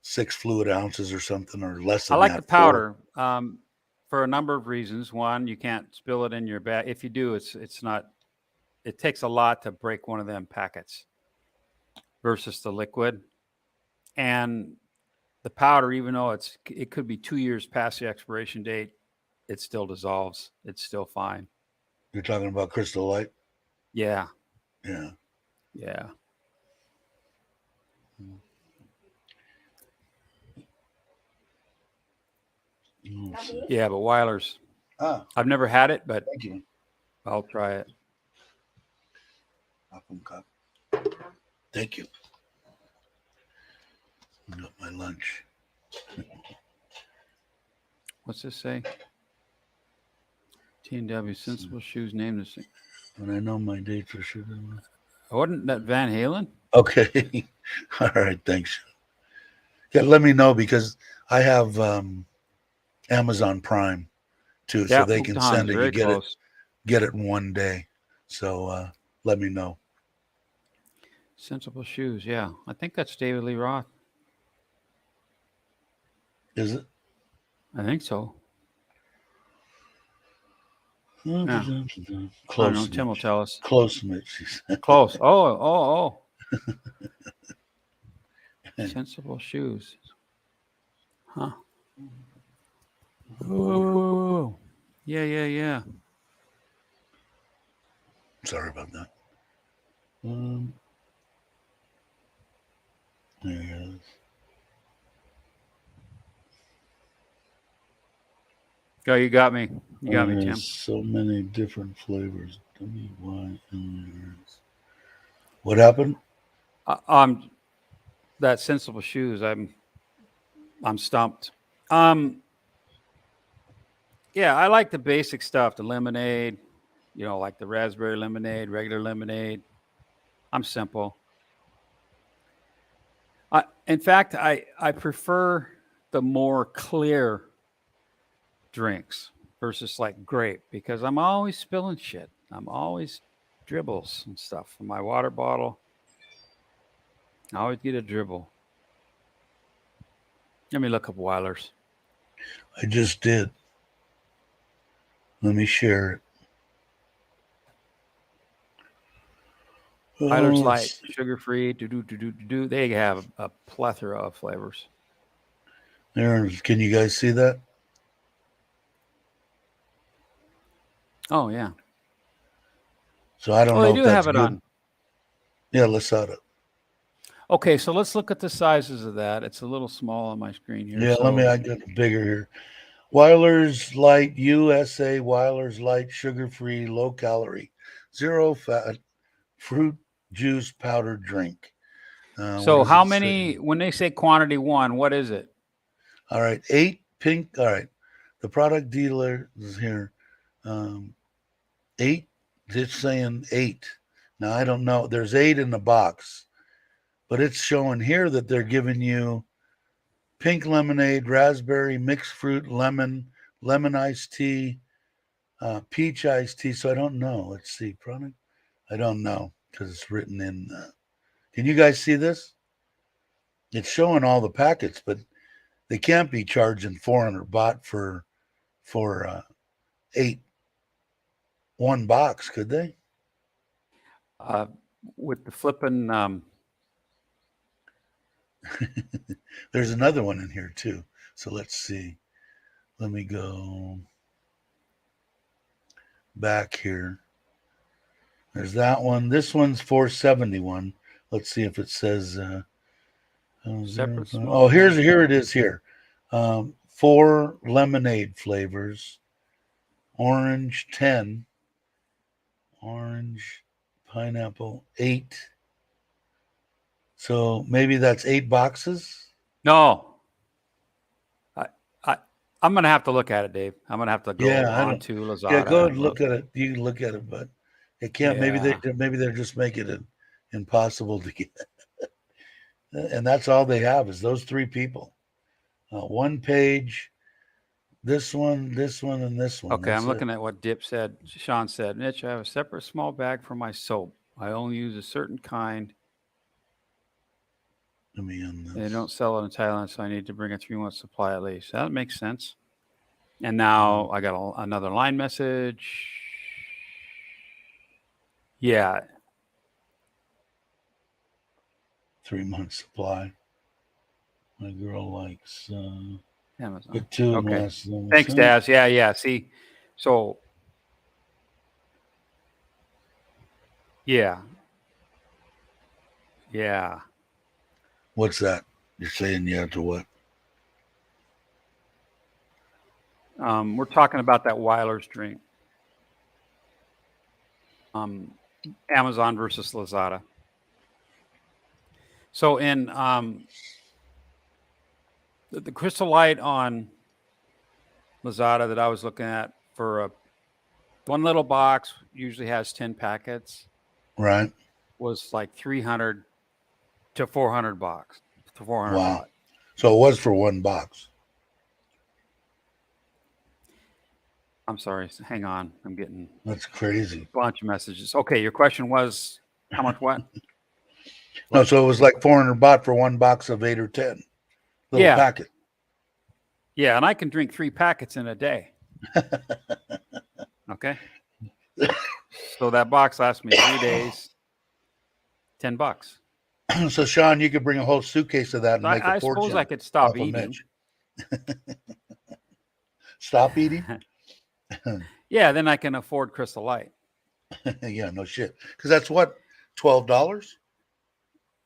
6 fluid ounces or something, or less than I like that, the powder for a number of reasons. One, you can't spill it in your bag. If you do, it's not. It takes a lot to break one of them packets versus the liquid, and the powder, even though it could be 2 years past the expiration date, it still dissolves. It's still fine. You're talking about Crystal Light? Yeah. Yeah. Yeah. Yeah, but Weiler's. I've never had it, but thank you. I'll try it. Thank you. I got my lunch. What's this say? T&W Sensible Shoes named this. And I know my date for sure. Wasn't that Van Halen? Okay. All right. Thanks. Yeah, let me know because I have Amazon Prime too, so Yeah, they can Bhutan's send it. You very get close. it in one day. So let me know. Sensible Shoes. Yeah, I think that's David Lee Roth. Is it? I think so. Yeah. Close. I don't know. Tim will tell us. Close, Mitch. Close. Oh. Sensible Shoes. Huh. Whoa. Yeah. Sorry about that. There it is. Oh, you got me. You got me, Tim. There's so many different flavors. What happened? That Sensible Shoes. I'm stumped. Yeah, I like the basic stuff. The lemonade, like the raspberry lemonade, regular lemonade. I'm simple. In fact, I prefer the more clear drinks versus like grape because I'm always spilling shit. I'm always dribbles and stuff from my water bottle. I always get a dribble. Let me look up Weiler's. I just did. Let me share it. Weiler's Light, sugar-free. They have a plethora of flavors. There, can you guys see that? Oh yeah. So I don't know They if do that's have it good. on. Yeah, Lasada. Okay, so let's look at the sizes of that. It's a little small on my screen here. Yeah, so, I got it bigger here. Weiler's Light USA, Weiler's Light, sugar-free, low calorie, zero fat, fruit juice powdered drink. So what does how it many? say? When they say quantity one, what is it? All right, 8 pink. All right, the product dealer is here. 8. It's saying 8. Now I don't know. There's 8 in the box, but it's showing here that they're giving you pink lemonade, raspberry, mixed fruit, lemon iced tea, peach iced tea. So I don't know. Let's see, product. I don't know because it's written in. Can you guys see this? It's showing all the packets, but they can't be charging 400 baht for 8 one box, could they? With the flipping. There's another one in here too. So let's see. Let me go back here. There's that one. This one's 471. Let's see if it says Separate small. here it is here. 4 lemonade flavors. Orange 10. Orange, pineapple 8. So maybe that's 8 boxes. No. I'm gonna have to look at it, Dave. I'm gonna have to go on to Lazada. Yeah, go and look at it. You can look at it, but it can't. Yeah. Maybe they're just making it impossible to get. And that's all they have is those 3 people. One page. This one, and this one. Okay, That's I'm looking at what Dip said. Sean said, Mitch, I have a separate small bag for my soap. I only use a certain kind. Let me end this. They don't sell it in Thailand, so I need to bring a 3-month supply at least. That makes sense. And now I got another line message. Yeah. 3-month supply. My girl likes Amazon. get 2 and Okay. less than Thanks, Daz. Yeah. See, so yeah. What's that? You're saying yeah to what? We're talking about that Weiler's drink. Amazon versus Lazada. So in The Crystal Light on Lazada that I was looking at for one little box usually has 10 packets, Right. was like 300 to 400 bucks. To 400 Wow. baht. So it was for one box. I'm sorry. Hang on. I'm getting That's crazy. a bunch of messages. Okay, your question was how much what? No, so it was like 400 baht for one box of 8 or 10 little Yeah. packet. Yeah, and I can drink 3 packets in a day. Okay. So that box lasts me 3 days, $10. So Sean, you could bring a whole suitcase of that and make I a fortune. suppose I could stop off of eating. Mitch. Stop eating? Yeah, then I can afford Crystal Light. Yeah, no shit. Because that's what, $12?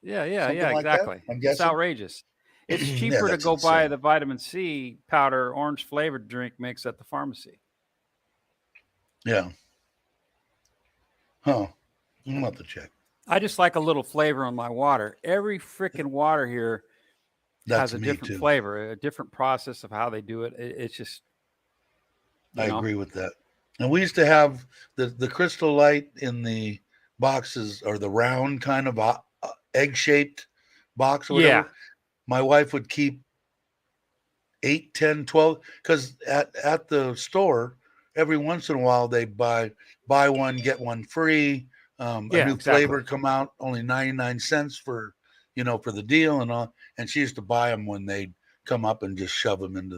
Yeah, Something like that, exactly. I'm It's guessing. outrageous. It's Yeah, cheaper to that's go buy insane. the vitamin C powder orange flavored drink mix at the pharmacy. Yeah. Huh. I'm about to check. I just like a little flavor on my water. Every freaking water here That's has a me different too. flavor, a different process of how they do it. It's just, I agree with that. And we used to have the Crystal Light in the boxes, or the round kind of egg-shaped box or whatever. Yeah. My wife would keep 8, 10, 12, because at the store, every once in a while they buy one, get one free. A new flavor come out, only 99 cents for the deal and all. And she used to buy them when they'd come up and just shove them into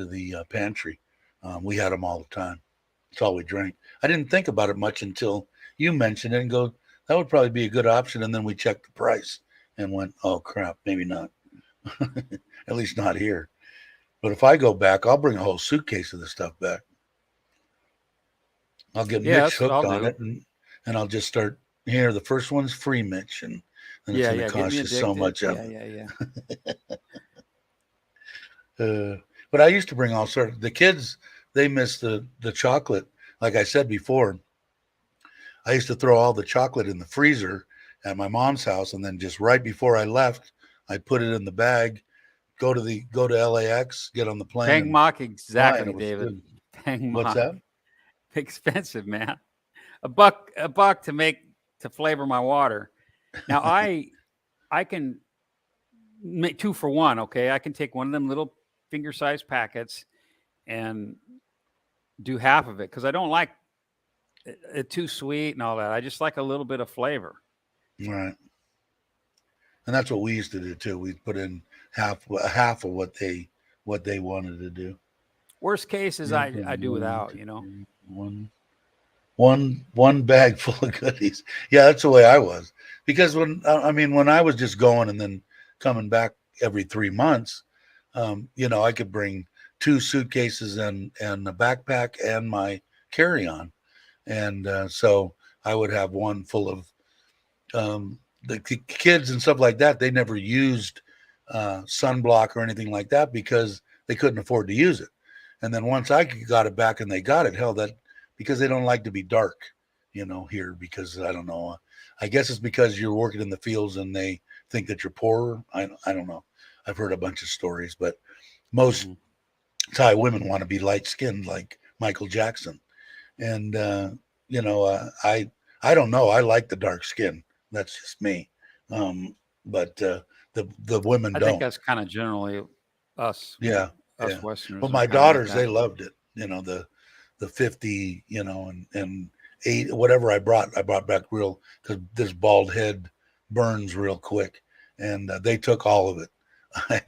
the pantry. We had them all the time. That's all we drank. I didn't think about it much until you mentioned it and go, that would probably be a good option. And then we checked the price and went, oh crap, maybe not. At least not here. But if I go back, I'll bring a whole suitcase of the stuff back. I'll get Mitch hooked on it, and I'll just start here. The first one's free, Mitch, and then it's going to cost you so much of it. But I used to bring all sorts. The kids, they miss the chocolate. Like I said before, I used to throw all the chocolate in the freezer at my mom's house, and then just right before I left, I put it in the bag, go to LAX, get on the plane. Bang mock, exactly, David. Good. Bang mock. What's that? Expensive, man. A buck to flavor my water. Now I can make 2 for 1. Okay, I can take one of them little finger-sized packets and do half of it because I don't like it too sweet and all that. I just like a little bit of flavor. Right. And that's what we used to do too. We'd put in half of what they wanted to do. Worst case is I do without, One bag full of goodies. Yeah, that's the way I was. Because when I was just going and then coming back every 3 months, I could bring 2 suitcases and a backpack and my carry-on. And so I would have one full of the kids and stuff like that. They never used sunblock or anything like that because they couldn't afford to use it. And then once I got it back and they got it, because they don't like to be dark, here, because I don't know. I guess it's because you're working in the fields and they think that you're poorer. I don't know. I've heard a bunch of stories, but most Thai women want to be light skinned like Michael Jackson. And, I don't know. I like the dark skin. That's just me. But the women don't. I think that's kind of generally us. Yeah. Us Westerners. But my daughters, they loved it. The 50, and 8, whatever I brought back real, because this bald head burns real quick, and they took all of it. I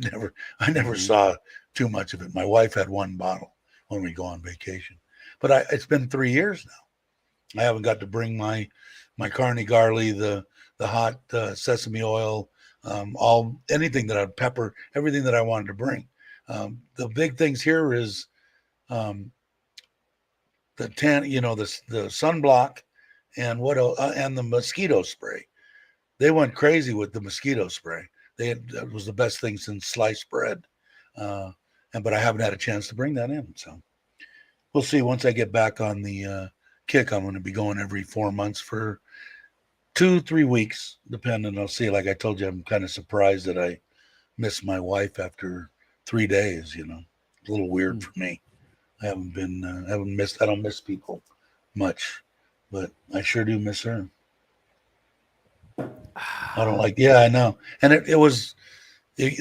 never saw too much of it. My wife had 1 bottle when we go on vacation, but it's been 3 years now. I haven't got to bring my carne garli, the hot sesame oil, anything that I'd pepper, everything that I wanted to bring. The big things here is the sunblock and and the mosquito spray. They went crazy with the mosquito spray. That was the best thing since sliced bread. But I haven't had a chance to bring that in. So we'll see. Once I get back on the kick, I'm going to be going every 4 months for 2-3 weeks, depending. I'll see. Like I told you, I'm kind of surprised that I missed my wife after 3 days. You know, it's a little weird for me. I don't miss people much, but I sure do miss her. I don't like, yeah, I know. And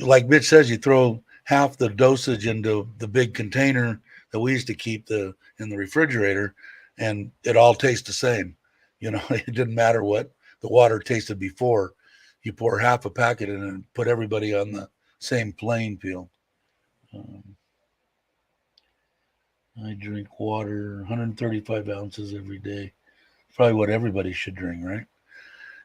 like Mitch says, you throw half the dosage into the big container that we used to keep in the refrigerator, and it all tastes the same. You know, it didn't matter what the water tasted before. You pour half a packet in and put everybody on the same playing field. I drink water 135 ounces every day. Probably what everybody should drink, right?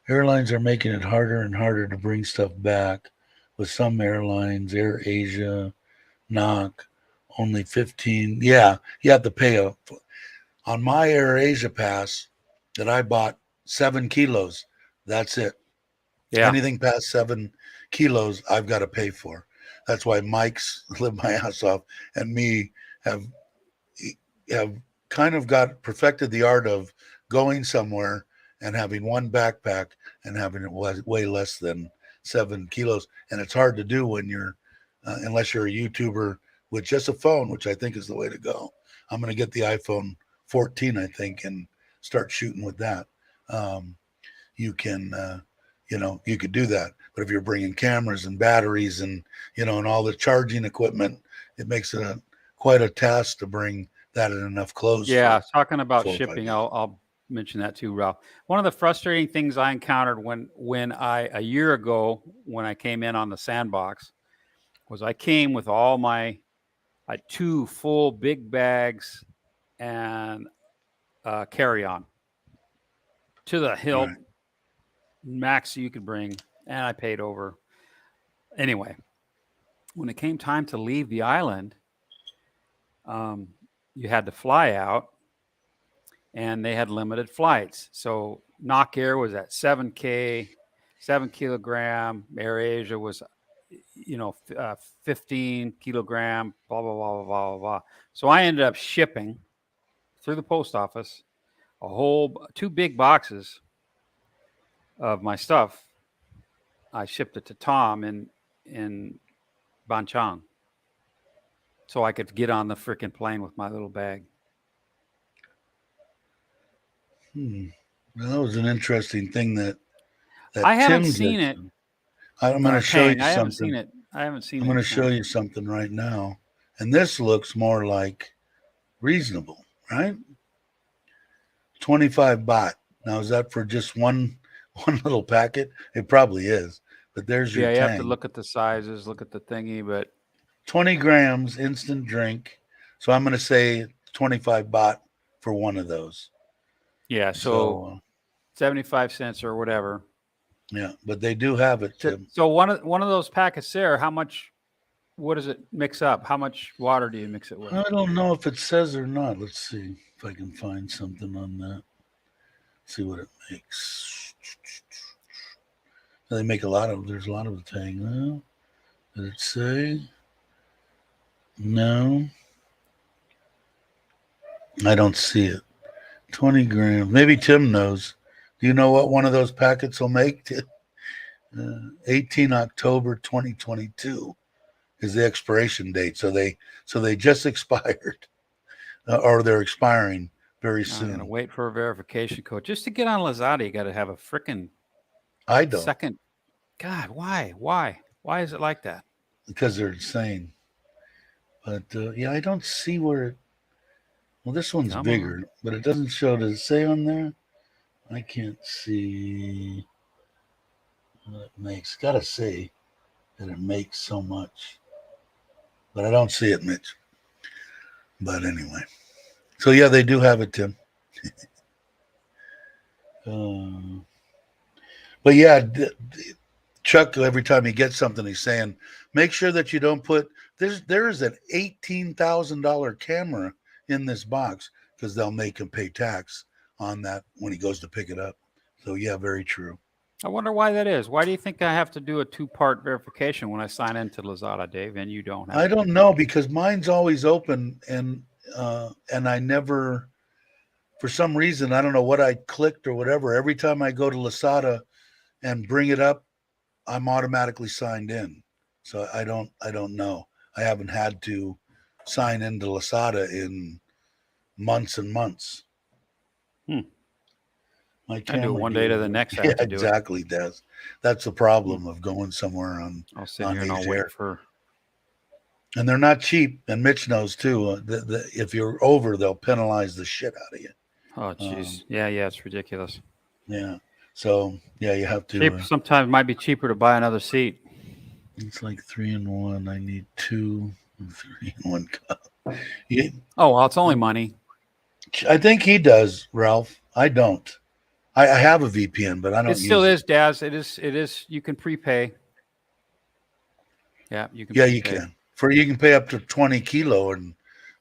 Airlines are making it harder and harder to bring stuff back. With some airlines, Air Asia, knock, only 15. Yeah, you have to pay on my Air Asia pass that I bought 7 kilos. That's it. Yeah. Anything past 7 kilos, I've got to pay for. That's why Mike's lived my ass off and me have kind of got perfected the art of going somewhere and having one backpack and having it way less than 7 kilos. And it's hard to do when you're, unless you're a YouTuber with just a phone, which I think is the way to go. I'm going to get the iPhone 14, I think, and start shooting with that. You can, you could do that. But if you're bringing cameras and batteries and, and all the charging equipment, it makes it quite a task to bring that in enough clothes. Yeah, talking about shipping, I'll mention that too, Ralph. One of the frustrating things I encountered a year ago when I came in on the sandbox was I came with all I had 2 full big bags and carry-on to the hilt, right. Max you could bring, and I paid over. Anyway, when it came time to leave the island, you had to fly out, and they had limited flights. So Knock Air was at 7 kilogram. Air Asia was, 15 kilogram, blah, blah, blah, blah, blah, blah. So I ended up shipping through the post office 2 big boxes of my stuff. I shipped it to Tom in Banchang so I could get on the freaking plane with my little bag. Well, that was an interesting thing that I haven't seen it. I'm going to show you something. I haven't seen it. I'm going to show you something right now. And this looks more like reasonable, right? 25 baht. Now, is that for just one little packet? It probably is. But there's your you tang. have to look at the sizes, look at the thingy, but 20 grams instant drink. So I'm going to say 25 baht for one of those. Yeah, so 75 cents or whatever. Yeah, but they do have it. So one of those packets there, what does it mix up? How much water do you mix it with? I don't know if it says or not. Let's see if I can find something on that. See what it makes. They make there's a lot of the tang now. Did it say? No. I don't see it. 20 grams. Maybe Tim knows. Do you know what one of those packets will make? 18 October 2022 is the expiration date. So they just expired, or they're expiring very soon. I'm gonna wait for a verification code just to get on Lazada. You got to have a freaking second. God, why? Why is it like that? Because they're insane. But I don't see where. Well, this one's bigger, but it doesn't show. Does it say on there? I can't see what it makes. Gotta say that it makes so much. But I don't see it, Mitch. But anyway. So, yeah, they do have it, Tim. But, yeah, Chuck, every time he gets something, he's saying, make sure that you don't put – there is an $18,000 camera in this box because they'll make him pay tax on that when he goes to pick it up. So, yeah, very true. I wonder why that is. Why do you think I have to do a 2-part verification when I sign into Lazada, Dave, and you don't have I don't know, because mine's always open, and I never, for some reason, I don't know what I clicked or whatever. Every time I go to Lazada and bring it up, I'm automatically signed in. So I don't know. I haven't had to sign into Lasada in months and months. Hmm. My I do it camera one day to the dealer- next. I Yeah, have to do it. exactly, Des. That's the problem of going somewhere I'll sit on here and I'll Asia wait Air. for. And they're not cheap. And Mitch knows too. If you're over, they'll penalize the shit out of you. Oh, jeez. Yeah, it's ridiculous. Yeah. So yeah, you have to. Cheap. Sometimes it might be cheaper to buy another seat. It's like 3-in-1. I need 2 3-in-1 cup. Yeah, Oh, well, it's only money. I think he does, Ralph. I don't. I have a VPN, but I don't It still use is, Daz. It is. You can prepay. Yeah, you can. Yeah, prepay. you can. You can pay up to 20 kilo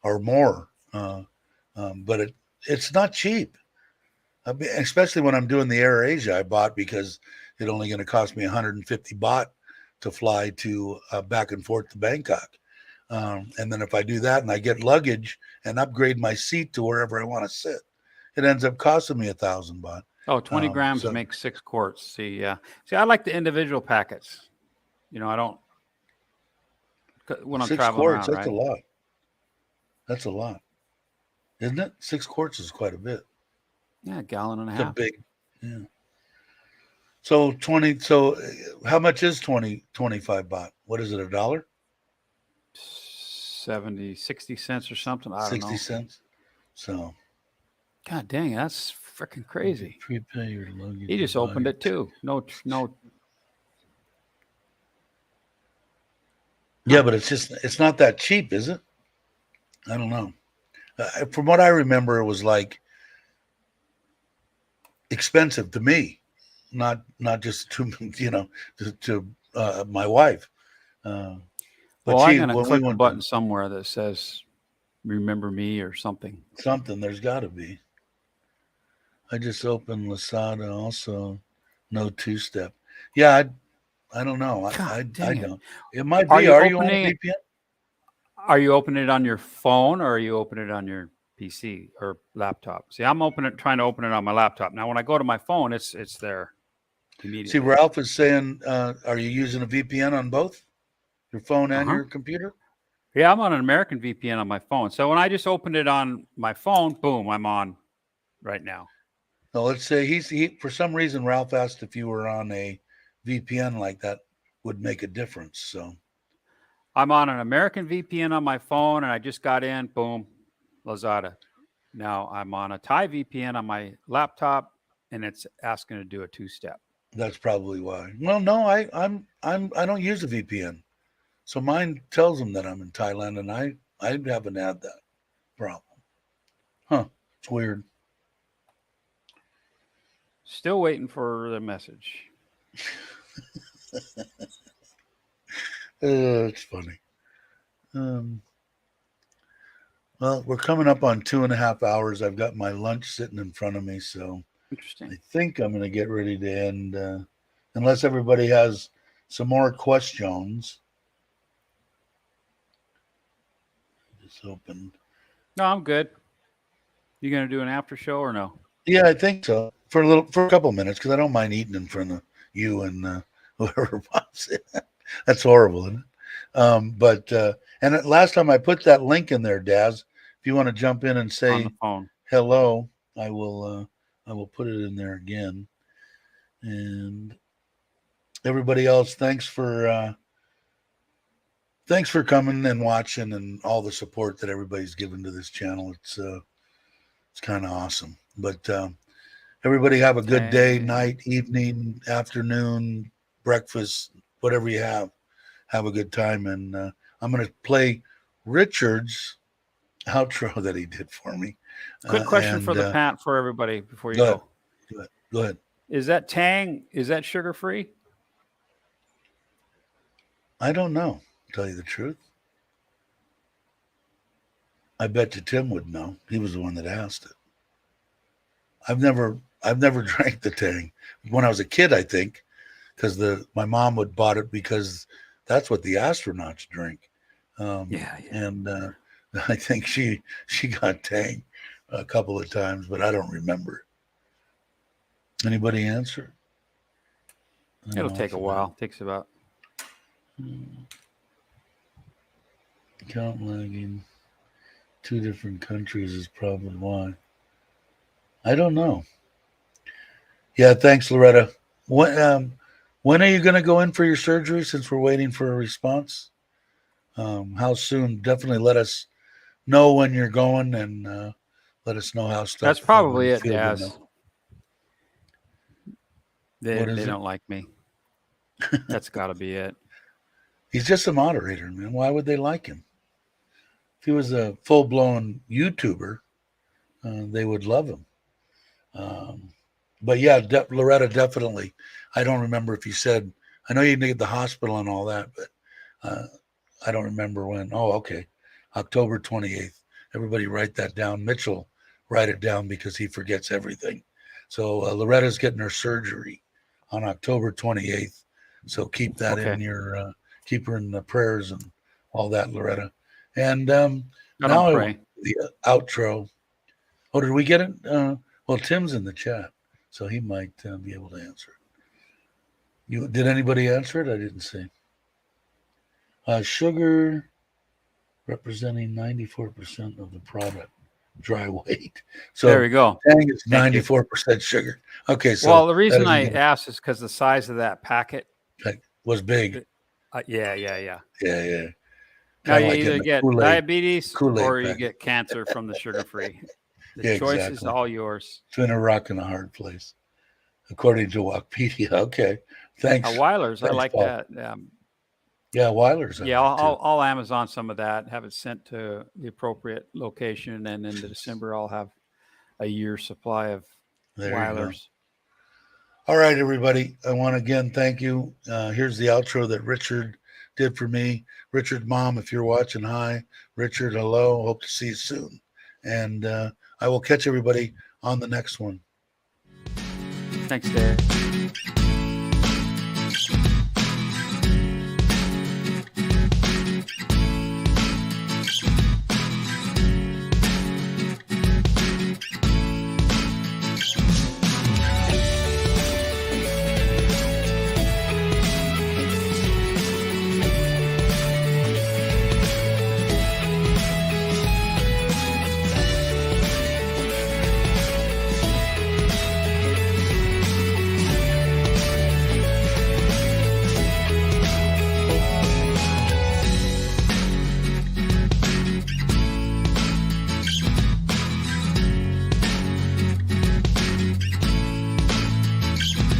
or more. But it's not cheap. I mean, especially when I'm doing the Air Asia I bought because it's only going to cost me 150 baht to fly to back and forth to Bangkok. And then if I do that and I get luggage and upgrade my seat to wherever I want to sit, it ends up costing me 1,000 baht. Oh, 20 grams so- makes 6 quarts. See, yeah. See, I like the individual packets. I don't. When I'm 6 traveling quarts, around, that's right? a lot. That's a lot. Isn't it? 6 quarts is quite a bit. Yeah, a gallon and a It's a half. big, yeah. So 20, so how much is 25 baht? What is it, $1? 70, 60 cents or something. I don't 60 know. cents. So God dang, that's freaking crazy. prepay your luggage. He just opened it too. No. Yeah, but it's not that cheap, is it? I don't know. From what I remember, it was like expensive to me, not just to to my wife. But Well, I'm she, gonna when click we a went button somewhere that says "Remember Me" or something. to something, there's got to be. I just opened Lasada, also no 2-step. Yeah, I don't know. I God dang it. don't. It might Are be. you Are you on a opening it- VPN? Are you opening it on your phone or are you opening it on your PC or laptop? See, I'm trying to open it on my laptop. Now, when I go to my phone, it's there immediately. See, Ralph is saying, are you using a VPN on both your phone and your computer? Yeah, I'm on an American VPN on my phone. So when I just opened it on my phone, boom, I'm on right now. No, let's say he for some reason Ralph asked if you were on a VPN like that would make a difference. So I'm on an American VPN on my phone, and I just got in, boom, Lazada. Now I'm on a Thai VPN on my laptop, and it's asking to do a 2-step. that's probably why. Well, no, I don't use a VPN, so mine tells them that I'm in Thailand, and I haven't had that problem. Huh? It's weird. Still waiting for the message. It's funny. Well, we're coming up on 2.5 hours. I've got my lunch sitting in front of me, so Interesting. I think I'm going to get ready to end, unless everybody has some more questions. Just opened. No, I'm good. You gonna do an after show or no? Yeah, I think so. For a couple minutes, because I don't mind eating in front of you and whoever pops in. That's horrible, isn't it? And last time I put that link in there, Daz. If you want to jump in and On say the phone. hello, I will put it in there again. And everybody else, thanks for coming and watching and all the support that everybody's given to this channel. It's kind of awesome. But everybody have a good day, night, evening, afternoon, breakfast, whatever you have. Have a good time. And I'm going to play Richard's outro that he did for me. Quick question for everybody before you go go. Go ahead. Is that Tang? Is that sugar free? I don't know, to tell you the truth. I bet you Tim would know. He was the one that asked it. I've never drank the Tang. When I was a kid, I think, because my mom would bought it because that's what the astronauts drink. And I think she got Tang a couple of times, but I don't remember. Anybody answer? It'll take a while. Takes about. Count lagging. 2 different countries is probably why. I don't know. Yeah, thanks, Loretta. When are you going to go in for your surgery since we're waiting for a response? How soon? Definitely let us know when you're going and let us know how stuff. That's probably it, feel good Daz. enough. They What is it? don't like me. That's got to be it. He's just a moderator, man. Why would they like him? If he was a full-blown YouTuber, they would love him. But yeah, Loretta, definitely. I don't remember if you said, I know you need the hospital and all that, but I don't remember when. Oh, okay. October 28th. Everybody write that down. Mitchell, write it down because he forgets everything. So Loretta's getting her surgery on October 28th. So keep that in your, keep her in the prayers and all that, Loretta. And I now don't I pray. want the outro. Oh, did we get it? Well, Tim's in the chat, so he might be able to answer it. Did anybody answer it? I didn't see. Sugar representing 94% of the product, dry weight. So There we go. dang, it's Thank you. 94% sugar. Okay, so Well, the reason that I isn't asked is because the size of that packet. was big. Yeah. Yeah. Now Kind of you like either getting get diabetes or you packet. get cancer from the sugar-free. The Yeah, choice is exactly. all yours. Between a rock and a hard place, according to Wikipedia. Okay, thanks. Weilers, I Thanks, like Paul. that. Yeah, Weiler's. Yeah, I'll Amazon some of that, have it sent to the appropriate location, and in December I'll have a year's supply of There you Weilers. All right, everybody. I want to again thank you. Here's the outro that Richard did for me. Richard, Mom, if you're watching, hi. Richard, hello. Hope to see you soon. And I will catch everybody on the next one. Thanks, Dave.